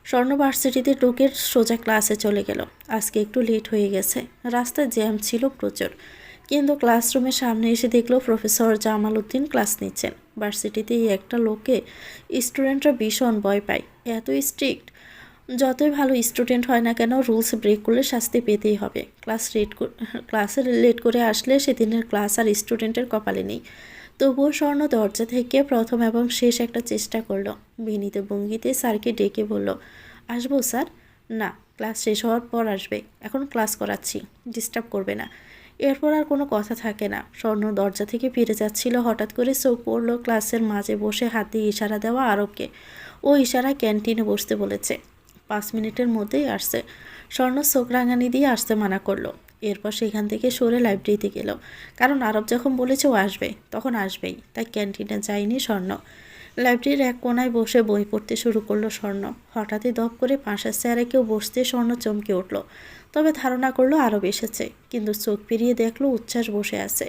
স্বর্ণ ভার্সিটিতে ঢুকে সোজা ক্লাসে চলে গেল। আজকে একটু লেট হয়ে গেছে, রাস্তায় জ্যাম ছিল প্রচুর। কিন্তু ক্লাসরুমের সামনে এসে দেখলো প্রফেসর জামাল উদ্দিন ক্লাস নিচ্ছেন। ভার্সিটিতে এই একটা লোককে স্টুডেন্টরা ভীষণ ভয় পায়, এত স্ট্রিক্ট। যতই ভালো স্টুডেন্ট হয় না কেন, রুলস ব্রেক করলে শাস্তি পেতেই হবে। ক্লাসে লেট করে আসলে সেদিনের ক্লাস আর স্টুডেন্টের কপালে নেই। তবুও স্বর্ণ দরজা থেকে প্রথম এবং শেষ একটা চেষ্টা করলো। বিনীত ভঙ্গিতে স্যারকে ডেকে বলল, আসবো স্যার? না, ক্লাস শেষ হওয়ার পর আসবে, এখন ক্লাস করাচ্ছি, ডিস্টার্ব করবে না। এরপর আর কোনো কথা থাকে না। স্বর্ণ দরজা থেকে ফিরে যাচ্ছিল, হঠাৎ করে চোখ পড়ল ক্লাসের মাঝে বসে হাত দিয়ে ইশারা দেওয়া আরবকে। ও ইশারা ক্যান্টিনে বসতে বলেছে, 5 মিনিটের মধ্যেই আসছে। স্বর্ণ চোখ রাঙানি দিয়ে আসতে মানা করলো। এরপর সেখান থেকে সরে লাইব্রেরিতে গেল, কারণ আরব যখন বলেছে ও আসবে, তখন আসবেই, তাই ক্যান্টিনে যায়নি স্বর্ণ। লাইব্রেরির এক কোনায় বসে বই পড়তে শুরু করলো স্বর্ণ। হঠাৎই দপ করে পাশের চেয়ারে কেউ বসতে স্বর্ণ চমকে উঠল। তবে ধারণা করলো আরব এসেছে, কিন্তু চোখ ফিরিয়ে দেখলো উচ্ছ্বাস বসে আছে।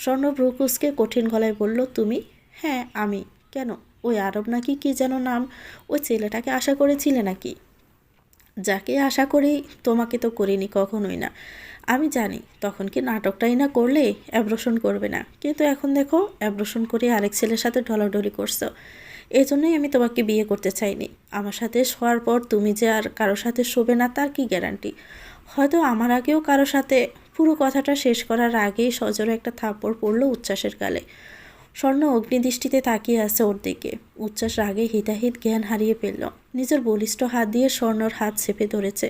স্বর্ণ ব্রুকুসকে কঠিন গলায় বলল, তুমি? হ্যাঁ আমি। কেন? ওই আরব নাকি কি যেন নাম, ওই ছেলেটাকে আশা করেছিলে নাকি? যাকে আশা করি তোমাকে তো করিনি কখনোই না। আমি জানি তখন কি নাটকটাই না করলে অ্যাব্রোশন করবে না, কিন্তু এখন দেখো অ্যাব্রোশন করে আরেক ছেলের সাথে ঢলাঢলি করছো। এই জন্যই আমি তোমাকে বিয়ে করতে চাইনি। আমার সাথে শোয়ার পর তুমি যে আর কারোর সাথে শোবে না তার কি গ্যারান্টি? হয়তো আমার আগেও কারোর সাথে। পুরো কথাটা শেষ করার আগেই সজোরে একটা থাপ্পড় পড়ল উচ্ছ্বাসের গালে। স্বর্ণ অগ্নিদৃষ্টিতে তাকিয়ে আছে ওর দিকে। উচ্ছ্বাস রাগে হিতাহিত জ্ঞান হারিয়ে ফেলল। নিজের বলিষ্ঠ হাত দিয়ে স্বর্ণর হাত চেপে ধরেছে,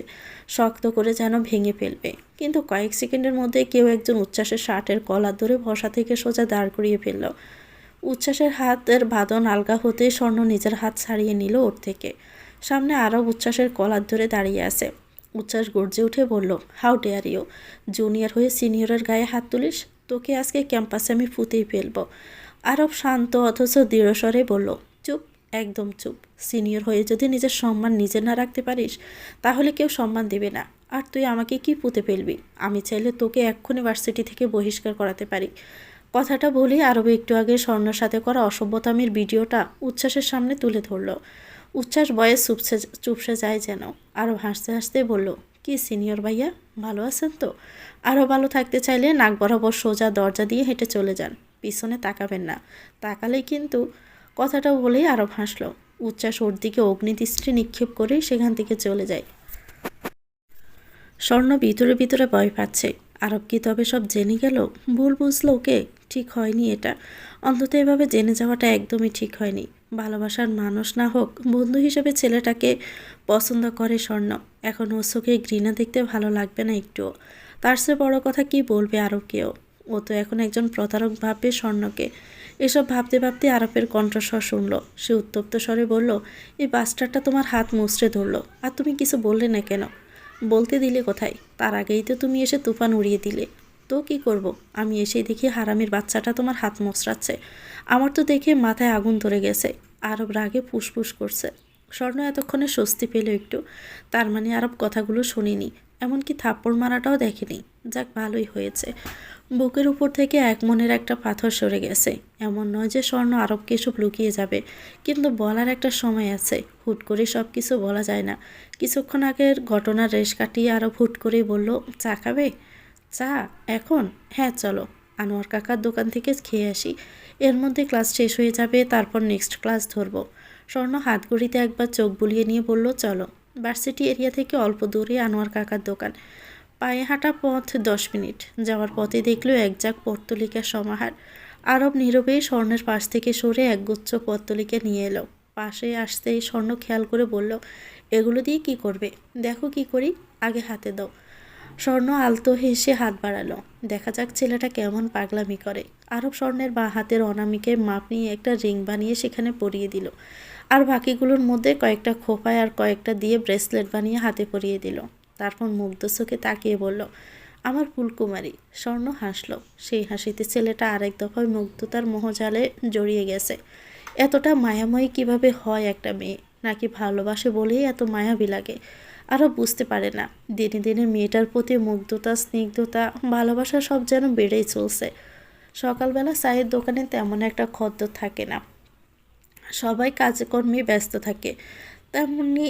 শক্ত করে যেন ভেঙে ফেলবে। কিন্তু কয়েক সেকেন্ডের মধ্যে কেউ একজন উচ্ছ্বাসের শার্টের কলার ধরে বসা থেকে সোজা দাঁড় করিয়ে ফেলল। উচ্ছ্বাসের হাতের বাঁধন আলগা হতে স্বর্ণ নিজের হাত ছাড়িয়ে নিল ওর থেকে। সামনে আরও উচ্ছ্বাসের কলার ধরে দাঁড়িয়ে আছে। উচ্ছ্বাস গর্জে উঠে বলল, হাউ ডেয়ার ইউ! জুনিয়র হয়ে সিনিয়রের গায়ে হাত তুলিস? তোকে আজকে ক্যাম্পাসে আমি ফুতেই ফেলবো। আরব শান্ত অথচ দৃঢ়স্বরে বলল, চুপ, একদম চুপ। সিনিয়র হয়ে যদি নিজের সম্মান নিজে না রাখতে পারিস, তাহলে কেউ সম্মান দেবে না। আর তুই আমাকে কি পুঁতে ফেলবি? আমি চাইলে তোকে এক্ষুনি ভার্সিটি থেকে বহিষ্কার করাতে পারি। কথাটা বলে আরব একটু আগে স্বর্ণর সাথে করা অসভ্যতামির ভিডিওটা উচ্ছ্বাসের সামনে তুলে ধরল। উচ্ছ্বাস বয়স চুপসে যায় যেন। আরব হাসতে হাসতে বলল, কি সিনিয়র ভাইয়া, ভালো আছেন তো? আরও ভালো থাকতে চাইলে নাক বরাবর সোজা দরজা দিয়ে হেঁটে চলে যান, পিছনে তাকাবেন না। তাকালেই কিন্তু। কথাটা বলেই আরব হাসল। উচ্ছ্বাস ওর দিকে অগ্নিদৃষ্টি নিক্ষেপ করে সেখান থেকে চলে যায়। স্বর্ণ ভিতরে ভিতরে ভয় পাচ্ছে। আরব কি তবে সব জেনে গেল? ভুল বুঝলো ওকে? ঠিক হয়নি এটা। অন্তত এভাবে জেনে যাওয়াটা একদমই ঠিক হয়নি। ভালোবাসার মানুষ না হোক, বন্ধু হিসেবে ছেলেটাকে পছন্দ করে স্বর্ণ। এখন ওর চোখে ঘৃণা দেখতে ভালো লাগবে না একটুও। তার চেয়ে বড় কথা কি বলবে আরবকেও? ও তো এখন একজন প্রতারক ভাববে স্বর্ণকে। এসব ভাবতে ভাবতে আরবের কণ্ঠস্বর শুনল। সে উত্তপ্ত স্বরে বলল, এই বাস্টারটা তোমার হাত মুচড়ে ধরলো, আর তুমি কিছু বললে না কেন? বলতে দিলে কোথায়? তার আগেই তো তুমি এসে তুফান উড়িয়ে দিলে। তো কি করব? আমি এসেই দেখি হারামির বাচ্চাটা তোমার হাত মোচড়াচ্ছে। আমার তো দেখে মাথায় আগুন ধরে গেছে। আরব রাগে ফুসফুস করছে। স্বর্ণ এতক্ষণে স্বস্তি পেল একটু। তার মানে আরব কথাগুলো শুনিনি, এমনকি থাপ্পড় মারাটাও দেখেনি। যাক, ভালোই হয়েছে। বুকের উপর থেকে এক মনের একটা পাথর সরে গেছে। এমন নয় যে স্বর্ণ আরবকে এসব লুকিয়ে যাবে, কিন্তু বলার একটা সময় আছে। হুট করে সব কিছু বলা যায় না। কিছুক্ষণ আগের ঘটনার রেশ কাটিয়ে আরব হুট করেই বলল, চা খাবে? চা এখন? হ্যাঁ চলো। আনোয়ার কাকার দোকান থেকে খেয়ে আসি, এর মধ্যে ক্লাস শেষ হয়ে যাবে, তারপর নেক্সট ক্লাস ধরবো। স্বর্ণ হাত ঘড়িতে একবার চোখ বুলিয়ে নিয়ে বলল, চলো। ভার্সিটি এরিয়া থেকে অল্প দূরে আনোয়ার কাকার দোকান। পায়ে হাঁটা পথ 10 মিনিট। যাওয়ার পথে দেখলো এক ঝাঁক পত্তলিকার সমাহার। আরব নীরবেই স্বর্ণের পাশ থেকে সরে একগুচ্ছ পত্তলিকা নিয়ে এলো। পাশে আসতেই স্বর্ণ খেয়াল করে বলল, এগুলো দিয়ে কি করবে? দেখো কি করি, আগে হাতে দাও। স্বর্ণ আলতো হেসে হাত বাড়ালো। দেখা যাক ছেলেটা কেমন পাগলামি করে। আরব স্বর্ণের বাঁ হাতের অনামিকে মাপ নিয়ে একটা রিং বানিয়ে সেখানে পরিয়ে দিল, আর বাকিগুলোর মধ্যে কয়েকটা খোপায় আর কয়েকটা দিয়ে ব্রেসলেট বানিয়ে হাতে পরিয়ে দিল। তারপর মুগ্ধ চোখে তাকিয়ে বলল, আমার ফুলকুমারী। স্বর্ণ হাসল। সেই হাসিতে ছেলেটা আরেক দফায় মুগ্ধতার মোহজালে জড়িয়ে গেছে। এতটা মায়াময়ী কিভাবে হয় একটা মেয়ে? নাকি ভালোবাসে বলেই এত মায়াবী লাগে? আরও বুঝতে পারে না। দিনে দিনে মেয়েটার প্রতি মুগ্ধতা, স্নিগ্ধতা, ভালোবাসা সব যেন বেড়েই চলছে। সকালবেলা চায়ের দোকানে তেমন একটা খদ্দের থাকে না, সবাই কাজকর্মে ব্যস্ত থাকে। তেমনি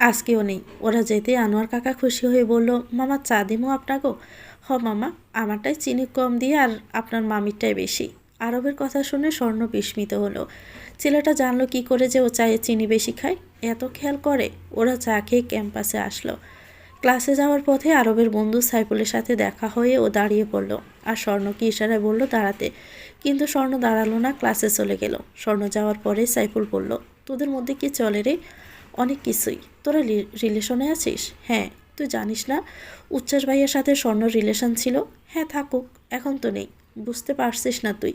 আজকেও নেই। ওরা যেতে আনোয়ার কাকা খুশি হয়ে বলল, মামা চা দিমো আপনাগো? হ মামা, আমারটাই চিনি কম দিয়ে আর আপনার মামিরটাই বেশি। আরবের কথা শুনে স্বর্ণ বিস্মিত হলো। ছেলেটা জানলো কি করে যে ও চায়ে চিনি বেশি খায়? এত খেয়াল করে? ওরা চা খেয়ে ক্যাম্পাসে আসলো। ক্লাসে যাওয়ার পথে আরবের বন্ধু সাইফুলের সাথে দেখা হয়ে ও দাঁড়িয়ে পড়ল, আর স্বর্ণকে ইশারায় বলল দাঁড়াতে। কিন্তু স্বর্ণ দাঁড়ালো না, ক্লাসে চলে গেল। স্বর্ণ যাওয়ার পরে সাইফুল বলল, তোদের মধ্যে কি চলে রে? অনেক কিছুই। তোরা রিলেশনে আছিস? হ্যাঁ। তুই জানিস না উচ্ছ্বাস ভাইয়ের সাথে স্বর্ণ রিলেশন ছিল? হ্যাঁ, থাকুক, এখন তো নেই। বুঝতে পারছিস না তুই?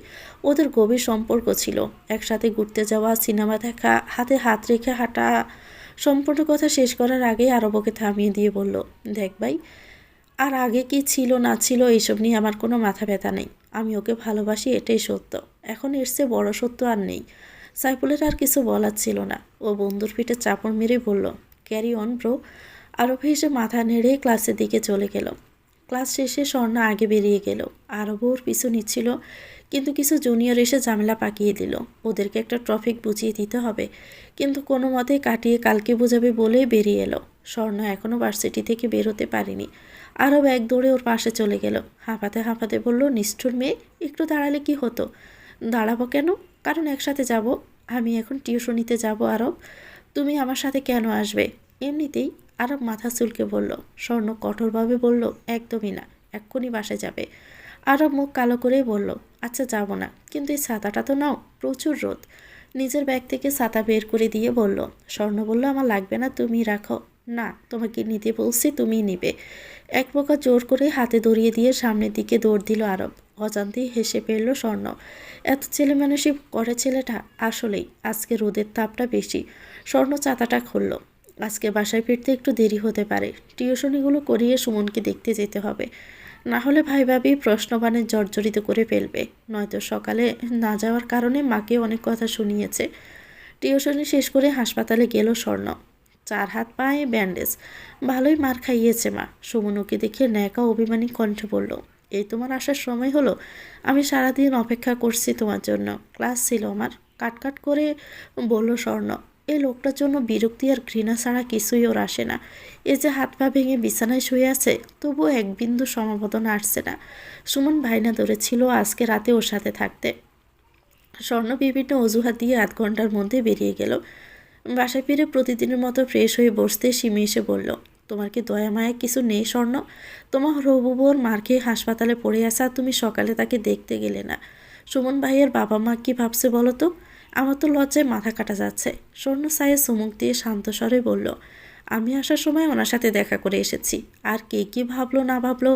ওদের গভীর সম্পর্ক ছিল, একসাথে ঘুরতে যাওয়া, সিনেমা দেখা, হাতে হাত রেখে হাঁটা। সম্পূর্ণ কথা শেষ করার আগেই আরবকে থামিয়ে দিয়ে বলল, দেখ ভাই, আর আগে কি ছিল না ছিল এইসব নিয়ে আমার কোনো মাথা ব্যথা নেই। আমি ওকে ভালোবাসি, এটাই সত্য। এখন এর চেয়ে বড় সত্য আর নেই। সাইফুলের আর কিছু বলার ছিল না। ও বন্ধুর পিঠে চাপড় মেরে বলল, ক্যারি অন ব্রো। আরব হেসে মাথা নেড়ে ক্লাসের দিকে চলে গেল। ক্লাস শেষে স্বর্ণ আগে বেরিয়ে গেল। আরব ওর পিছু নিচ্ছিল, কিন্তু কিছু জুনিয়র এসে ঝামেলা পাকিয়ে দিল। ওদেরকে একটা ট্রফিক বুঝিয়ে দিতে হবে, কিন্তু কোনো মতে কাটিয়ে কালকে বোঝাবে বলে বেরিয়ে এলো। স্বর্ণ এখনও ভার্সিটি থেকে বেরোতে পারেনি। আরব এক দৌড়ে ওর পাশে চলে গেল। হাঁপাতে হাঁপাতে বলল, নিষ্ঠুর মেয়ে, একটু দাঁড়ালে কি হতো? দাঁড়াবো কেন? কারণ একসাথে যাব। আমি এখন টিউশনিতে যাব আরব। তুমি আমার সাথে কেন আসবে? এমনিতেই। আরব মাথা চুলকে বলল। স্বর্ণ কঠোরভাবে বলল, একদমই না, এক্ষুনি বাসায় যাবে। আরব মুখ কালো করেই বলল, আচ্ছা যাব না, কিন্তু এই ছাতাটা তো নাও, প্রচুর রোদ। নিজের ব্যাগ থেকে ছাতা বের করে দিয়ে বলল। স্বর্ণ বলল, আমার লাগবে না, তুমি রাখো। না, তোমাকে নিতে বলছি, তুমিই নিবে। এক প্রকার জোর করে হাতে ধরিয়ে দিয়ে সামনের দিকে দৌড় দিল আরব। অজান্তেই হেসে ফেলল স্বর্ণ। এত ছেলে মানুষই করে ছেলেটা। আসলেই আজকে রোদের তাপটা বেশি। স্বর্ণ ছাতাটা খুলল। আজকে বাসায় ফিরতে একটু দেরি হতে পারে। টিউশনিগুলো করিয়ে সুমনকে দেখতে যেতে হবে, না হলে ভাই ভাবি প্রশ্নবাণে জর্জরিত করে ফেলবে। নয়তো সকালে না যাওয়ার কারণে মাকে অনেক কথা শুনিয়েছে। টিউশনি শেষ করে হাসপাতালে গেল স্বর্ণ। 4 হাত পায়ে ব্যান্ডেজ। ভালোই মার খাইয়েছে মা। সুমন ওকে দেখে ন্যাকা অভিমানী কণ্ঠে বলল, এই তোমার আসার সময় হলো? আমি সারাদিন অপেক্ষা করছি তোমার জন্য। ক্লাস ছিল আমার। কাটকাট করে বলল স্বর্ণ। এই লোকটার জন্য বিরক্তি আর ঘৃণা ছাড়া কিছুই ওর আসে না। এ যে হাত পা ভেঙে বিছানায় শুয়ে আছে, তবুও এক বিন্দু সমবেদনা আসছে না। সুমন ভাইনা ধরেছিল আজকে রাতে ওর সাথে থাকতে। স্বর্ণ বিভিন্ন অজুহাত দিয়ে আধ ঘন্টার মধ্যে বেরিয়ে গেল। বাসায় ফিরে প্রতিদিনের মতো ফ্রেশ হয়ে বসতে সিমে এসে বলল, তোমার কি দয়া মায়া কিছু নেই স্বর্ণ? তোমার হবু বউর মার খেয়ে হাসপাতালে পড়ে আসা, তুমি সকালে তাকে দেখতে গেলে না। সুমন ভাইয়ের বাবা মা কি ভাবছে বলো তো? আমার তো লজ্জায় মাথা কাটা যাচ্ছে। স্বর্ণ সায়ে চুমুক দিয়ে শান্ত স্বরে বলল, আমি আসার সময় ওনার সাথে দেখা করে এসেছি। আর কে কী ভাবলো না ভাবলো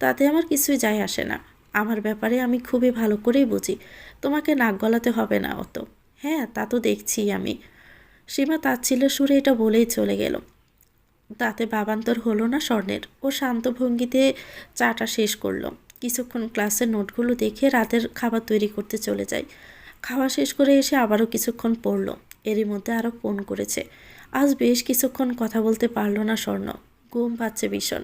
তাতে আমার কিছুই যায় আসে না। আমার ব্যাপারে আমি খুবই ভালো করেই বুঝি। তোমাকে নাক গলাতে হবে না অত। হ্যাঁ, তা তো দেখছি আমি। সীমা তাচ্ছিল্যের সুরে এটা বলেই চলে গেল। তাতে বাবান্তর হলো না স্বর্ণের। ও শান্ত ভঙ্গিতে চাটা শেষ করলো। কিছুক্ষণ ক্লাসের নোটগুলো দেখে রাতের খাবার তৈরি করতে চলে যায়। খাওয়া শেষ করে এসে আবারও কিছুক্ষণ পড়ল। এরই মধ্যে আরও ফোন করেছে। আজ বেশ কিছুক্ষণ কথা বলতে পারল না স্বর্ণ। ঘুম পাচ্ছে ভীষণ।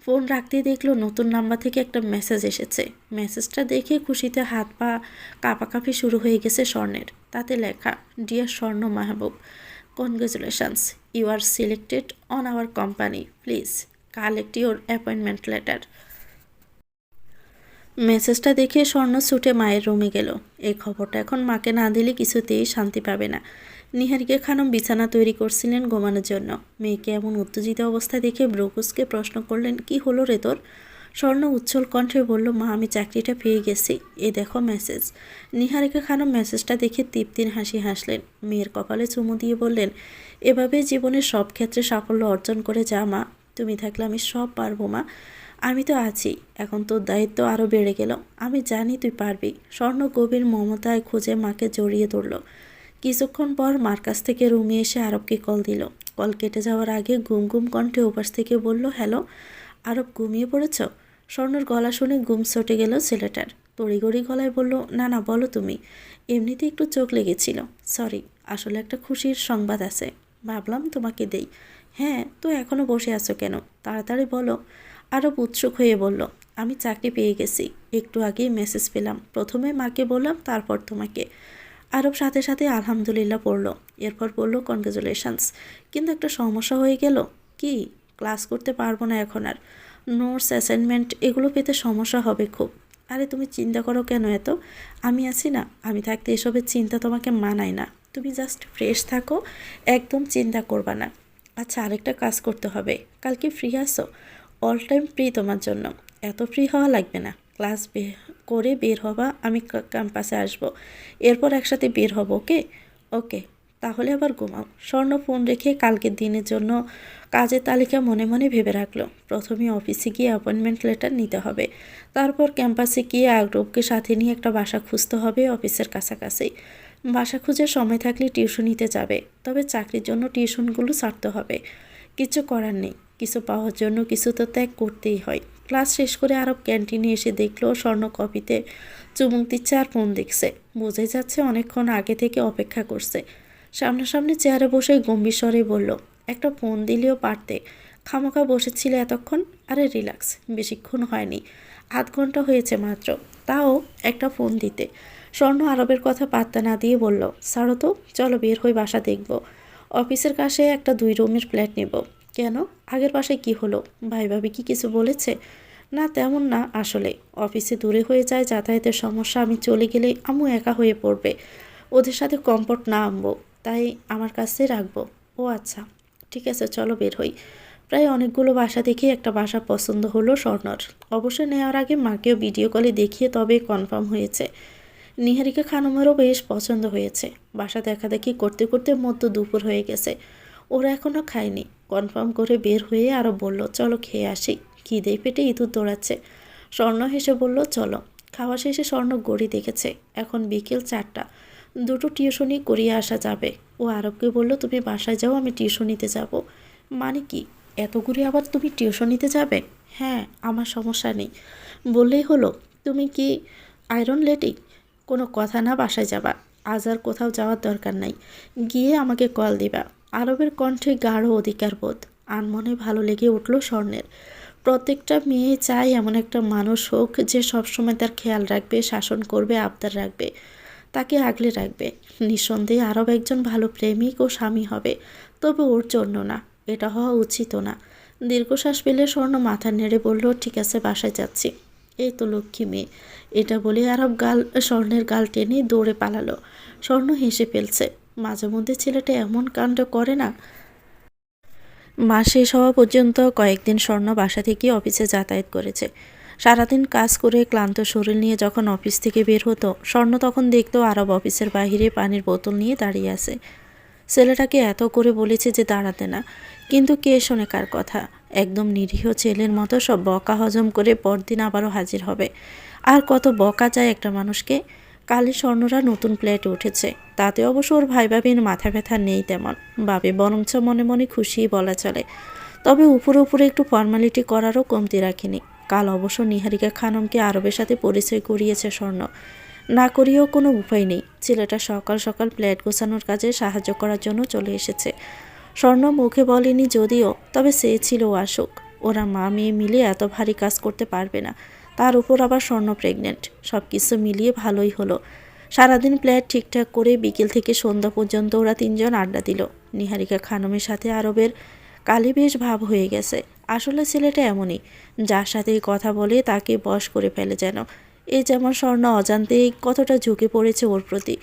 ফোন রাখতেই দেখলো নতুন নাম্বার থেকে একটা মেসেজ এসেছে। মেসেজটা দেখে খুশিতে হাত পা কাঁপাকাঁপি শুরু হয়ে গেছে স্বর্ণের। তাতে লেখা, dear Swarna Mahbub, congratulations, you are selected on our company, please collect your appointment letter. মেসেজটা দেখে স্বর্ণ ছুটে মায়ের রুমে গেল। এই খবরটা এখন মাকে না দিলে কিছুতেই শান্তি পাবে না। নিহারিকা খানম বিছানা তৈরি করছিলেন ঘুমানোর জন্য। মেয়েকে এমন উত্তেজিত অবস্থা দেখে ব্রুকুসকে প্রশ্ন করলেন, কি হলো রে তোর? স্বর্ণ উচ্ছল কণ্ঠে বলল, মা আমি চাকরিটা পেয়ে গেছি, এই দেখো মেসেজ। নিহারিকা খানম মেসেজটা দেখে তৃপ্তির হাসি হাসলেন। মেয়ের কপালে চুমু দিয়ে বললেন, এভাবে জীবনের সব ক্ষেত্রে সাফল্য অর্জন করে যা মা, তুমি থাকলে আমি সব পারবো মা। আমি তো আছি, এখন তোর দায়িত্ব আরও বেড়ে গেল, আমি জানি তুই পারবি। স্বর্ণ গভীর মমতায় খুঁজে মাকে জড়িয়ে ধরল। কিছুক্ষণ পর মার কাছ থেকে রুমে এসে আরবকে কল দিল। কল কেটে যাওয়ার আগে ঘুম ঘুম কণ্ঠে ওপাশ থেকে বলল, হ্যালো আরব, ঘুমিয়ে পড়েছ? স্বর্ণর গলা শুনে ঘুম ছুটে গেল ছেলেটার। তড়িঘড়ি গলায় বলল, না না বলো তুমি, এমনিতে একটু চোখ লেগেছিল, সরি, আসলে একটা খুশির সংবাদ আছে, ভাবলাম তোমাকে দেই। হ্যাঁ, তো এখনও বসে আছো কেন, তাড়াতাড়ি বলো। আরব উৎসুক হয়ে বলল, আমি চাকরি পেয়ে গেছি, একটু আগেই মেসেজ পেলাম, প্রথমে মাকে বললাম, তারপর তোমাকে। আরব সাথে সাথে আলহামদুলিল্লাহ পড়ল, এরপর বলল, কনগ্রাচুলেশনস, কিন্তু একটা সমস্যা হয়ে গেল। কি? ক্লাস করতে পারবো না এখন আর, নোটস অ্যাসাইনমেন্ট এগুলো পেতে সমস্যা হবে খুব। আরে তুমি চিন্তা করো কেন এত, আমি আছি না, আমি থাকতে এসবের চিন্তা তোমাকে মানায় না, তুমি জাস্ট ফ্রেশ থাকো, একদম চিন্তা করবা না। আচ্ছা, আরেকটা কাজ করতে হবে, কালকে ফ্রি আসো? অল টাইম ফ্রি তোমার জন্য, এত ফ্রি হওয়া লাগবে না, ক্লাস করে বের হবা, আমি ক্যাম্পাসে আসবো, এরপর একসাথে বের হব, ওকে? ওকে, তাহলে আবার ঘুমাও। স্বর্ণ ফোন রেখে কালকের দিনের জন্য কাজের তালিকা মনে মনে ভেবে রাখলো। প্রথমে অফিসে গিয়ে অ্যাপয়েন্টমেন্ট লেটার নিতে হবে, তারপর ক্যাম্পাসে গিয়ে আগ্রবকে সাথে নিয়ে একটা বাসা খুঁজতে হবে অফিসের কাছাকাছি। বাসা খুঁজে সময় থাকলে টিউশনিতে যাবে, তবে চাকরির জন্য টিউশনগুলো ছাড়তে হবে, কিছু করার নেই, কিছু পাওয়ার জন্য কিছু তো ত্যাগ করতেই হয়। ক্লাস শেষ করে আরব ক্যান্টিনে এসে দেখলো স্বর্ণ কফিতে চুমুক দিচ্ছে আর ফোন দেখছে। বোঝাই যাচ্ছে অনেকক্ষণ আগে থেকে অপেক্ষা করছে। সামনাসামনি চেয়ারে বসে গম্ভীর স্বরে বলল, একটা ফোন দিলেও পারতে, খামোখা বসেছিলে এতক্ষণ। আরে রিল্যাক্স, বেশিক্ষণ হয়নি, আধ ঘন্টা হয়েছে মাত্র, তাও একটা ফোন দিতে। স্বর্ণ আরবের কথা পাত্তা না দিয়ে বলল, ছাড়ো তো, চলো বের হয়ে বাসা দেখব। অফিসের কাছে একটা 2 রুমের ফ্ল্যাট নেব। কেন, আগের বাসায় কি হলো, ভাই ভাবি কি কিছু বলেছে? না তেমন না, আসলে অফিসে দূরে হয়ে যায়, যাতায়াতের সমস্যা, আমি চলে গেলে আম্মু একা হয়ে পড়বে, ওদের সাথে কমফোর্ট না আনবো, তাই আমার কাছে রাখবো। ও আচ্ছা, ঠিক আছে, চলো বের হই। প্রায় অনেকগুলো বাসা দেখে একটা বাসা পছন্দ হলো স্বর্ণর। অবশ্য নেওয়ার আগে মাকেও ভিডিও কলে দেখিয়ে তবে কনফার্ম হয়েছে। নিহারিকা খানমেরও বেশ পছন্দ হয়েছে। বাসা দেখাদেখি করতে করতে মধ্য দুপুর হয়ে গেছে, ওরা এখনও খায়নি। কনফার্ম করে বের হয়ে আরও বলল, চলো খেয়ে আসি, খিদেই পেটে ইঁদুর দৌড়াচ্ছে। স্বর্ণ হেসে বলল, চলো। খাওয়া শেষে স্বর্ণ গড়ি দেখেছে, এখন বিকেল 4টা, দুটো টিউশনি করিয়ে আসা যাবে। ও আরবকে বলল, তুমি বাসায় যাও, আমি টিউশনিতে যাব। মানে কি, এত ঘুরে আবার তুমি টিউশনিতে যাবে? হ্যাঁ, আমার সমস্যা নেই, বললেই হলো। তুমি কি আয়রন লেডি? কোনো কথা না, বাসায় যাবা, আজ আর কোথাও যাওয়ার দরকার নাই, গিয়ে আমাকে কল দিবা। আরবের কণ্ঠে গাঢ় অধিকারবোধ। আনমনে ভালো লেগে উঠল স্বর্ণের। প্রত্যেকটা মেয়ে চায় এমন একটা মানুষ হোক যে সবসময় তার খেয়াল রাখবে, শাসন করবে, আবদার রাখবে, তাকে আগলে রাখবে। নিঃসন্দেহে আরব একজন ভালো প্রেমিক ও স্বামী হবে, তবে ওর জন্য না, এটা হওয়া উচিত না। দীর্ঘশ্বাস পেলে স্বর্ণ মাথা নেড়ে বলল, ঠিক আছে, বাসায় যাচ্ছি। এই তো লক্ষ্মী মেয়ে, এটা বলে আরব স্বর্ণের গাল টেনে দৌড়ে পালালো। স্বর্ণ হেসে ফেলছে, মাঝে মধ্যে ছেলেটা এমন কাণ্ড করে না। মাস শেষ হওয়া পর্যন্ত কয়েকদিন স্বর্ণ বাসা থেকে অফিসে যাতায়াত করেছে। সারাদিন কাজ করে ক্লান্ত শরীর নিয়ে যখন অফিস থেকে বের হতো, স্বর্ণ তখন দেখতো আরব অফিসের বাইরে পানির বোতল নিয়ে দাঁড়িয়ে আছে। ছেলেটাকে এত করে বলেছে যে দাঁড়াতে না, কিন্তু কে শোনে কার কথা। একদম নিরীহ ছেলের মতো সব বকা হজম করে পরদিন আবারও হাজির হবে। আর কত বকা যায় একটা মানুষকে। কালে স্বর্ণরা নতুন প্লেটে উঠেছে, তাতে অবশ্য ওর ভাই ভাবির মাথা ব্যথা নেই তেমন, ভাবে বরঞ্চ মনে মনে খুশিই বলা চলে। তবে উপরে উপরে একটু ফর্মালিটি করারও কমতি রাখেনি। কাল অবশ্য নিহারিকা খানমকে আরবের সাথে পরিচয় করিয়েছে স্বর্ণ। না করিয়েও কোনো উপায় নেই, ছেলেটা সকাল সকাল প্লেট গোছানোর কাজে সাহায্য করার জন্য চলে এসেছে। স্বর্ণ মুখে বলেনি যদিও, তবে সে ছিল আসুক। ওরা মা মেয়ে মিলে এত ভারী কাজ করতে পারবে না, তার উপর আবার স্বর্ণ প্রেগনেন্ট, সব কিছু মিলিয়ে ভালোই হলো। সারাদিন প্লেট ঠিকঠাক করে বিকেল থেকে সন্ধ্যা পর্যন্ত ওরা 3জন আড্ডা দিল। নিহারিকা খানমের সাথে আরবের কালে বেশ ভাব হয়ে গেছে। আসলে ছেলেটা এমনই, যার সাথে কথা বলে তাকে বশ করে ফেলে যেন। এই যেমন স্বর্ণ অজান্তেই কতটা ঝুঁকে পড়েছে ওর প্রতি,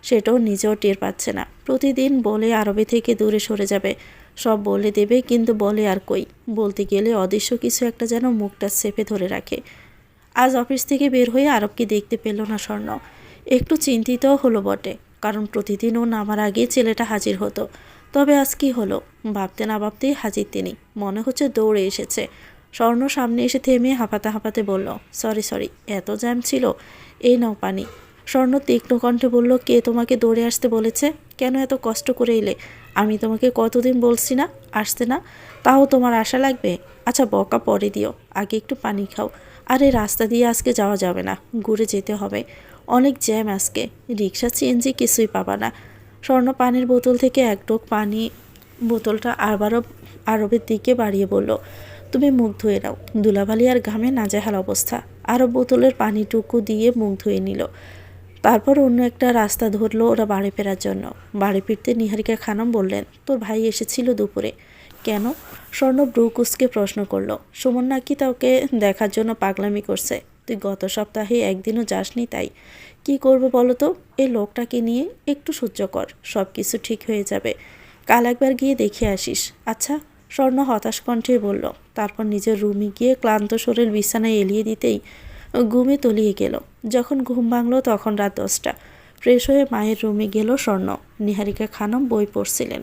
সেটাও নিজেও টের পাচ্ছে না। প্রতিদিন বলে আরবে থেকে দূরে সরে যাবে, সব বলে দেবে, কিন্তু বলে আর কই। বলতে গেলে অদৃশ্য কিছু একটা যেন মুখটা চেপে ধরে রাখে। আজ অফিস থেকে বের হয়ে আরবকে দেখতে পেল না স্বর্ণ। একটু চিন্তিতও হলো বটে, কারণ প্রতিদিন ও নামার আগে ছেলেটা হাজির হতো। তবে আজ কি হলো? ভাবতে না ভাবতেই হাজির তিনি। মনে হচ্ছে দৌড়ে এসেছে। স্বর্ণ সামনে এসে থেমে হাঁপাতে হাঁপাতে বলল, সরি সরি, এত জ্যাম ছিল, এই নাও পানি। স্বর্ণ তীক্ষ্ণ কণ্ঠে বলল, কে তোমাকে দৌড়ে আসতে বলেছে? কেন এত কষ্ট করে এলে? আমি তোমাকে কতদিন বলছি না আসতে না, তাও তোমার আশা লাগবে? আচ্ছা বকা পরে দিও, আগে একটু পানি খাও। আর এই রাস্তা দিয়ে আজকে যাওয়া যাবে না, ঘুরে যেতে হবে, অনেক জ্যাম আজকে, রিক্সা সিএনজি কিছুই পাবা না। স্বর্ণ পানির বোতল থেকে এক ঢোক পানি বোতলটা আবারও আরবের দিকে বাড়িয়ে বলল, তুমি মুখ ধুয়ে নাও। ধুলাবালি আর ঘামে নাজেহাল অবস্থা। আরব বোতলের পানিটুকু দিয়ে মুখ ধুয়ে নিল। তারপর অন্য একটা রাস্তা ধরলো ওরা বাড়ি ফেরার জন্য। বাড়ি ফিরতে নিহারিকা খানম বললেন, তোর ভাই এসেছিল দুপুরে। কেন? স্বর্ণ ব্রু কুঁচকে প্রশ্ন করলো। সুমন নাকি তাকে দেখার জন্য পাগলামি করছে। তুই গত সপ্তাহে একদিনও যাসনি, তাই। কি করবো বলো তো? এই লোকটাকে নিয়ে একটু সহ্য কর, সব কিছু ঠিক হয়ে যাবে। কাল একবার গিয়ে দেখে আসিস। আচ্ছা, স্বর্ণ হতাশ কণ্ঠে বলল। তারপর নিজের রুমে গিয়ে ক্লান্ত শরীর বিছানায় এলিয়ে দিতেই ঘুমে তলিয়ে গেল। যখন ঘুম ভাঙল তখন রাত 10টা। ফ্রেশ হয়ে মায়ের রুমে গেল স্বর্ণ। নিহারিকা খানম বই পড়ছিলেন।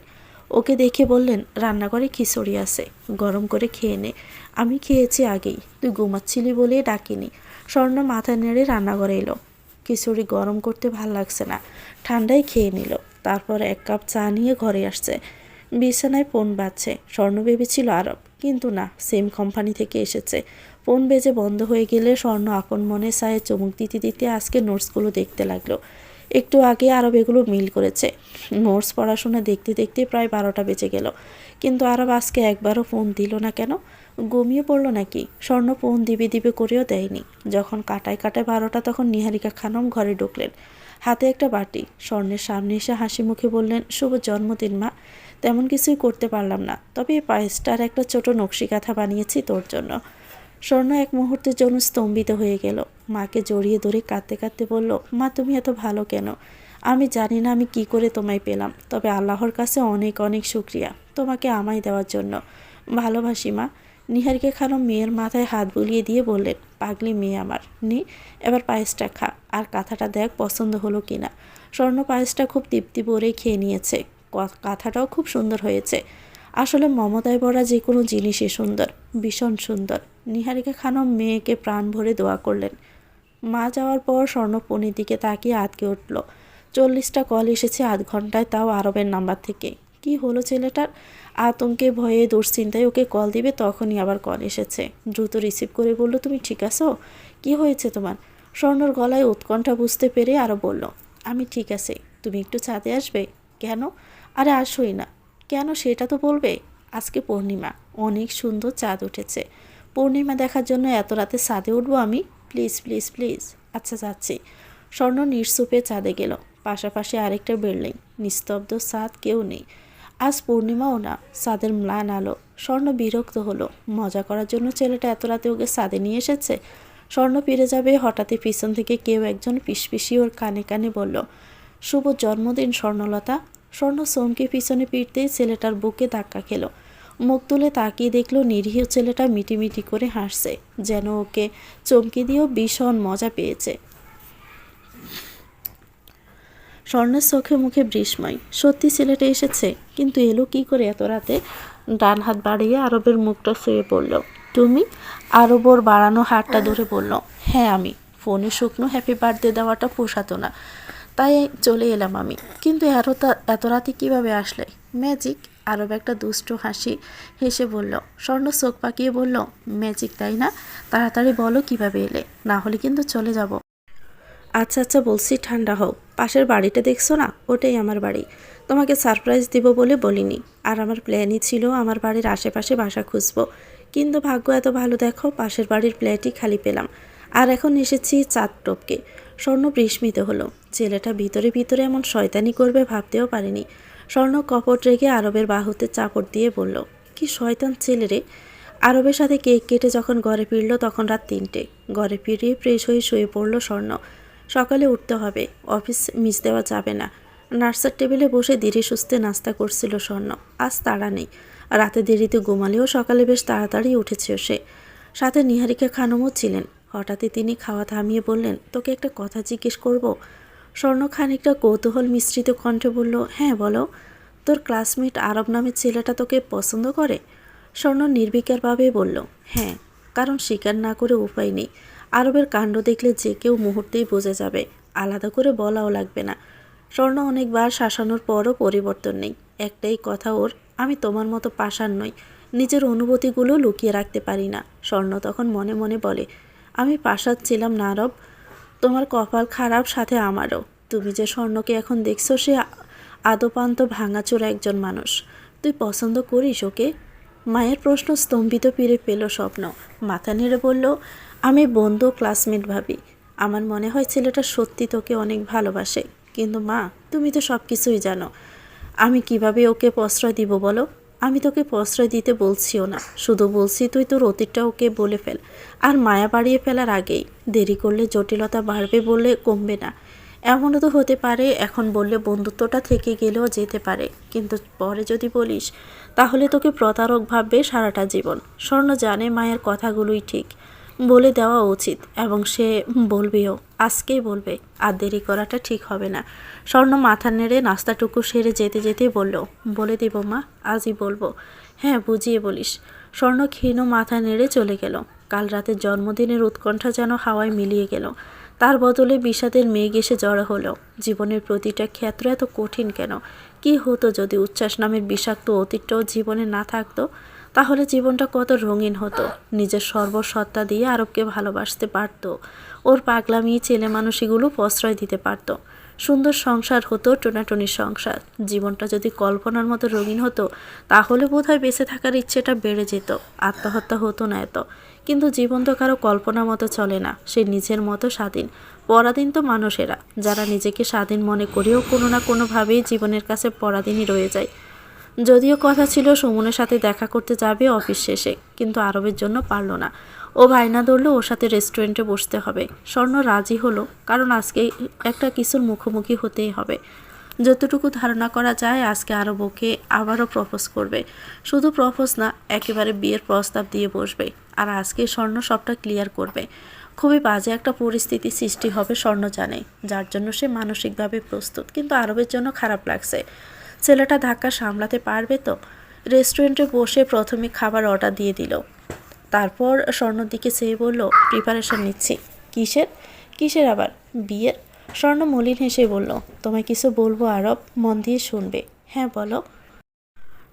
ওকে দেখে বললেন, রান্নাঘরে খিচুড়ি আছে, গরম করে খেয়ে নে। আমি খেয়েছি আগেই, তুই ঘুমাচ্ছিলি বলে ডাকিনি। স্বর্ণ মাথা নেড়ে রান্নাঘরে এলো। খিচুড়ি গরম করতে ভাল লাগছে না, ঠান্ডায় খেয়ে নিল। তারপর এক কাপ চা নিয়ে ঘরে আসছে। বিছানায় ফোন বাজছে। স্বর্ণ ভেবেছিল আরব, কিন্তু না, সেম কোম্পানি থেকে এসেছে। ফোন বেজে বন্ধ হয়ে গেলে স্বর্ণ আপন মনে চায়ে চুমুক দিতে দিতে আজকে নোটসগুলো দেখতে লাগলো। একটু আগে আরব এগুলো মিল করেছে। নোটস পড়াশোনা দেখতে দেখতে প্রায় 12টা বেজে গেল, কিন্তু আরব আজকে একবারও ফোন দিল না কেন? ঘুমিয়ে পড়লো নাকি? স্বর্ণ ফোন দিবে দিবে করেও দেয়নি। যখন কাটায় কাটায় 12টা, তখন নিহারিকা খানম ঘরে ঢুকলেন, হাতে একটা বাটি। স্বর্ণের সামনে এসে হাসি মুখে বললেন, শুভ জন্মদিন মা। তেমন কিছুই করতে পারলাম না, তবে এই পায়েসটার একটা ছোট নকশি কাঁথা বানিয়েছি তোর জন্য। স্বর্ণ এক মুহূর্তের জন্য স্তম্ভিত হয়ে গেল। মাকে জড়িয়ে ধরে কাঁদতে কাঁদতে বলল, মা তুমি এত ভালো কেন? আমি জানি না আমি কি করে তোমায় পেলাম, তবে আল্লাহর কাছে অনেক অনেক শুক্রিয়া তোমাকে আমায় দেওয়ার জন্য। ভালোবাসি মা। নিহারিকা খানম মেয়ের মাথায় হাত বুলিয়ে দিয়ে বললেন, পাগলি মেয়ে আমার, নে এবার পায়েসটা খা, আর কাঁথাটা দেখ পছন্দ হলো কিনা। স্বর্ণ পায়েসটা খুব তৃপ্তি ভরে খেয়ে নিয়েছে। কাঁথাটাও খুব সুন্দর হয়েছে। আসলে মমতায় ভরা যে কোনো জিনিসই সুন্দর, ভীষণ সুন্দর। নিহারিকা খানম মেয়েকে প্রাণ ভরে দোয়া করলেন। মা যাওয়ার পর স্বর্ণ ফোনের দিকে তাকিয়ে আটকে উঠল। 40টা কল এসেছে আধ ঘন্টায়, তাও আরবের নাম্বার থেকে। কি হলো ছেলেটার? আতঙ্কে ভয়ে দুশ্চিন্তায় ওকে কল দিবে, তখনই আবার কল এসেছে। দ্রুত রিসিভ করে বলল, তুমি ঠিক আছো? কি হয়েছে তোমার? স্বর্ণর গলায় উৎকণ্ঠা বুঝতে পেরে আরও বলল, আমি ঠিক আছি, তুমি একটু ছাদে আসবে? কেন? আরে আসোই না। কেন সেটা তো বলবে। আজকে পূর্ণিমা, অনেক সুন্দর চাঁদ উঠেছে। পূর্ণিমা দেখার জন্য এত রাতে ছাদে উঠবো আমি? Please please please. আচ্ছা যাচ্ছি। স্বর্ণ নিঃসুপে চাঁদে গেল। পাশাপাশি আরেকটা বিল্ডিং, নিস্তব্ধ ছাদ, কেউ নেই। আজ পূর্ণিমাও না, ছাদের ম্লান আলো। স্বর্ণ বিরক্ত হলো। মজা করার জন্য ছেলেটা এত রাতে ওকে ছাদে নিয়ে এসেছে। স্বর্ণ ফিরে যাবে, হঠাৎই পিছন থেকে কেউ একজন পিসপিসি ওর কানে কানে বলল, শুভ জন্মদিন স্বর্ণলতা। স্বর্ণ চমকে পিছনে ফিরতেই ছেলেটার বুকে ধাক্কা খেল। মুখ তুলে তাকিয়ে দেখলো নিরীহ ছেলেটা মিটিমিটি করে হাসছে, যেন ওকে চমকে দিয়েও ভীষণ মজা পেয়েছে। স্বর্ণের চোখে মুখে বিস্ময়। সত্যি ছেলেটা এসেছে, কিন্তু এলো কি করে এত রাতে? ডান হাত বাড়িয়ে আরবের মুখটা শুয়ে পড়ল। তুমি? আরব ওর বাড়ানো হাতটা ধরে বলল, হ্যাঁ আমি। ফোনে শুকনো হ্যাপি বার্থডে দেওয়াটা পোষাতো না, তাই চলে এলাম আমি। কিন্তু এত রাতে কীভাবে আসলে? ম্যাজিক। আরব একটা দুষ্ট হাসি হেসে বলল। স্বর্ণ চোখ পাকিয়ে বলল, ম্যাজিক তাই না? তাড়াতাড়ি বলো কিভাবে এলে, না হলে কিন্তু চলে যাব। আচ্ছা আচ্ছা বলছি, ঠান্ডা হও। পাশের বাড়িটা দেখছো না, ওটাই আমার বাড়ি। তোমাকে সারপ্রাইজ দিব বলে বলিনি। আর আমার প্ল্যানই ছিল আমার বাড়ির আশেপাশে বাসা খুঁজবো, কিন্তু ভাগ্য এত ভালো, দেখো পাশের বাড়ির ফ্ল্যাটই খালি পেলাম। আর এখন এসেছি চাঁদ টপকে। স্বর্ণ বিস্মিত হলো। ছেলেটা ভিতরে ভিতরে এমন শয়তানি করবে ভাবতেও পারেনি। স্বর্ণ কপট রেগে আরবের বাহুতে চাপড় দিয়ে বলল, কি শয়তান ছেলে রে। আরবের সাথে কেক কেটে যখন ঘরে ফিরল তখন রাত 3টে। ঘরে ফিরিয়ে ফ্রেশ হয়ে শুয়ে পড়ল স্বর্ণ। সকালে উঠতে হবে, অফিস মিস দেওয়া যাবে না। নার্সের টেবিলে বসে ধীরে সুস্থে নাস্তা করছিল স্বর্ণ। আজ তাড়া নেই। রাতে দেরিতে ঘুমালেও সকালে বেশ তাড়াতাড়ি উঠেছে সে। সাথে নিহারিকা খানমও ছিলেন। হঠাৎই তিনি খাওয়া থামিয়ে বললেন, তোকে একটা কথা জিজ্ঞেস করব। স্বর্ণ খানিকটা কৌতূহল মিশ্রিত কণ্ঠে বলল, হ্যাঁ বলো। তোর ক্লাসমেট আরব নামের ছেলেটা তোকে পছন্দ করে? স্বর্ণ নির্বিকারভাবে বলল, হ্যাঁ, কারণ স্বীকার না করে উপায় নেই। আরবের কাণ্ড দেখলে যে কেউ মুহূর্তেই বোঝা যাবে, আলাদা করে বলাও লাগবে না। স্বর্ণ অনেকবার শাসানোর পরও পরিবর্তন নেই। একটাই কথা ওর, আমি তোমার মতো পাষাণ নই, নিজের অনুভূতিগুলো লুকিয়ে রাখতে পারি না। স্বর্ণ তখন মনে মনে বলে, আমি পাষাণ ছিলাম না আরব, তোমার কপাল খারাপ, সাথে আমারও। তুমি যে স্বর্ণকে এখন দেখছো সে আদপান্ত ভাঙাচোরা একজন মানুষ। তুই পছন্দ করিস ওকে? মায়ের প্রশ্ন স্তম্ভিত ফিরে পেল স্বপ্ন। মাথা নেড়ে বলল, আমি বন্ধু ক্লাসমেট ভাবি। আমার মনে হয় ছেলেটা সত্যি তোকে অনেক ভালোবাসে। কিন্তু মা, তুমি তো সব কিছুই জানো। আমি কিভাবে ওকে প্রশ্রয় দিব বলো? আমি তোকে প্রশ্রয় দিতে বলছিও না, শুধু বলছি তুই তোর অতীতটা ওকে বলে ফেল। আর মায়া বাড়িয়ে ফেলার আগেই। দেরি করলে জটিলতা বাড়বে, বললে কমবে না। এমনও তো হতে পারে এখন বললে বন্ধুত্বটা থেকে গেলেও যেতে পারে, কিন্তু পরে যদি বলিস তাহলে তোকে প্রতারক ভাববে সারাটা জীবন। স্বর্ণ জানে মায়ের কথাগুলোই ঠিক, বলে দেওয়া উচিত, এবং সে বলবেও, আজকেই বলবে। আর দেরি করাটা ঠিক হবে না। স্বর্ণ মাথা নেড়ে নাস্তাটুকু সেরে যেতে যেতে বলল, বলে দেব মা, আজই বলবো। হ্যাঁ, বুঝিয়ে বলিস। স্বর্ণ ক্ষীণ মাথা নেড়ে চলে গেল। কাল রাতে জন্মদিনের উৎকণ্ঠা যেন হাওয়ায় মিলিয়ে গেল। তার বদলে বিষাদের মেঘ এসে জড়ো হলো। জীবনের প্রতিটা ক্ষেত্র এত কঠিন কেন? কি হতো যদি উচ্ছ্বাস নামের বিষাক্ত অতীতটাও জীবনে না থাকতো? তাহলে জীবনটা কত রঙিন হতো। নিজের সর্বসত্তা দিয়ে আরবকে ভালোবাসতে পারত। ওর পাগলামি ছেলে মানুষগুলো প্রশ্রয় দিতে পারত। সুন্দর সংসার হতো, টোনাটনির সংসার। জীবনটা যদি কল্পনার মতো রঙিন হতো তাহলে বোধহয় বেঁচে থাকার ইচ্ছেটা বেড়ে যেত, আত্মহত্যা হতো না এত। কিন্তু জীবন তো কারো কল্পনার মতো চলে না, সে নিজের মতো স্বাধীন। পরাধীন তো মানুষেরা, যারা নিজেকে স্বাধীন মনে করেও কোনো না কোনোভাবেই জীবনের কাছে পরাধীনই রয়ে যায়। যদিও কথা ছিল সুমনের সাথে দেখা করতে যাবে অফিস শেষে, কিন্তু আরবের জন্য পারল না। ও বায়না ধরলো ওর সাথে রেস্টুরেন্টে বসতে হবে। স্বর্ণ রাজি হলো, কারণ আজকে একটা কিছুর মুখোমুখি হতেই হবে। যতটুকু ধারণা করা যায় আজকে আরব ওকে আবারও প্রপোজ করবে। শুধু প্রপোজ না, একেবারে বিয়ের প্রস্তাব দিয়ে বসবে। আর আজকে স্বর্ণ সবটা ক্লিয়ার করবে। খুবই বাজে একটা পরিস্থিতি সৃষ্টি হবে স্বর্ণ জানে, যার জন্য সে মানসিকভাবে প্রস্তুত। কিন্তু আরবের জন্য খারাপ লাগছে। ছেলেটা ধাক্কা সামলাতে পারবে তো? রেস্টুরেন্টে বসে প্রথমে খাবার অর্ডার দিয়ে দিল। তারপর স্বর্ণর দিকে চেয়ে বলল, প্রিপারেশন নিচ্ছি। কিসের? কিসের আবার? বিয়ের। স্বর্ণ মলিন হেসে বলল, তোমায় কিছু বলবো আরব, মন দিয়ে শুনবে। হ্যাঁ বলো।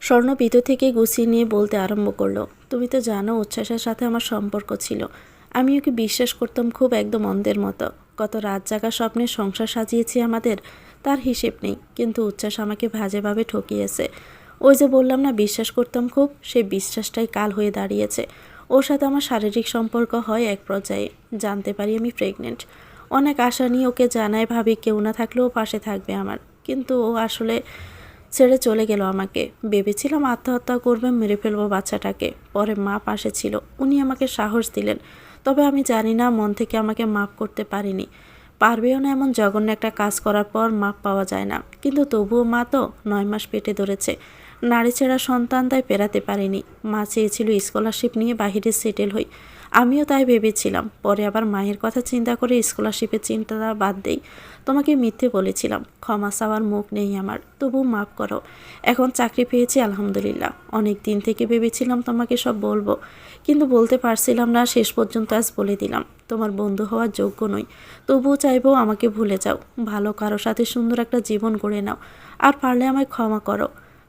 স্বর্ণ ভিতর থেকে গুছিয়ে নিয়ে বলতে আরম্ভ করলো, তুমি তো জানো উচ্ছ্বাসের সাথে আমার সম্পর্ক ছিল। আমি ওকে বিশ্বাস করতাম খুব, একদম অন্ধের মতো। কত রাত জাগা স্বপ্নের সংসার সাজিয়েছি আমাদের, তার হিসেব নেই। কিন্তু উচ্ছ্বাস আমাকে বাজেভাবে ঠকিয়েছে। ওই যে বললাম না বিশ্বাস করতাম খুব, সেই বিশ্বাসটাই কাল হয়ে দাঁড়িয়েছে। ওর সাথে আমার শারীরিক সম্পর্ক হয় এক পর্যায়ে। জানতে পারি আমি প্রেগনেন্ট। অনেক আশা নিয়ে ওকে জানায়, ভাবি কেউ না থাকলেও পাশে থাকবে আমার। কিন্তু ও আসলে ছেড়ে চলে গেল আমাকে। ভেবেছিলাম আত্মহত্যা করবে, মেরে ফেলবো বাচ্চাটাকে। পরে মা পাশে ছিল, উনি আমাকে সাহস দিলেন। তবে আমি জানি না, মন থেকে আমাকে মাফ করতে পারিনি। পারবেও না, এমন জঘন্য একটা কাজ করার পর মাপ পাওয়া যায় না। কিন্তু তবুও মা তো 9 মাস পেটে ধরেছে, নারী ছেঁড়া সন্তান, তাই পেরাতে পারিনি। মা চেয়েছিল স্কলারশিপ নিয়ে বাহিরে সেটেল হই, আমিও তাই ভেবেছিলাম। পরে আবার মায়ের কথা চিন্তা করে স্কলারশিপের চিন্তাটা বাদ দেই। তোমাকে মিথ্যে বলেছিলাম, ক্ষমা চাওয়ার মুখ নেই আমার, তবু মাফ করো। এখন চাকরি পেয়েছি আলহামদুলিল্লাহ। অনেক দিন থেকে ভেবেছিলাম তোমাকে সব বলবো, কিন্তু বলতে পারছিলাম না। শেষ পর্যন্ত আজ বলে দিলাম। তোমার বন্ধু হওয়ার যোগ্য নই, তবুও চাইবো আমাকে ভুলে যাও। ভালো কারো সাথে সুন্দর একটা জীবন গড়ে নাও। আর পারলে আমায় ক্ষমা করো।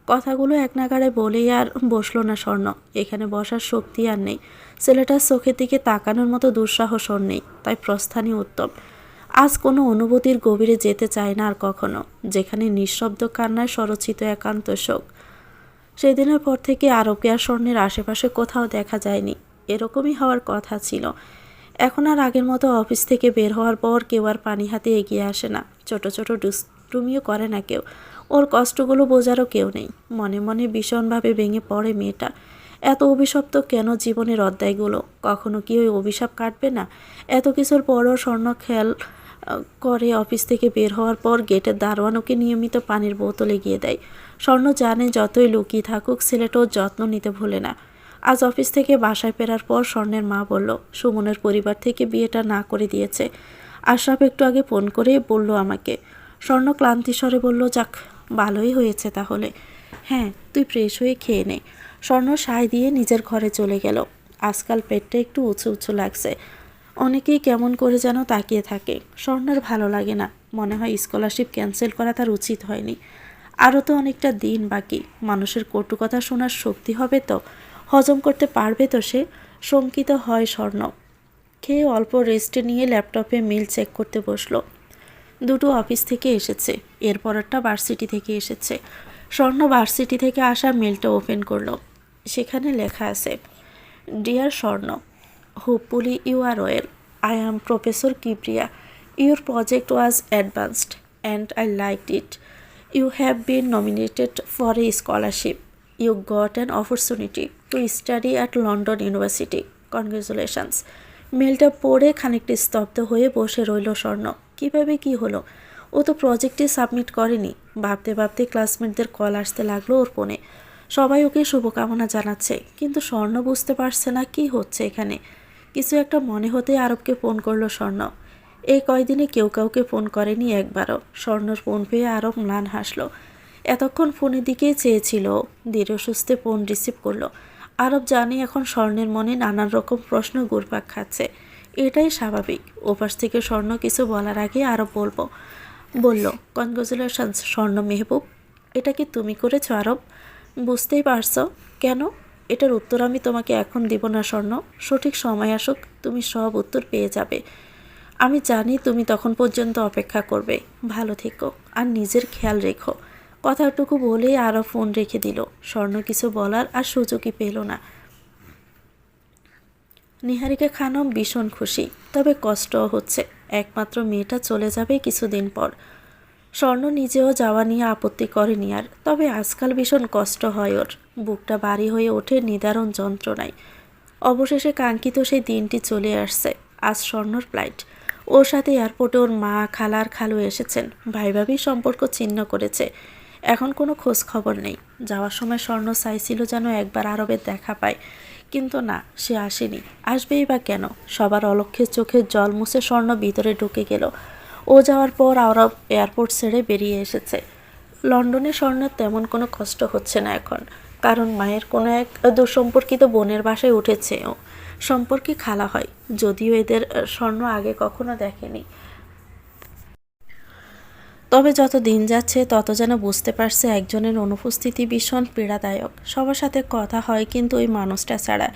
কথাগুলো এক নাগাড়ে বলেই আর বসলো না স্বর্ণ। এখানে বসার শক্তি আর নেই। ছেলেটার চোখের দিকে তাকানোর মতো দুঃসাহস ওর নেই, তাই প্রস্থানই উত্তম। আজ কোনো অনুভূতির গভীরে যেতে চায় না আর কখনো, যেখানে নিঃশব্দ কান্নায় স্বরচিত একান্ত শোক। সেদিনের পর থেকে আরবকে আর স্বর্ণের আশেপাশে কোথাও দেখা যায়নি। এরকমই হওয়ার কথা ছিল। এখন আর আগের মতো অফিস থেকে বের হওয়ার পর কেউ আর পানি হাতে এগিয়ে আসে না। ছোট ছোট দুষ্টুমিও করে না কেউ। ওর কষ্টগুলো বোঝারও কেউ নেই। মনে মনে ভীষণভাবে ভেঙে পড়ে মেয়েটা। এত অভিশপ্ত কেন জীবনের অধ্যায়গুলো? কখনো কি ওই অভিশাপ কাটবে না? এত কিছুর পরও স্বর্ণ খেয়াল করে অফিস থেকে বের হওয়ার পর গেটের দারোয়ান ওকে নিয়মিত পানির বোতল এগিয়ে দেয়। স্বর্ণ জানে যতই লুকিয়ে থাকুক ছেলেটাও যত্ন নিতে ভোলে না। আজ অফিস থেকে বাসায় ফেরার পর স্বর্ণের মা বলল সুমনের পরিবার থেকে বিয়েটা না করে দিয়েছে। আশরাফ একটু আগে ফোন করে বলল আমাকে। স্বর্ণ ক্লান্তি স্বরে বলল, যাক ভালোই হয়েছে তাহলে। হ্যাঁ, তুই ফ্রেশ হয়ে খেয়ে নে। স্বর্ণ সায় দিয়ে নিজের ঘরে চলে গেল। আজকাল পেটটা একটু উঁচু উঁচু লাগছে। অনেকেই কেমন করে যেন তাকিয়ে থাকে। স্বর্ণের ভালো লাগে না। মনে হয় স্কলারশিপ ক্যান্সেল করা তার উচিত হয়নি। আরও তো অনেকটা দিন বাকি। মানুষের কটু কথা শোনার শক্তি হবে তো, হজম করতে পারবে তো সে? শঙ্কিত হয় স্বর্ণ। খেয়ে অল্প রেস্ট নিয়ে ল্যাপটপে মেল চেক করতে বসলো। দুটো অফিস থেকে এসেছে, এরপরটা ভার্সিটি থেকে এসেছে। স্বর্ণ ভার্সিটি থেকে আসা মেলটা ওপেন করলো। সেখানে লেখা আছে, dear Swarna, hopefully you are well. I am professor Kipriya. Your project was advanced and I liked it. You have been nominated for a scholarship. You got an opportunity to study at London University. Congratulations. মেলটা পড়ে খানিকটা স্তব্ধ হয়ে বসে রইল স্বর্ণ। কীভাবে কি হলো? ও তো প্রজেক্টে সাবমিট করেনি। ভাবতে ভাবতে ক্লাসমেটদের কল আসতে লাগলো ওর ফোনে। সবাই ওকে শুভকামনা জানাচ্ছে, কিন্তু স্বর্ণ বুঝতে পারছে না কি হচ্ছে এখানে। কিছু একটা মনে হতে আরবকে ফোন করলো স্বর্ণ। এই কয়দিনে কেউ কাউকে ফোন করেনি একবারও। স্বর্ণর ফোন পেয়ে আরব ম্লান হাসলো। এতক্ষণ ফোনের দিকেই চেয়েছিল। ধীরে সুস্থে ফোন রিসিভ করলো। আরব জানে এখন স্বর্ণের মনে নানান রকম প্রশ্ন ঘুরপাক খাচ্ছে। এটাই স্বাভাবিক। ওপাশ থেকে স্বর্ণ কিছু বলার আগে আরব বলল, কনগ্রাচুলেশনস স্বর্ণ মেহবুব। এটা কি তুমি করেছো আরব? বুঝতেই পারছো। কেন? এটার উত্তর আমি তোমাকে এখন দিব না স্বর্ণ। সঠিক সময় আসুক, তুমি সব উত্তর পেয়ে যাবে। আমি জানি তুমি তখন পর্যন্ত অপেক্ষা করবে। ভালো থেকো আর নিজের খেয়াল রেখো। কথাটুকু বলেই আরও ফোন রেখে দিল। স্বর্ণ কিছু বলার আর সুযোগই পেল না। নিহারিকা খানম ভীষণ খুশি, তবে কষ্টও হচ্ছে। একমাত্র মেয়েটা চলে যাবে কিছুদিন পর। স্বর্ণ নিজেও যাওয়া নিয়ে আপত্তি করেনি আর, তবে আজকাল ভীষণ কষ্ট হয় ওর। বুকটা ভারী হয়ে ওঠে নিদারুণ যন্ত্রণায়। অবশেষে কাঙ্ক্ষিত সেই দিনটি চলে আসছে। আজ স্বর্ণর ফ্লাইট। ওর সাথে এয়ারপোর্টে ওর মা, খালা আর খালু এসেছেন। ভাই ভাবি সম্পর্ক ছিন্ন করেছে। এখন কোনো খোঁজ খবর নেই। যাওয়ার সময় স্বর্ণ চাইছিল যেন একবার আরবের দেখা পায়, কিন্তু না, সে আসেনি। আসবেই বা কেন? সবার অলক্ষ্যে চোখের জল মুছে স্বর্ণ ভিতরে ঢুকে গেল। ও যাওয়ার পর আরব এয়ারপোর্ট ছেড়ে বেরিয়ে এসেছে। লন্ডনে স্বর্ণের তেমন কোনো কষ্ট হচ্ছে না এখন, কারণ মায়ের কোনো এক দুঃসম্পর্কিত বোনের বাসায় উঠেছে ও। সম্পর্কে খালা হয়, যদিও এদের স্বর্ণ আগে কখনো দেখেনি। তবে যত দিন যাচ্ছে তত যেন বুঝতে পারছে একজনের অনুপস্থিতি ভীষণ পীড়াদায়ক। সবার সাথে কথা হয়, কিন্তু ওই মানুষটা ছাড়া।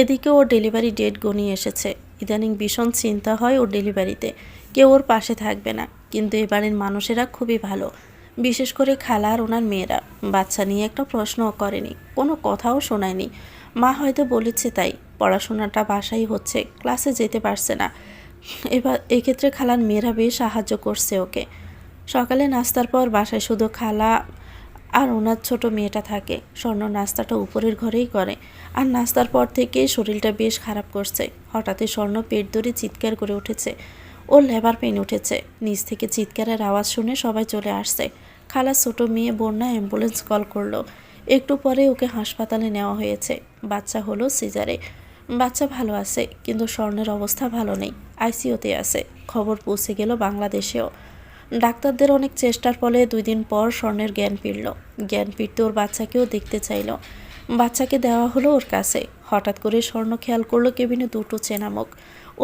এদিকে ওর ডেলিভারি ডেট গনিয়ে এসেছে। ইদানিং ভীষণ চিন্তা হয় ওর ডেলিভারিতে কেউ ওর পাশে থাকবে না। কিন্তু এবারের মানুষেরা খুবই ভালো, বিশেষ করে খালা আর ওনার মেয়েরা। বাচ্চা নিয়ে একটা প্রশ্নও করেনি, কোনো কথাও শোনায়নি। মা হয়তো বলেছে তাই। পড়াশোনাটা বাসায় হচ্ছে, ক্লাসে যেতে পারছে না। এবার এক্ষেত্রে খালার মেয়েরা বেশ সাহায্য করছে ওকে। সকালে নাস্তার পর বাসায় শুধু খালা আর ওনার ছোট মেয়েটা থাকে। স্বর্ণ নাস্তাটা উপরের ঘরেই করে, আর নাস্তার পর থেকেই শরীরটা বেশ খারাপ করছে। হঠাৎই স্বর্ণ পেট ধরে চিৎকার করে উঠেছে। ওর লেবার পেন উঠেছে। নিচ থেকে চিৎকারের আওয়াজ শুনে সবাই চলে আসছে। খালার ছোট মেয়ে বন্যা অ্যাম্বুলেন্স কল করলো। একটু পরে ওকে হাসপাতালে নেওয়া হয়েছে। বাচ্চা হলো সিজারে। বাচ্চা ভালো আছে, কিন্তু স্বর্ণের অবস্থা ভালো নেই। আইসিইউতে আছে। খবর পৌঁছে গেল বাংলাদেশেও। ডাক্তারদের অনেক চেষ্টার ফলে 2 দিন পর স্বর্ণের জ্ঞান ফিরল। জ্ঞান ফিরতে ওর বাচ্চাকেও দেখতে চাইল। বাচ্চাকে দেওয়া হলো ওর কাছে। হঠাৎ করে স্বর্ণ খেয়াল করলো কেবিনে 2টো চেনা মুখ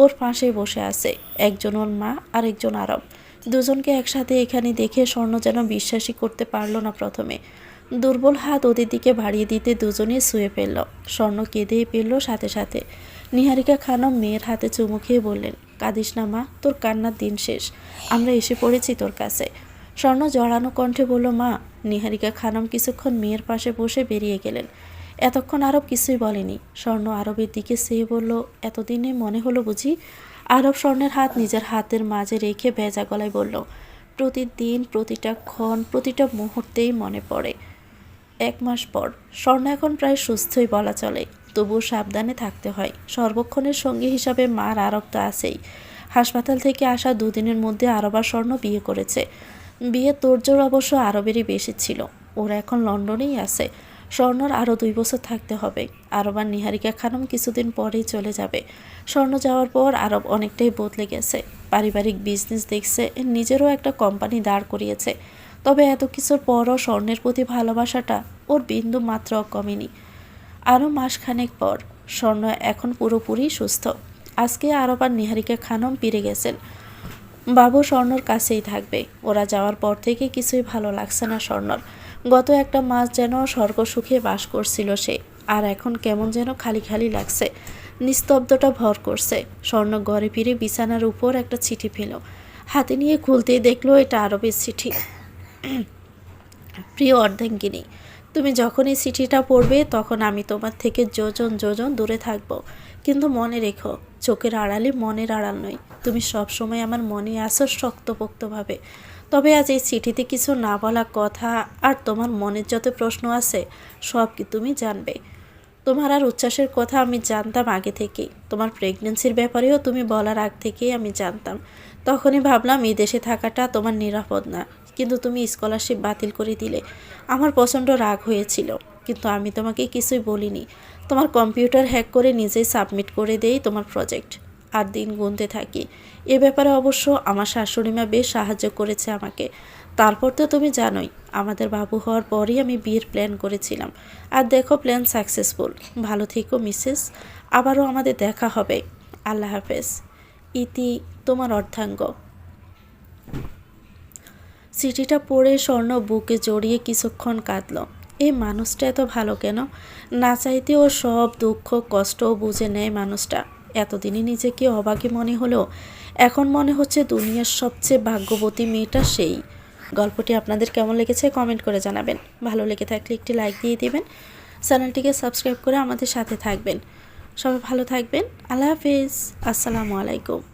ওর পাশে বসে আছে। একজন ওর মা আর একজন আরব। দুজনকে একসাথে এখানে দেখে স্বর্ণ যেন বিশ্বাসই করতে পারল না প্রথমে। দুর্বল হাত ওদের দিকে বাড়িয়ে দিতে দুজনেই শুয়ে ফেলল। স্বর্ণ কেঁদেই ফেলল সাথে সাথে। নিহারিকা খানম মেয়ের হাতে চুমু খেয়ে বললেন, কাঁদিস না মা, তোর কান্নার দিন শেষ। আমরা এসে পড়েছি তোর কাছে। স্বর্ণ জড়ানো কণ্ঠে বলল, মা। নিহারিকা খানম কিছুক্ষণ মেয়ের পাশে বসে বেরিয়ে গেলেন। এতক্ষণ আরব কিছুই বলেনি। স্বর্ণ আরবের দিকে চেয়ে বলল, এতদিনে মনে হলো বুঝি? আরব স্বর্ণের হাত নিজের হাতের মাঝে রেখে ভেজা গলায় বলল, প্রতিদিন, প্রতিটা ক্ষণ, প্রতিটা মুহূর্তেই মনে পড়ে। 1 মাস পর স্বর্ণ এখন প্রায় সুস্থই বলা চলে, তবুও সাবধানে থাকতে হয়। সর্বক্ষণের সঙ্গী হিসাবে মার আরব তো আছেই। হাসপাতাল থেকে আসা 2 দিনের মধ্যে আরবার স্বর্ণ বিয়ে করেছে। বিয়ের তোড়জোড় অবশ্য আরবেরই বেশি ছিল। ওরা এখন লন্ডনেই আছে। স্বর্ণর আরও 2 বছর থাকতে হবে। আরব আর নিহারিকা খানম কিছুদিন পরেই চলে যাবে। স্বর্ণ যাওয়ার পর আরব অনেকটাই বদলে গেছে। পারিবারিক বিজনেস দেখছে, নিজেরও একটা কোম্পানি দাঁড় করিয়েছে। তবে এত কিছুর পরও স্বর্ণের প্রতি ভালোবাসাটা ওর বিন্দু মাত্র কমেনি। আরও মাসখানেক পর স্বর্ণ এখন পুরোপুরি সুস্থ। আজকে আরব আর নিহারিকা খানম ফিরে গেছেন। বাবু স্বর্ণর কাছেই থাকবে। ওরা যাওয়ার পর থেকে কিছুই ভালো লাগছে না স্বর্ণর। গত 1 মাস যেন স্বর্গ সুখে বাস করছিল সে, আর এখন কেমন যেন খালি খালি লাগছে। নিস্তব্ধতা ভর করছে। স্বর্ণ ঘরে ফিরে বিছানার উপর একটা চিঠি পেল। হাতে নিয়ে খুলতেই দেখলো এটা আরবের চিঠি। প্রিয় অর্ধাঙ্গিনী, তুমি যখন এই চিঠিটা পড়বে তখন আমি তোমার থেকে যোজন যোজন দূরে থাকবো, কিন্তু মনে রেখো, চোখের আড়ালে মনের আড়াল নয়। তুমি সবসময় আমার মনে আসো শক্তপোক্তভাবে। তবে আজ এই চিঠিতে কিছু না বলা কথা আর তোমার মনের যত প্রশ্ন আছে সব কি তুমি জানবে। তোমার আর উচ্ছ্বাসের কথা আমি জানতাম আগে থেকেই। তোমার প্রেগনেন্সির ব্যাপারেও তুমি বলার আগ থেকেই আমি জানতাম। তখনই ভাবলাম এই দেশে থাকাটা তোমার নিরাপদ না, কিন্তু তুমি স্কলারশিপ বাতিল করে দিলে। আমার প্রচণ্ড রাগ হয়েছিল, কিন্তু আমি তোমাকে কিছুই বলিনি। তোমার কম্পিউটার হ্যাক করে নিজেই সাবমিট করে দেই তোমার প্রজেক্ট, আর দিন গুনতে থাকি। এ ব্যাপারে অবশ্য আমার শাশুড়িমা বেশ সাহায্য করেছে আমাকে। তারপর তো তুমি জানোই, আমাদের বাবু হওয়ার পরই আমি বিয়ের প্ল্যান করেছিলাম। আর দেখো, প্ল্যান সাকসেসফুল। ভালো থেকো মিসেস, আবারও আমাদের দেখা হবে। আল্লাহ হাফেজ। ইতি, তোমার অর্ধাঙ্গ। চিঠিটা পড়ে স্বর্ণ বুকে জড়িয়ে কিছুক্ষণ কাঁদল। এই মানুষটা এত ভালো কেন? না চাইতেও সব দুঃখ কষ্টও বুঝে নেয় মানুষটা। এতদিনে নিজেকে অবাগী মনে হলেও এখন মনে হচ্ছে দুনিয়ার সবচেয়ে ভাগ্যবতী মেয়েটা সেই। গল্পটি আপনাদের কেমন লেগেছে কমেন্ট করে জানাবেন। ভালো লেগে থাকলে একটি লাইক দিয়ে দিবেন। চ্যানেলটিকে সাবস্ক্রাইব করে আমাদের সাথে থাকবেন। সবাই ভালো থাকবেন। আল্লাহ হাফিজ। আসসালামু আলাইকুম।